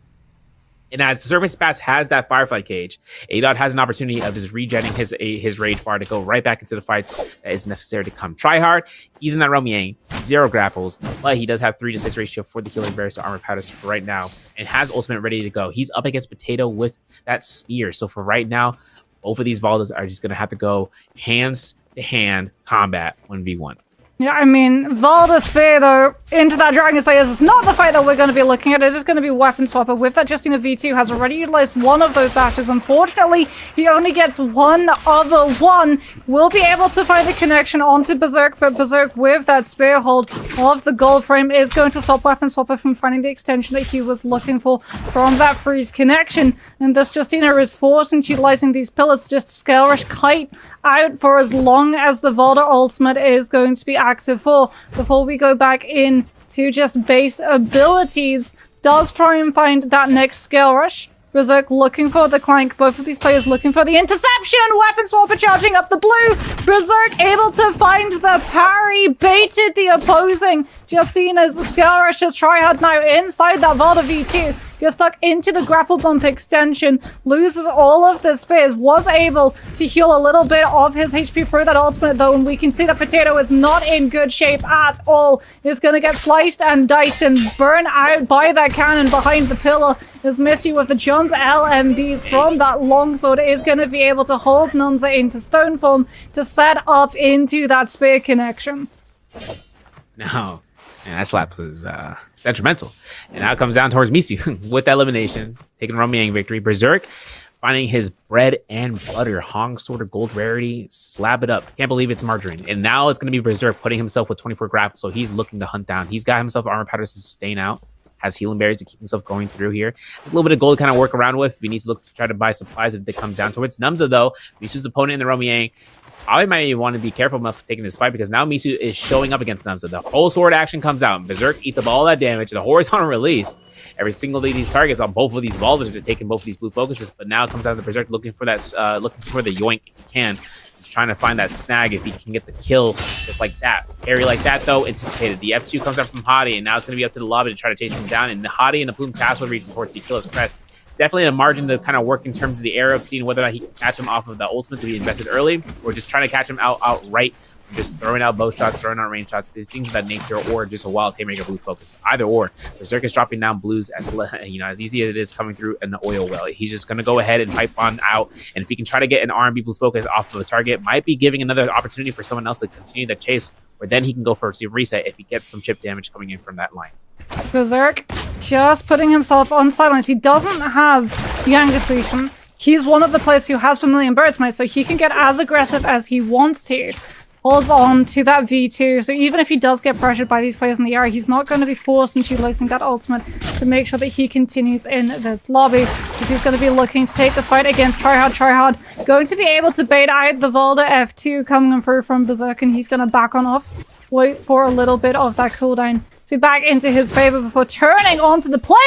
And as the Serpent's Pass has that Firefly cage, Adot has an opportunity of just regenerating his rage bar to go right back into the fights that is necessary to come try hard. He's in that Realm Yang, 0 grapples, but he does have 3-6 ratio for the healing bears to armor powders right now, and has ultimate ready to go. He's up against Potato with that spear. So for right now, both of these Valdas are just gonna have to go hands to hand combat 1v1. Yeah, I mean, Valda Spear, though, into that Dragon Slayers is not the fight that we're going to be looking at. It's just going to be Weapon Swapper. With that, Justina V2 has already utilized one of those dashes. Unfortunately, he only gets one other one. Will be able to find the connection onto Berserk, but Berserk, with that Spear hold of the gold frame, is going to stop Weapon Swapper from finding the extension that he was looking for from that freeze connection. And thus, Justina is forced into utilizing these pillars to just Scale Rush Kite out for as long as the Valda ultimate is going to be active for, before we go back in to just base abilities. Does try and find that next Scale Rush. Berserk looking for the clank. Both of these players looking for the interception. Weapon Swapper charging up the blue. Berserk able to find the parry. Baited the opposing Justina's Scale Rush. Just try hard now inside that Valda V2. Gets stuck into the grapple bump extension. Loses all of the spears. Was able to heal a little bit of his HP through that ultimate though. And we can see that Potato is not in good shape at all. Is going to get sliced and diced and burn out by that cannon behind the pillar. As Missy with the jump LMBs from that longsword is going to be able to hold Numza into stone form to set up into that spear connection. No, and that slap was detrimental. And now it comes down towards Misu with that elimination, taking Realm Yang victory. Berserk finding his bread and butter, Hong Sword of Gold rarity, slap it up. Can't believe it's margarine. And now it's going to be Berserk putting himself with 24 grapple, so he's looking to hunt down. He's got himself armor powders to sustain out. Has healing berries to keep himself going through here. Has a little bit of gold to kind of work around with. He needs to look to try to buy supplies if it comes down to it. Numza, though, Misu's opponent in the Realm Yang, I might want to be careful enough taking this fight because now Misu is showing up against Numza. The whole sword action comes out. And Berserk eats up all that damage. The horizontal release. Every single of these targets on both of these Valders are taking both of these blue focuses. But now it comes down to Berserk looking for that, looking for the yoink if he can. He's trying to find that snag if he can get the kill just like that. Parry like that, though, anticipated. The F2 comes out from Hadi, and now it's going to be up to the lobby to try to chase him down. And the Hadi and the Plume Castle region towards the kill his crest. It's definitely a margin to kind of work in terms of the era of seeing whether or not he can catch him off of the ultimate to be invested early, or just trying to catch him outright, just throwing out bow shots, throwing out range shots, these things of that nature, or just a wild haymaker blue focus. Either or. Berserk is dropping down blues as as easy as it is coming through an oil well. He's just going to go ahead and pipe on out, and if he can try to get an R&B blue focus off of a target, might be giving another opportunity for someone else to continue the chase, or then he can go for a reset if he gets some chip damage coming in from that line. Berserk just putting himself on silence. He doesn't have Yang depletion. He's one of the players who has Vermilion Birds Might, so he can get as aggressive as he wants to. Holds on to that V2, so even if he does get pressured by these players in the area, he's not going to be forced into utilizing that ultimate to make sure that he continues in this lobby, because he's going to be looking to take this fight against Tryhard. Going to be able to bait out the Valda F2 coming through from Berserk, and he's going to back on off, wait for a little bit of that cooldown to be back into his favor before turning onto the player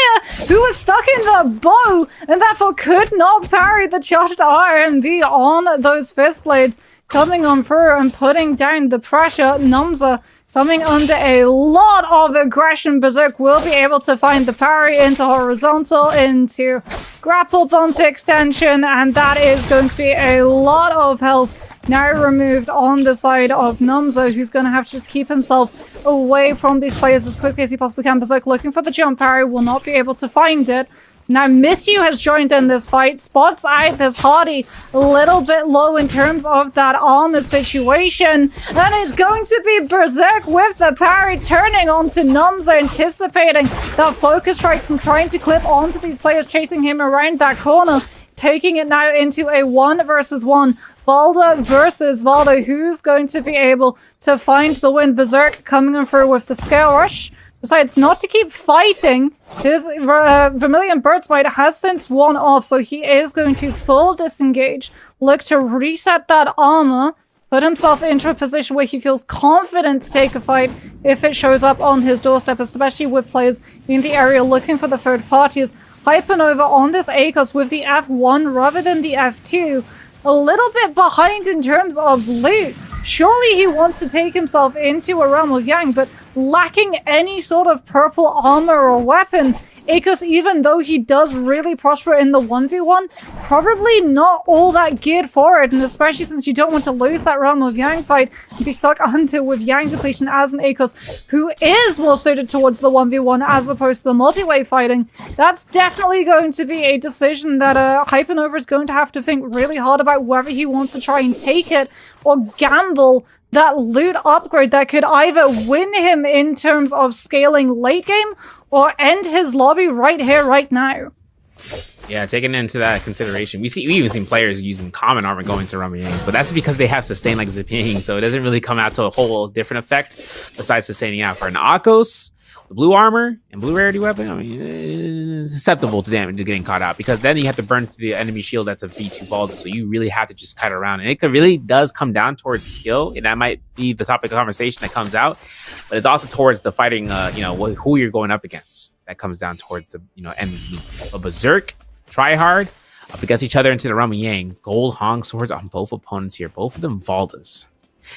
who was stuck in the bow and therefore could not parry the charged RMB on those fist blades. Coming on through and putting down the pressure. Numza coming under a lot of aggression. Berserk will be able to find the parry into horizontal, into grapple bump extension, and that is going to be a lot of health now removed on the side of Numza, who's going to have to just keep himself away from these players as quickly as he possibly can. Berserk looking for the jump parry, will not be able to find it. Now, Misty has joined in this fight, spots out this Hardy a little bit low in terms of that armor situation, and it's going to be Berserk with the parry turning onto Numza, anticipating that focus strike from trying to clip onto these players chasing him around that corner, taking it now into a 1v1. Valda versus Valda, who's going to be able to find the win? Berserk coming in through with the Scale Rush. Decides not to keep fighting. His Vermilion Bird's Might has since worn off, so he is going to full disengage, look to reset that armor, put himself into a position where he feels confident to take a fight if it shows up on his doorstep, especially with players in the area looking for the third parties. Hypernova on this ACOS with the F1 rather than the F2. A little bit behind in terms of loot. Surely he wants to take himself into a realm of Yang, but lacking any sort of purple armor or weapon Akos, even though he does really prosper in the 1v1, probably not all that geared for it, and especially since you don't want to lose that Realm of Yang fight and be stuck under with Yang depletion as an Akos who is more suited towards the 1v1 as opposed to the multi-way fighting. That's definitely going to be a decision that Hypernova is going to have to think really hard about whether he wants to try and take it or gamble that loot upgrade that could either win him in terms of scaling late game or end his lobby right here, right now. Yeah, taking into that consideration, we even seen players using common armor going to Rumble Yangs, but that's because they have sustain like Zipping, so it doesn't really come out to a whole different effect besides sustaining out. For an Akos, the blue armor and blue rarity weapon, I mean, it's susceptible to damage to getting caught out because then you have to burn through the enemy shield that's a V2 Valda, so you really have to just kite around. And it really does come down towards skill, and that might be the topic of conversation that comes out, but it's also towards the fighting, who you're going up against. That comes down towards the, enemies meet. But Berserk, Tryhard, up against each other into the Rumble Yang. Gold Hong swords on both opponents here, both of them Valdas.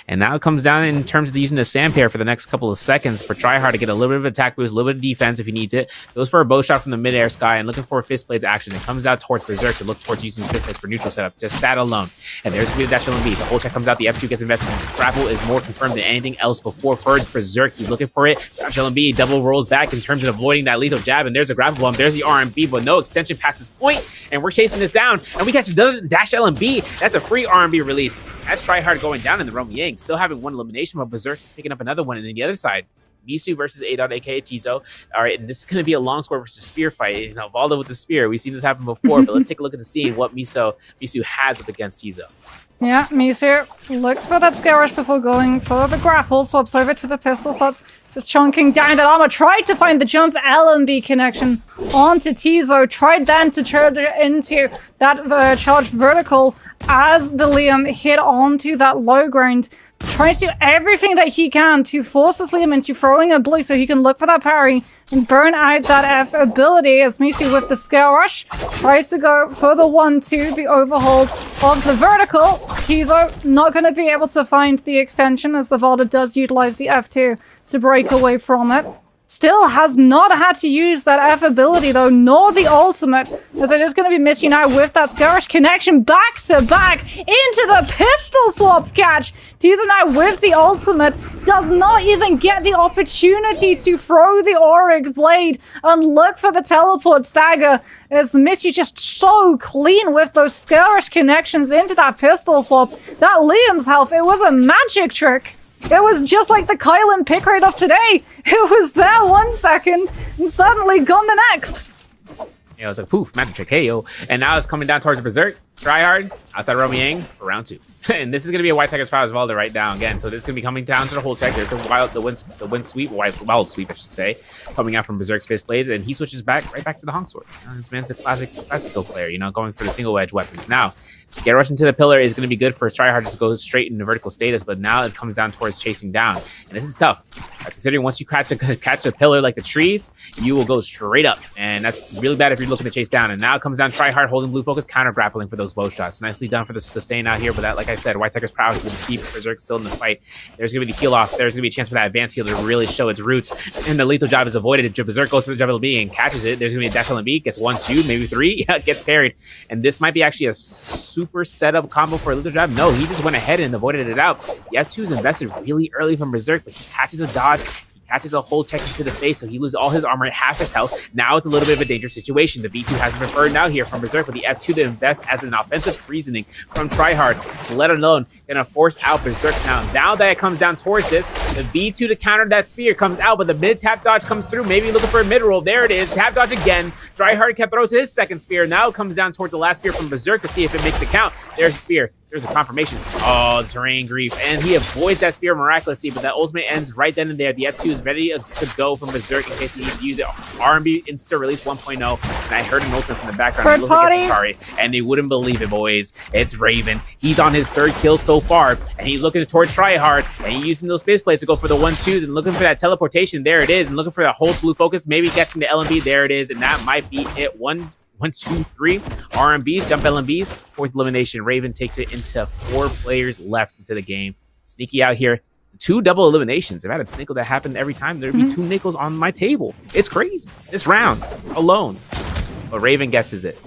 And now it comes down in terms of using the sand pair for the next couple of seconds for Tryhard to get a little bit of attack boost, a little bit of defense if he needs it. Goes for a bow shot from the mid-air sky and looking for a fist blades action. It comes out towards Berserk to look towards using his fist blades for neutral setup. Just that alone. And there's going to be the dash LMB. The whole check comes out. The F2 gets invested. Grapple is more confirmed than anything else before for Berserk. He's looking for it. Dash LMB double rolls back in terms of avoiding that lethal jab. And there's a grapple bomb. There's the RMB, but no extension past this point. And we're chasing this down. And we catch another dash LMB. That's a free RMB release. That's Tryhard going down in the Rumble Yang. Still having one elimination, but Berserk is picking up another one. And then the other side, Misu versus Adon, aka Tizo. All right, and this is going to be a long sword versus spear fight. Valda with the spear. We've seen this happen before, but let's take a look at the scene, what Misu has up against Tizo. Yeah, Misu looks for that scale rush before going for the grapple, swaps over to the pistol, starts just chunking down that armor, tried to find the jump LMB connection onto Tizo, tried then to turn into that charged vertical as the Liam hit onto that low ground. Tries to do everything that he can to force this Liam into throwing a blue so he can look for that parry and burn out that F ability as Misu with the scale rush tries to go for the 1-2, the overhold of the vertical. Tizo not going to be able to find the extension as the Valda does utilize the F2 to break away from it. Still has not had to use that F ability though, nor the ultimate, as they're just going to be missing out with that scale rush connection back to back into the pistol swap catch. Tizo now with the ultimate does not even get the opportunity to throw the Auric Blade and look for the teleport stagger, as Misty just so clean with those scale rush connections into that pistol swap. That Liam's health, it was a magic trick. It was just like the Kylan pick rate of today. It was there 1 second and suddenly gone the next. Yeah, it was like poof, magic trick, hey yo. And now it's coming down towards Berserk. Tryhard outside Rumble Yang for round 2. And this is going to be a White Tiger's Power as well to write down again. So this is going to be coming down to the whole check. There's the wind sweep, wild sweep, I should say, coming out from Berserk's fist blades, and he switches right back to the Hong sword. This man's a classical player, going for the single edge weapons. Now, scare rush into the pillar is going to be good for his Tryhard just to go straight into vertical status, but now it comes down towards chasing down, and this is tough. Considering once you catch a pillar like the trees, you will go straight up, and that's really bad if you're looking to chase down. And now it comes down Tryhard holding blue focus, counter grappling for those bow shots. Nicely done for the sustain out here, but that, like I said, White Tiger's prowess is going to keep Berserk still in the fight. There's going to be the heal off. There's going to be a chance for that advanced heal to really show its roots, and the lethal jab is avoided. Berserk goes for the jab LB and catches it. There's going to be a dash LB, gets 1, 2, maybe 3, gets parried, and this might be actually a super setup combo for a lethal jab. No, he just went ahead and avoided it out. The F2 is invested really early from Berserk, but he catches a dodge. Catches a whole tech into the face, so he loses all his armor, half his health. Now it's a little bit of a dangerous situation. The V2 hasn't been burned out here from Berserk, but the F2 to invest as an offensive reasoning from Tryhard. So let alone gonna force out Berserk now. Now that it comes down towards this, the V2 to counter that spear comes out, but the mid tap dodge comes through. Maybe looking for a mid roll. There it is. Tap dodge again. Tryhard kept throws his second spear. Now it comes down towards the last spear from Berserk to see if it makes it count. There's a spear. There's a confirmation. Oh, the terrain grief. And he avoids that spear miraculously, but that ultimate ends right then and there. The F2 is ready to go from Berserk in case he needs to use it. R&B Insta Release 1.0. And I heard an ultimate from the background. Look at Atari, and they wouldn't believe it, boys. It's Raven. He's on his 3rd kill so far, and he's looking towards Tryhard, and he's using those space plates to go for the 1-2s and looking for that teleportation. There it is, and looking for that whole blue focus, maybe catching the LMB. There it is, and that might be it. 1, 2, 3 RMBs, jump LMBs, 4th elimination. Raven takes it into 4 players left into the game. Sneaky out here. 2 double eliminations. If I had a nickel that happened every time, there'd be 2 nickels on my table. It's crazy. This round alone. But Raven guesses it.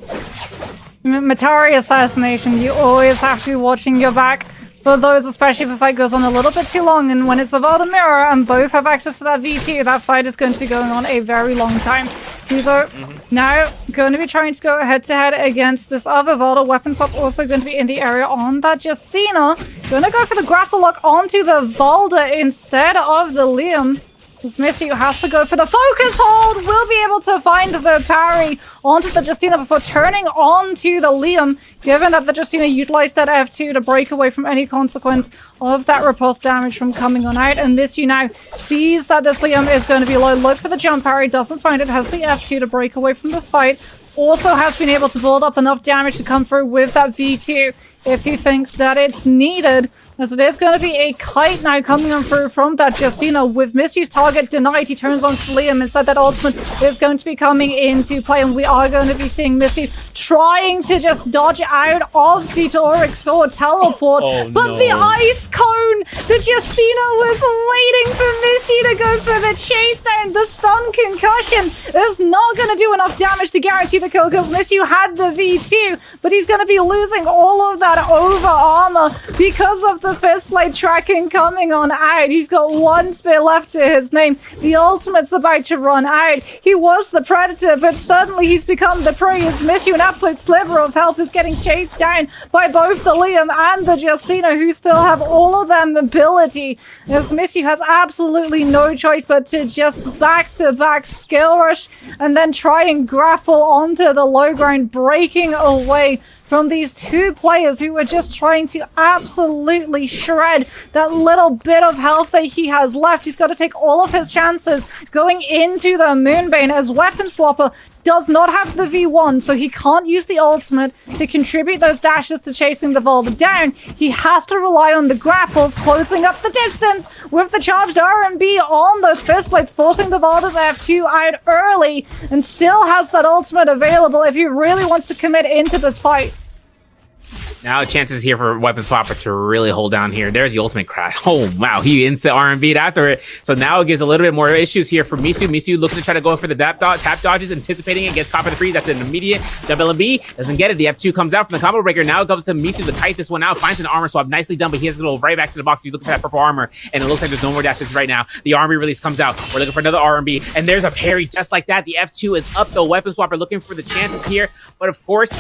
Matari assassination, you always have to be watching your back for those, especially if the fight goes on a little bit too long, and when it's a Valda mirror and both have access to that V2, that fight is going to be going on a very long time. Tizo now going to be trying to go head-to-head against this other Valda. Weapon swap also going to be in the area on that Justina. Going to go for the grapple lock onto the Valda instead of the Liam. This Misty has to go for the focus hold. Will be able to find the parry onto the Justina before turning onto the Liam, given that the Justina utilized that F2 to break away from any consequence of that repulse damage from coming on out. And Misty now sees that this Liam is going to be low. Look for the jump parry, doesn't find it, has the F2 to break away from this fight. Also has been able to build up enough damage to come through with that V2 if he thinks that it's needed. As it is going to be a kite now coming on through from that Justina. With Misty's target denied, he turns on to Liam. Instead, that ultimate is going to be coming into play, and we are going to be seeing Misty trying to just dodge out of the Tauric Sword teleport. But the ice cone, the Justina was waiting for Misty to go for the chase down. The stun concussion is not going to do enough damage to guarantee the kill, because Misty had the V2, but he's going to be losing all of that over armor because of the fist blade tracking coming on out. He's got 1 spear left to his name. The ultimate's about to run out. He was the predator, but suddenly he's become the prey. His Misty, an absolute sliver of health, is getting chased down by both the Liam and the Justina, who still have all of them ability. As Misty has absolutely no choice but to just back-to-back skill rush and then try and grapple onto the low ground, breaking away from these 2 players who are just trying to absolutely shred that little bit of health that he has left. He's got to take all of his chances going into the Moonbane, as Weapon Swapper does not have the V1, so he can't use the ultimate to contribute those dashes to chasing the Volva down. He has to rely on the grapples, closing up the distance with the charged R&B on those fist blades, forcing the Volva's F2 out early, and still has that ultimate available if he really wants to commit into this fight. Now chances here for Weapon Swapper to really hold down here. There's the ultimate crash. Oh, wow. He instant R&B'd after it. So now it gives a little bit more issues here for Misu. Misu looking to try to go for the tap dodges, anticipating it, gets caught by the freeze. That's an immediate jump LMB. Doesn't get it. The F2 comes out from the combo breaker. Now it comes to Misu to kite this one out. Finds an armor swap. Nicely done, but he has to go right back to the box. He's looking for that purple armor, and it looks like there's no more dashes right now. The R&B release comes out. We're looking for another R&B, and there's a parry just like that. The F2 is up, though. Weapon Swapper looking for the chances here, but of course,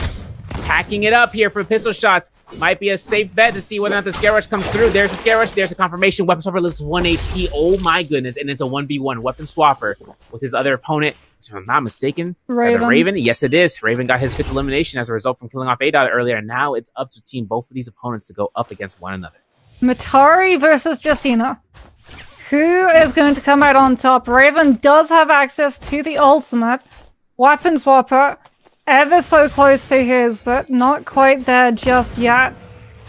packing it up here for pistol shots might be a safe bet to see whether or not the Scare Rush comes through. There's a Scare Rush. There's a confirmation. Weapon Swapper lives 1 HP. Oh my goodness. And it's a 1v1. Weapon Swapper with his other opponent, if I'm not mistaken. Raven. Yes, it is. Raven got his 5th elimination as a result from killing off A-Dot earlier. And now it's up to team both of these opponents to go up against one another. Matari versus Justina. Who is going to come out on top? Raven does have access to the ultimate. Weapon Swapper ever so close to his, but not quite there just yet.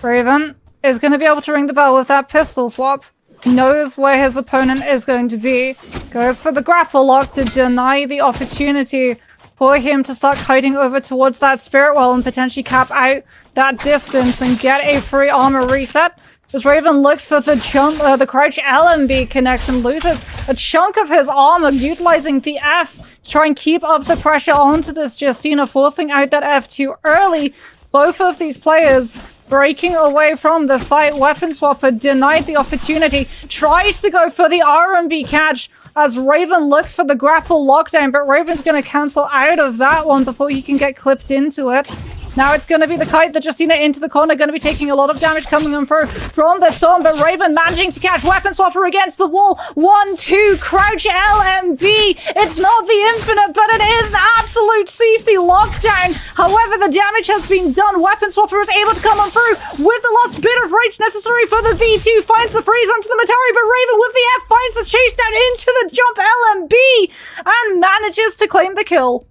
Raven is going to be able to ring the bell with that pistol swap. Knows where his opponent is going to be. Goes for the grapple lock to deny the opportunity for him to start kiting over towards that spirit well and potentially cap out that distance and get a free armor reset. As Raven looks for the the crouch LMB connection, loses a chunk of his armor, utilizing the F to try and keep up the pressure onto this Justina, forcing out that F2 early. Both of these players breaking away from the fight. Weapon Swapper denied the opportunity, tries to go for the R&B catch as Raven looks for the grapple lockdown, but Raven's going to cancel out of that one before he can get clipped into it. Now it's going to be the kite, the Justina into the corner, going to be taking a lot of damage coming in from the storm, but Raven managing to catch Weapon Swapper against the wall. 1-2, crouch LMB. It's not the infinite, but it is an absolute CC lockdown. However, the damage has been done. Weapon Swapper is able to come on through with the last bit of reach necessary for the V2. Finds the freeze onto the Matari, but Raven with the F finds the chase down into the jump LMB and manages to claim the kill.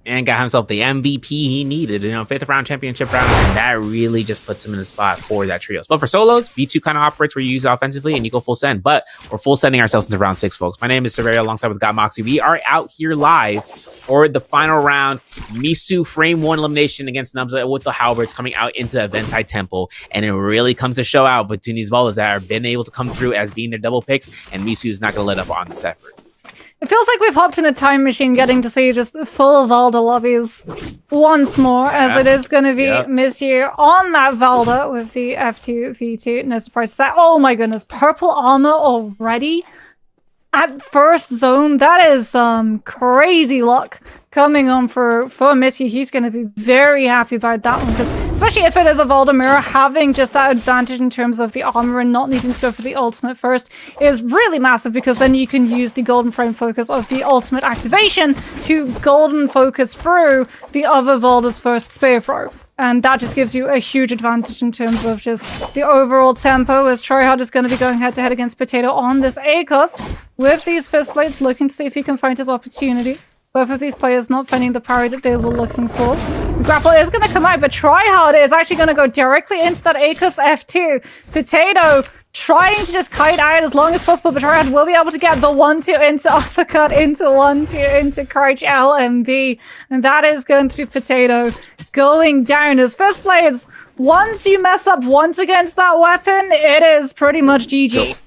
and got himself the MVP he needed, 5th round championship round, and that really just puts him in the spot for that trios. But for solos, V2 kind of operates where you use it offensively and you go full send, but we're full sending ourselves into round 6, folks. My name is Severio alongside with God Moxie. We are out here live for the final round. Misu frame 1 elimination against Nubza with the halberds coming out into Eventai Temple, and it really comes to show out between these Voldas that have been able to come through as being their double picks, and Misu is not going to let up on this effort. It feels like we've hopped in a time machine getting to see just full Valda lobbies once more, as it is going to be Misu on that Valda with the F2, V2. No surprise to that. Oh my goodness, purple armor already at first zone. That is crazy luck coming on for Misu. He's going to be very happy about that one, because especially if it is a Voldemort, having just that advantage in terms of the armor and not needing to go for the ultimate first is really massive, because then you can use the golden frame focus of the ultimate activation to golden focus through the other Volda's first spear throw. And that just gives you a huge advantage in terms of just the overall tempo, as Tryhard is going to be going head-to-head against Potato on this Akos with these fist blades, looking to see if he can find his opportunity. Both of these players not finding the parry that they were looking for. The grapple is going to come out, but Tryhard is actually going to go directly into that Akos F2. Potato trying to just kite out as long as possible, but Tryhard will be able to get the 1-2 into uppercut, into 1-2 into crouch LMB. And that is going to be Potato going down. As fist blades, once you mess up once against that weapon, it is pretty much GG.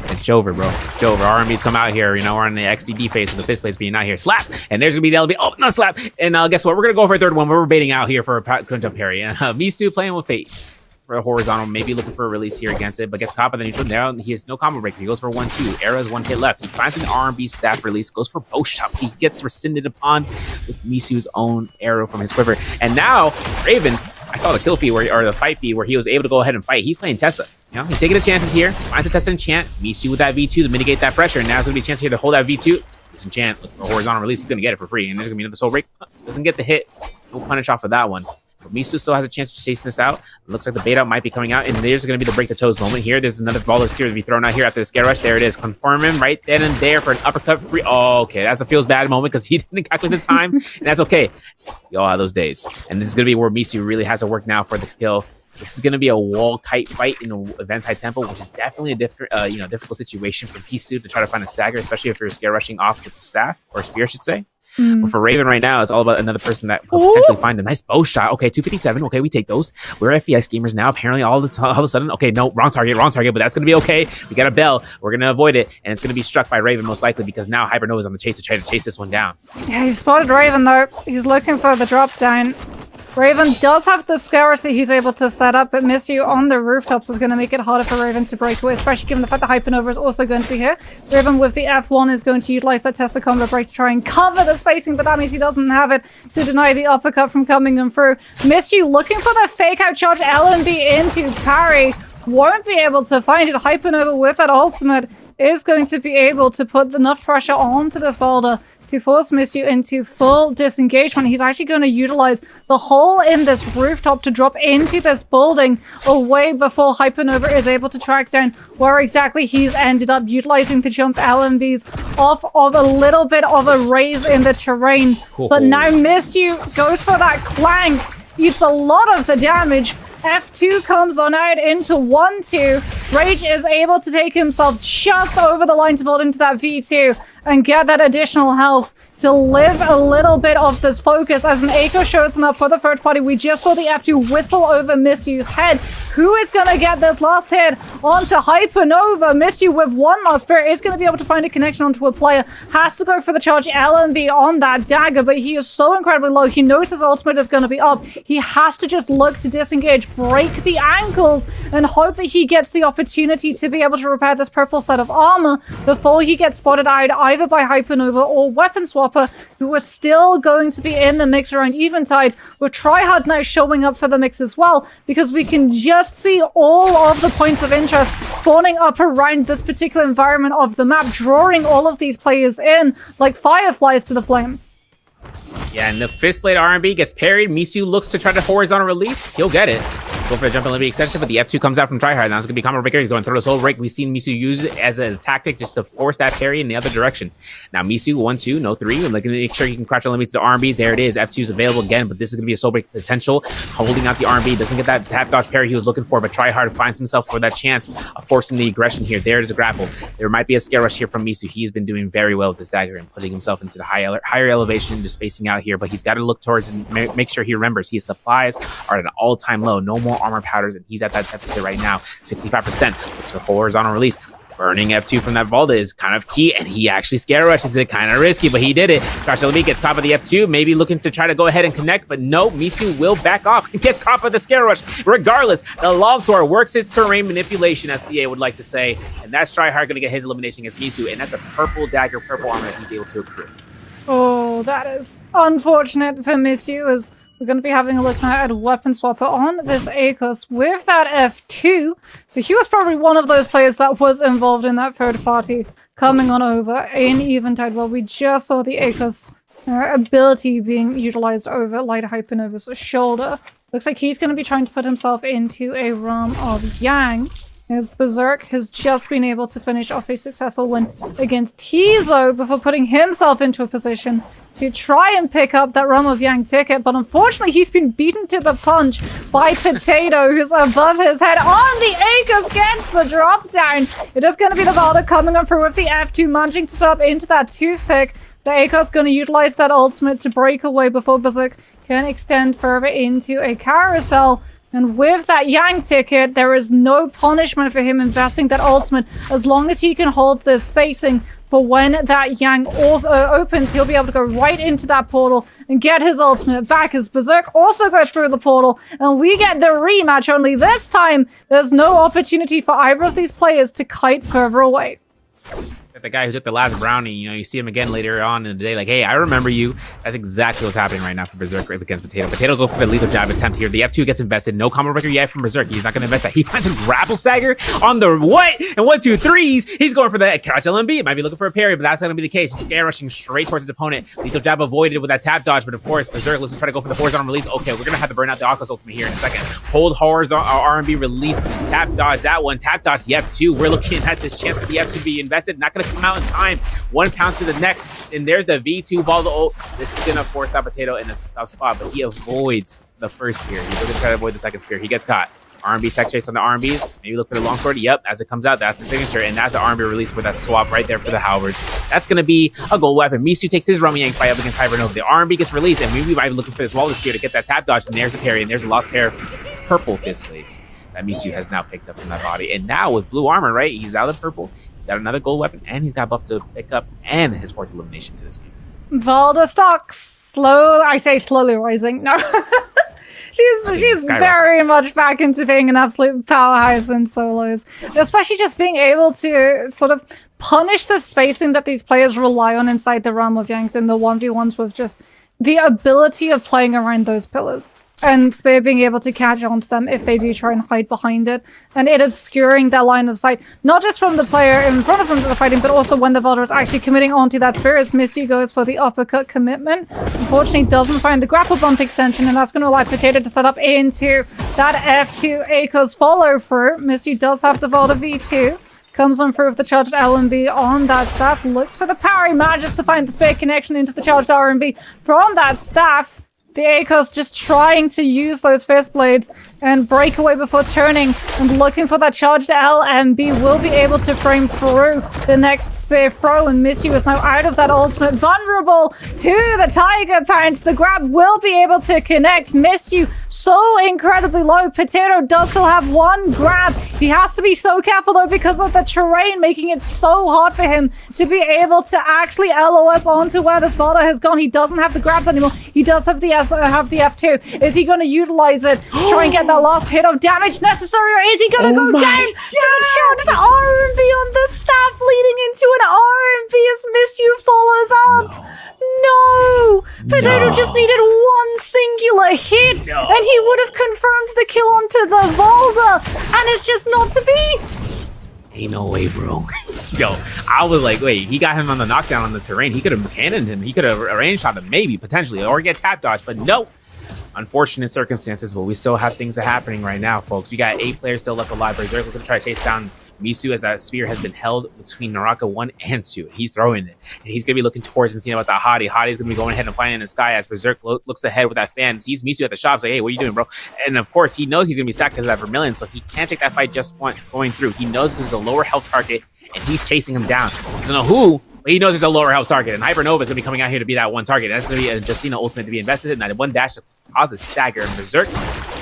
It's Jover, bro. Jover. RMB's come out here. We're on the XDD phase with the fist plates being out here. Slap! And there's going to be the LB. Oh, no, slap! And guess what? We're going to go for a third one. We're baiting out here for a jump parry. And Misu playing with Fate for a horizontal, maybe looking for a release here against it, but gets caught by the neutral. Now he has no combo breaker. He goes for 1-2. Era's 1 hit left. He finds an RMB staff release, goes for bow shot. He gets rescinded upon with Misu's own arrow from his quiver. And now, Raven, I saw the kill feed or the fight feed where he was able to go ahead and fight. He's playing Tessa. He's taking the chances here. Finds the Tessa enchant. Misu with that V2 to mitigate that pressure. And now there's going to be a chance here to hold that V2. This enchant with a horizontal release. He's going to get it for free. And there's going to be another soul break. Doesn't get the hit. No punish off of that one. But Misu still has a chance to chase this out. It looks like the bait out might be coming out. And there's going to be the break the toes moment here. There's another ball of series to be thrown out here after the scare rush. There it is. Confirm him right then and there for an uppercut free. Oh, okay. That's a feels bad moment because he didn't calculate the time. And that's okay. You all have those days. And this is going to be where Misu really has to work now for the skill. This is going to be a wall kite fight in an Eventai Temple, which is definitely a difficult situation for Misu to try to find a stagger, especially if you're scare rushing off with the staff or spear, I should say. But for Raven right now, it's all about another person that will potentially find a nice bow shot. Okay, 257. Okay, we take those. We're FPS gamers now. Apparently, all of a sudden, okay, no, wrong target, but that's going to be okay. We got a bell. We're going to avoid it, and it's going to be struck by Raven most likely because now Hypernova's on the chase to try to chase this one down. Yeah, he spotted Raven though. He's looking for the drop down. Raven does have the scarcity he's able to set up, but Misu on the rooftops is going to make it harder for Raven to break away, especially given the fact that Hypernova is also going to be here. Raven with the F1 is going to utilize that Tesla combo break to try and cover the spacing, but that means he doesn't have it to deny the uppercut from coming in through. Misu looking for the fake out charge LMB into parry. Won't be able to find it. Hypernova with that ultimate is going to be able to put enough pressure onto this Valda to force Misu into full disengagement. He's actually going to utilize the hole in this rooftop to drop into this building away before Hypernova is able to track down where exactly he's ended up, utilizing the jump LMVs off of a little bit of a raise in the terrain. But now Misu goes for that clank, eats a lot of the damage. F2 comes on out into 1-2. Rage is able to take himself just over the line to build into that V2 and get that additional health to live a little bit of this focus as an Echo shows up for the third party. We just saw the F2 whistle over Misu's head. Who is going to get this last hit onto Hypernova? Misu with one last spear is going to be able to find a connection onto a player. Has to go for the charge LMB on that dagger, but he is so incredibly low. He knows his ultimate is going to be up. He has to just look to disengage, break the ankles, and hope that he gets the opportunity to be able to repair this purple set of armor before he gets spotted out either by Hypernova or Weapon Swapper, who are still going to be in the mix around Eventide, with Tryhard now showing up for the mix as well, because we can just see all of the points of interest spawning up around this particular environment of the map, drawing all of these players in like fireflies to the flame. Yeah, and the fist blade R&B gets parried. Misu looks to try to horizontal release. He'll get it. Go for the jump and limit extension, but the F2 comes out from tryhard. Now it's going to be combo breaker. He's going to throw this whole break. We've seen Misu use it as a tactic just to force that parry in the other direction. Now Misu, 1-2, no 3. We're looking to make sure you can crouch and limit to the RMBs. There it is. F2 is available again, but this is going to be a soul break potential. Holding out the RMB. Doesn't get that tap dodge parry he was looking for, but tryhard finds himself for that chance of forcing the aggression here. There is a grapple. There might be a scale rush here from Misu. He's been doing very well with this dagger and putting himself into the higher elevation, just spacing out here, but he's got to look towards and make sure he remembers his supplies are at an all-time low. No more armor powders, and he's at that deficit right now. 65%. Looks for horizontal release. Burning F2 from that Valda is kind of key, and he actually scare rushes it. Kind of risky, but he did it. Crash LB gets caught by the F2, maybe looking to try to go ahead and connect, but no, Misu will back off. He gets caught by the scare rush. Regardless, the longsword works its terrain manipulation, as CA would like to say, and that's tryhard going to get his elimination against Misu, and that's a purple dagger, purple armor that he's able to accrue. Oh, that is unfortunate for Misu, as we're going to be having a look now at weapon swapper on this Akos with that F2. So he was probably one of those players that was involved in that third party coming on over in Eventide. Well, we just saw the Akos ability being utilized over Light Hypernova's shoulder. Looks like he's going to be trying to put himself into a realm of Yang, as Berserk has just been able to finish off a successful win against Tizo before putting himself into a position to try and pick up that Realm of Yang ticket, but unfortunately he's been beaten to the punch by Potato, who's above his head on the Akos, gets the drop down. It is going to be the Valda coming up through with the F2, managing to stop into that toothpick. The Akos going to utilize that ultimate to break away before Berserk can extend further into a carousel. And with that Yang ticket, there is no punishment for him investing that ultimate as long as he can hold the spacing for when that Yang opens. He'll be able to go right into that portal and get his ultimate back, as Berserk also goes through the portal, and we get the rematch. Only this time, there's no opportunity for either of these players to kite further away. The guy who took the last brownie, you know, you see him again later on in the day, like, hey, I remember you. That's exactly what's happening right now for Berserk against Potato. Potato go for the lethal jab attempt here. The F2 gets invested. No combo breaker yet from Berserk. He's not going to invest that. He finds a grapple stagger on the what? And 1, 2, 3s. He's going for the crouch LMB. Might be looking for a parry, but that's not going to be the case. He's scare rushing straight towards his opponent. Lethal jab avoided with that tap dodge, but of course, Berserk looks to try to go for the horizontal release. Okay, we're going to have to burn out the Akos ultimate here in a second. Hold horizontal RMB release. Tap dodge that one. Tap dodge the F2. We're looking at this chance for the F2 to be invested. Not going to come out in time. One pounce to the next, and there's the V2 Valda ult. This is going to force out Potato in a tough spot, but he avoids the first spear. He's going to try to avoid the second spear. He gets caught. RMB tech chase on the RMBs. Maybe look for the longsword. Yep, as it comes out, that's the signature, and that's an RMB release with that swap right there for the halberds. That's going to be a gold weapon. Misu takes his Yang fight up against Hypernova. The RMB gets released, and we might be looking for this Walda spear to get that tap dodge, and there's a parry, and there's a lost pair of purple fist blades that Misu has now picked up from that body. And now with blue armor, right, he's out of purple. Got another gold weapon, and he's got buff to pick up, and his 4th elimination to this game. Valda stocks slowly rising. No, she's very much back into being an absolute powerhouse in solos, especially just being able to sort of punish the spacing that these players rely on inside the realm of Yangs in the 1v1s with just the ability of playing around those pillars. And Spear being able to catch on to them if they do try and hide behind it, and it obscuring their line of sight, not just from the player in front of them that they're fighting, but also when the Valda is actually committing onto that Spear, as Misu goes for the uppercut commitment. Unfortunately, doesn't find the grapple bump extension, and that's going to allow Potato to set up into that F2 Akos follow through. Misu does have the Valda V2. Comes on through with the charged LMB on that staff, looks for the parry, manages to find the Spear connection into the charged RMB from that staff. The Akos just trying to use those fist blades and break away before turning and looking for that charged LMB, will be able to frame through the next spear throw, and Misu is now out of that ultimate, vulnerable to the Tiger Pants. The grab will be able to connect. Misu so incredibly low. Potato does still have one grab. He has to be so careful though because of the terrain making it so hard for him to be able to actually LOS onto where this Valda has gone. He doesn't have the grabs anymore. He does have the F2. Is he going to utilize it to try and get that last hit of damage necessary, or is he going to go down to the charged RMB on the staff, leading into an RMB as Misu follows up? No! Potato just needed one singular hit, and he would have confirmed the kill onto the Valda, and it's just not to be. Ain't no way, bro. Yo, I was like, wait, he got him on the knockdown on the terrain. He could have cannoned him. He could have range shot him, maybe, potentially, or get tap dodge, but no. Unfortunate circumstances, but we still have things that are happening right now, folks. We got 8 players still left alive. Berserk looking to try to chase down Misu as that spear has been held between Naraka 1 and 2. He's throwing it. And he's going to be looking towards and seeing about that Hottie. Hottie's going to be going ahead and flying in the sky as Berserk looks ahead with that fan. Sees Misu at the shop. He's like, hey, what are you doing, bro? And of course, he knows he's going to be stacked because of that Vermilion, so he can't take that fight just going through. He knows there's a lower health target, and he's chasing him down. He doesn't know who, but he knows there's a lower health target. And Hypernova is going to be coming out here to be that one target. And that's going to be a Justina ultimate to be invested in. That one dash to cause a stagger. And Berserk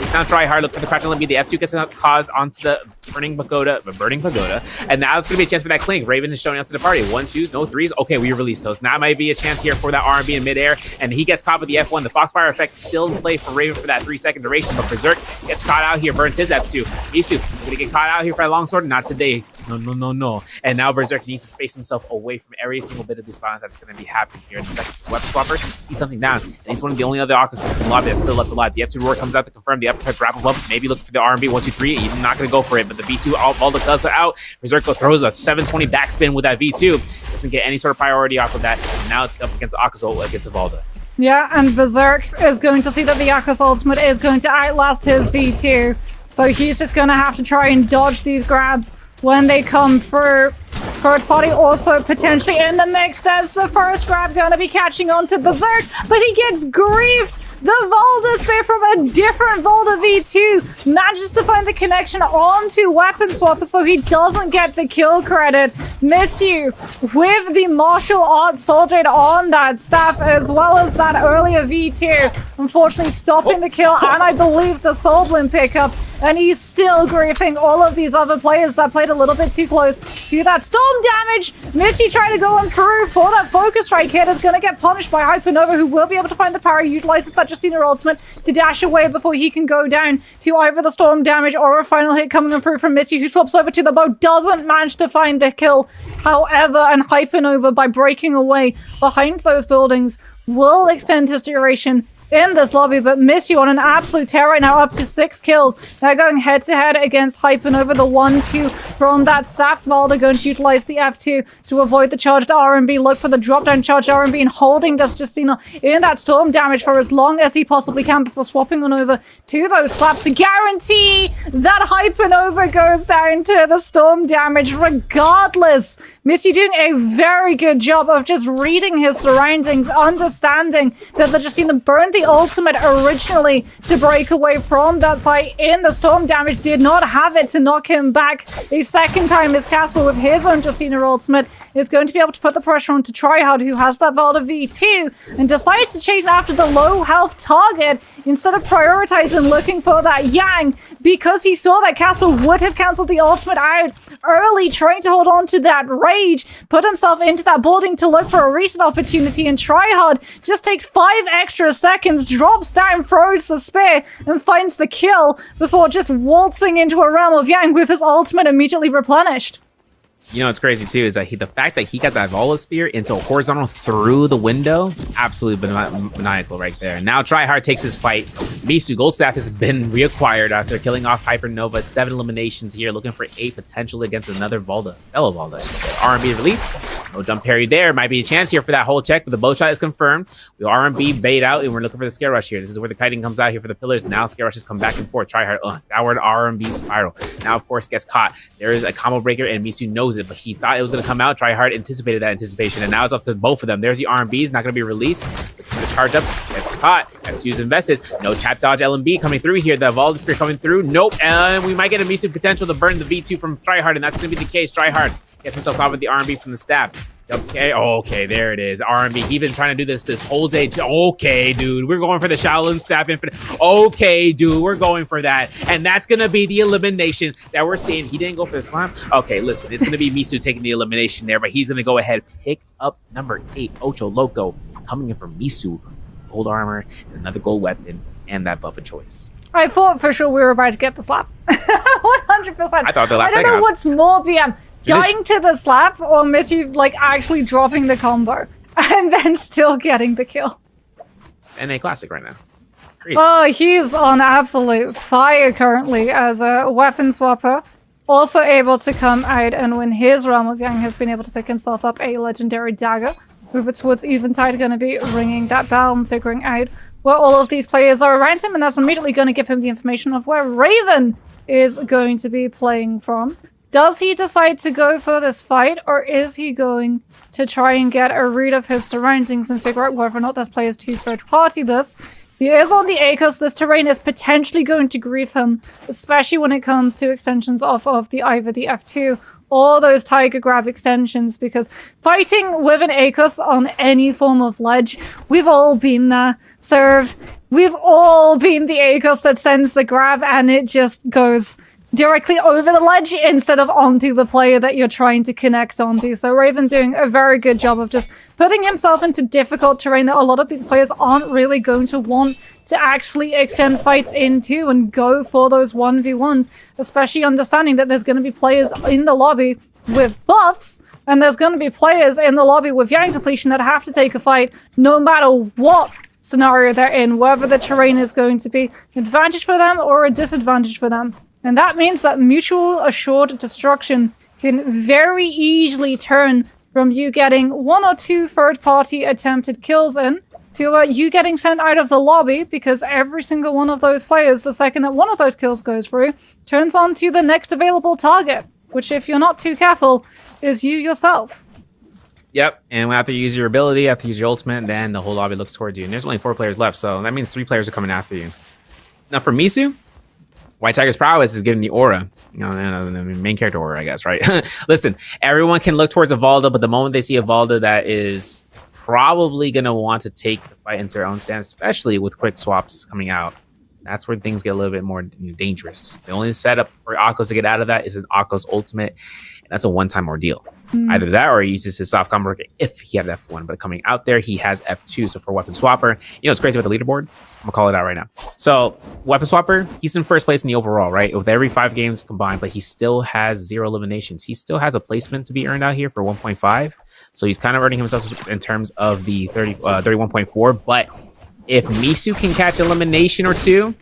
is now try hard. Look for the crouch and the F2 gets a cause onto the burning pagoda. And now it's going to be a chance for that Clink. Raven is showing up to the party. 1, 2s, no 3s. Okay, we released those. Now might be a chance here for that R&B in midair. And he gets caught with the F1. The Foxfire effect still in play for Raven for that 3-second duration. But Berserk gets caught out here. Burns his F2. Misu going to get caught out here for that longsword. Not today. No. And now Berserk needs to space himself away from every single bit of this violence that's going to be happening here in the second. So Weapon Swapper, he's something down. And he's one of the only other Aquas in the lobby that's still left alive. The F2 roar comes out to confirm the uppercut grapple up. Maybe looking for the R&B 1, 2, 3. He's not going to go for it, but the V2 all the does out. Berserk throws a 720 backspin with that V2. Doesn't get any sort of priority off of that. And now it's up against Akazo against Evalda. Yeah, and Berserk is going to see that the Aka's ultimate is going to outlast his V2. So he's just going to have to try and dodge these grabs when they come through. Third party also potentially in the mix. There's the first grab going to be catching on to Berserk, but he gets griefed. The Volda spear from a different Volda V2 manages to find the connection onto Weapon Swapper, so he doesn't get the kill credit. Misu with the martial arts soldiered on that staff, as well as that earlier V2, unfortunately stopping the kill, and I believe the Soul Bloom pickup. And he's still griefing all of these other players that played a little bit too close to that storm damage. Misty trying to go on through for that focus strike hit is going to get punished by Hypernova, who will be able to find the parry, utilizes that Justina ultimate to dash away before he can go down to either the storm damage or a final hit coming on through from Misty, who swaps over to the bow, doesn't manage to find the kill. However, and Hypernova, by breaking away behind those buildings, will extend his duration in this lobby, but Misty on an absolute tear right now, up to 6 kills. Now going head-to-head against Hypernova, the 1-2 from that staff. Valda going to utilize the F2 to avoid the charged R&B, look for the drop-down charged R&B, and holding Justina in that storm damage for as long as he possibly can before swapping on over to those slaps to guarantee that Hypernova goes down to the storm damage regardless. Misty doing a very good job of just reading his surroundings, understanding that the Justina burned the ultimate originally to break away from that fight in the storm damage, did not have it to knock him back a second time, as Casper with his own Justina ultimate is going to be able to put the pressure on to Tryhard, who has that Valda V2 and decides to chase after the low health target instead of prioritizing looking for that Yang, because he saw that Casper would have cancelled the ultimate out early, trying to hold on to that rage, put himself into that building to look for a reset opportunity, and Tryhard just takes 5 extra seconds, drops down, throws the spear, and finds the kill before just waltzing into a realm of Yang with his ultimate immediately replenished. You know what's crazy too is that the fact that he got that Vola spear into a horizontal through the window, absolutely maniacal right there. Now Tryhard takes his fight. Misu Goldstaff has been reacquired after killing off Hypernova. 7 eliminations here, looking for 8 potentially against another Volda, fellow Volda. R&B release, no jump parry there. Might be a chance here for that whole check, but the bow shot is confirmed. We R&B bait out, and we're looking for the scare rush here. This is where the kiting comes out here for the pillars. Now scare rushes come back and forth. Tryhard, downward R&B spiral. Now of course gets caught. There is a combo breaker, and Misu knows it, but he thought it was going to come out. Tryhard anticipated that anticipation, and now it's up to both of them. There's the R&B's not going to be released. The charge up, gets caught. F2's invested. No tap dodge LMB coming through here. The Valda spear coming through. Nope. And we might get a Misu potential to burn the V2 from Tryhard, and that's going to be the case. Tryhard gets himself caught with the R&B from the staff. Okay, there it is. R&B. He's been trying to do this whole day. Okay, dude, we're going for the Shaolin Staff Infinite. Okay, dude, we're going for that. And that's going to be the elimination that we're seeing. He didn't go for the slam. Okay, listen, it's going to be Misu taking the elimination there, but he's going to go ahead, pick up number 8, Ocho Loco, coming in from Misu. Gold armor, and another gold weapon, and that buff of choice. I thought for sure we were about to get the slap. 100%. I thought the last second. I don't know what's more BM. Dying to the slap or Misty actually dropping the combo and then still getting the kill. NA Classic right now. Crazy. Oh, he's on absolute fire currently as a weapon swapper. Also able to come out and win his Realm of Yang, has been able to pick himself up a legendary dagger. Move it towards Eventide, going to be ringing that bell and figuring out where all of these players are around him, and that's immediately going to give him the information of where Raven is going to be playing from. Does he decide to go for this fight, or is he going to try and get a read of his surroundings and figure out whether or not this player's to third party this? He is on the A coast. This terrain is potentially going to grief him, especially when it comes to extensions off of either the F2 or those Tiger Grab extensions, because fighting with an ACOS on any form of ledge, we've all been there. Serve, we've all been the ACOS that sends the grab and it just goes directly over the ledge instead of onto the player that you're trying to connect onto. So Raven doing a very good job of just putting himself into difficult terrain that a lot of these players aren't really going to want to actually extend fights into and go for those 1v1s, especially understanding that there's going to be players in the lobby with buffs, and there's going to be players in the lobby with Yang depletion that have to take a fight no matter what scenario they're in, whether the terrain is going to be an advantage for them or a disadvantage for them. And that means that mutual assured destruction can very easily turn from you getting 1 or 2 third-party attempted kills in to you getting sent out of the lobby, because every single one of those players, the second that one of those kills goes through, turns on to the next available target, which, if you're not too careful, is you yourself. Yep, and after you use your ability, after you use your ultimate, then the whole lobby looks towards you. And there's only 4 players left, so that means 3 players are coming after you. Now for Misu, White Tiger's prowess is given the aura. The main character aura, I guess, right? Listen, everyone can look towards Evalda, but the moment they see Evalda that is probably going to want to take the fight into their own stand, especially with quick swaps coming out, that's where things get a little bit more dangerous. The only setup for Akos to get out of that is an Akos ultimate, and that's a one-time ordeal. Either that or he uses his soft combo if he had F1, but coming out there, he has F2. So for Weapon Swapper, it's crazy about the leaderboard. I'm gonna call it out right now. So Weapon Swapper, he's in first place in the overall, right? With every 5 games combined, but he still has 0 eliminations. He still has a placement to be earned out here for 1.5. So he's kind of earning himself in terms of the 31.4. But if Misu can catch elimination or 2,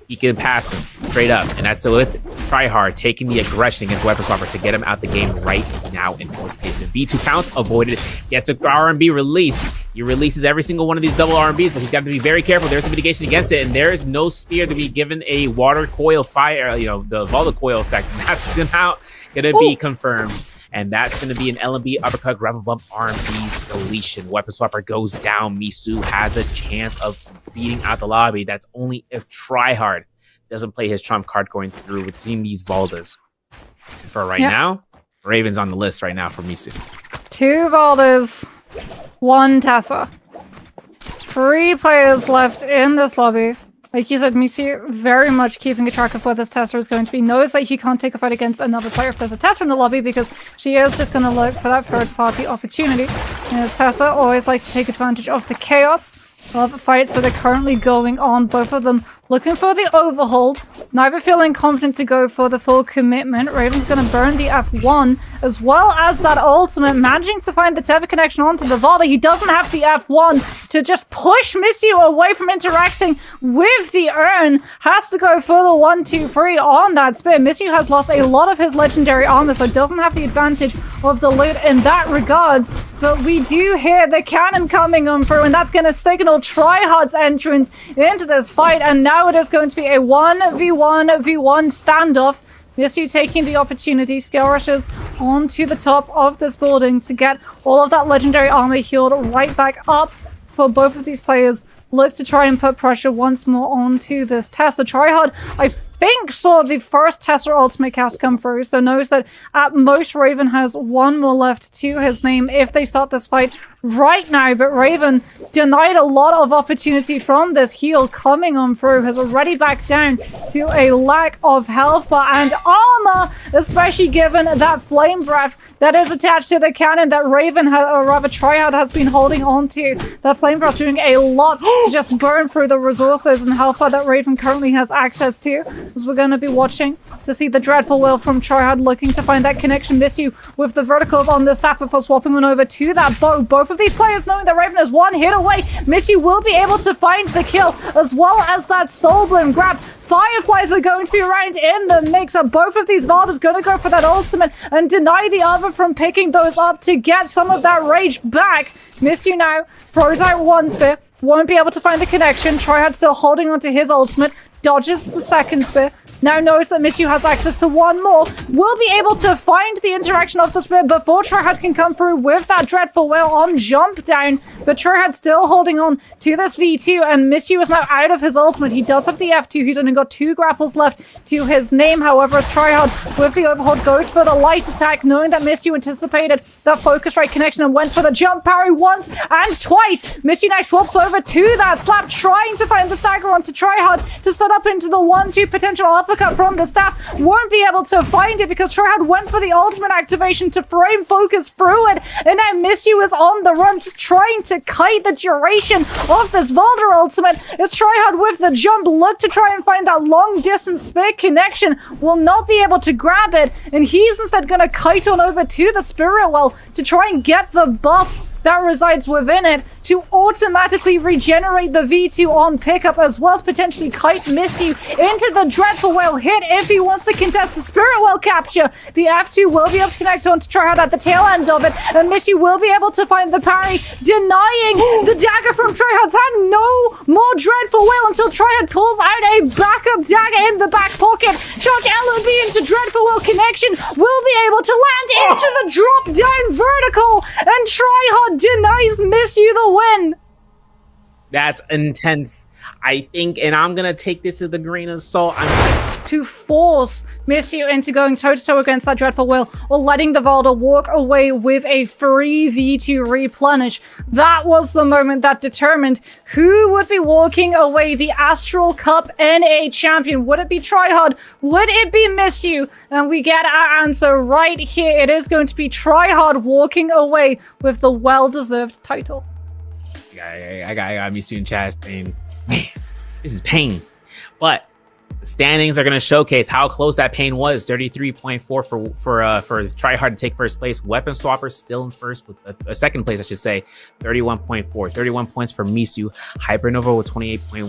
he can pass him straight up. And that's with Tryhard taking the aggression against Weapon Swapper to get him out the game right now in 4th place. The V2 count avoided. Gets a R&B release. He releases every single one of these double R&Bs, but he's got to be very careful. There's the mitigation against it, and there is no spear to be given a water coil fire, the Volta coil effect. And that's going to be confirmed. And that's going to be an LMB uppercut, grapple bump, RMB's deletion. Weapon Swapper goes down. Misu has a chance of beating out the lobby. That's only if Tryhard doesn't play his trump card going through between these Valdas. For right now, Raven's on the list right now for Misu. 2 Valdas, 1 Tessa. 3 players left in this lobby. Like you said, Misu very much keeping a track of where this Tessa is going to be. Knows that he can't take a fight against another player if there's a Tessa in the lobby, because she is just going to look for that third-party opportunity. And as Tessa always likes to take advantage of the chaos of fights that are currently going on. Both of them looking for the overhold, neither feeling confident to go for the full commitment. Raven's going to burn the F1 as well as that ultimate, managing to find the tether connection onto the Valda. He doesn't have the F1 to just push Misu away from interacting with the urn. Has to go for the 1, 2, 3 on that spear. Misu has lost a lot of his legendary armor, so doesn't have the advantage of the loot in that regards. But we do hear the cannon coming on through, and that's going to signal Tryhard's entrance into this fight. And now it is going to be a 1v1v1 standoff. Misu taking the opportunity, skill rushes onto the top of this building to get all of that legendary armor healed right back up for both of these players. Look to try and put pressure once more onto this Tessa. Tryhard, I think, saw the first Tessa ultimate cast come through, so knows that at most Raven has 1 more left to his name if they start this fight right now. But Raven, denied a lot of opportunity from this heal coming on through, has already backed down to a lack of health bar and armor, especially given that flame breath that is attached to the cannon that Raven, or rather Tryhard, has been holding on to. That flame breath doing a lot to just burn through the resources and health bar that Raven currently has access to. As we're going to be watching to see the dreadful will from Tryhard looking to find that connection. Misu with the verticals on the staff before swapping one over to that bow. Both of these players knowing that Raven is 1 hit away. Misu will be able to find the kill as well as that soul bloom grab. Fireflies are going to be around in the mix. Both of these Valdas going to go for that ultimate and deny the other from picking those up to get some of that rage back. Misu now throws out 1 spear, Won't be able to find the connection. Tryhard still holding onto his ultimate. Dodges the second spear. Now knows that Miss You has access to one more. Will be able to find the interaction of the spear before Tryhard can come through with that Dreadful Whale on jump down. But Tryhard still holding on to this V2, and Miss You is now out of his ultimate. He does have the F2. He's only got 2 grapples left to his name. However, as Tryhard with the overhold goes for the light attack, knowing that Miss You anticipated the focus right connection and went for the jump parry once and twice. Miss You now swaps over to that slap, trying to find the stagger onto Tryhard to set up into the 1-2 potential uppercut from the staff. Won't be able to find it because Tryhard went for the ultimate activation to frame focus through it, and now Miss You is on the run, just trying to kite the duration of this Volder ultimate. As Tryhard with the jump look to try and find that long distance spear connection, will not be able to grab it, and he's instead gonna kite on over to the Spirit Well to try and get the buff that resides within it to automatically regenerate the V2 on pickup, as well as potentially kite Miss You into the Dreadful Whale hit if he wants to contest the Spirit Well capture. The F2 will be able to connect on to Tryhard at the tail end of it, and Miss You will be able to find the parry, denying the dagger from Tryhard's hand. No more Dreadful Whale until Tryhard pulls out a backup dagger in the back pocket. Charge LOB into Dreadful Whale connection, will be able to land into the drop down vertical, and Tryhard denies Miss You the win. That's intense. I think, and I'm gonna take this as the grain of salt. To force Miss You into going toe-to-toe against that Dreadful Whale, or letting the Volder walk away with a free V2 replenish. That was the moment that determined who would be walking away the Astral Cup NA champion. Would it be Tryhard? Would it be Miss You? And we get our answer right here. It is going to be Tryhard walking away with the well-deserved title. I got Miss You in chest pain. Man, this is pain. But the standings are going to showcase how close that pain was. 33.4 for Tryhard to take first place. Weapon Swapper still in first with second place, I should say. 31.4. 31 points for Miss You. Hypernova with 28.1.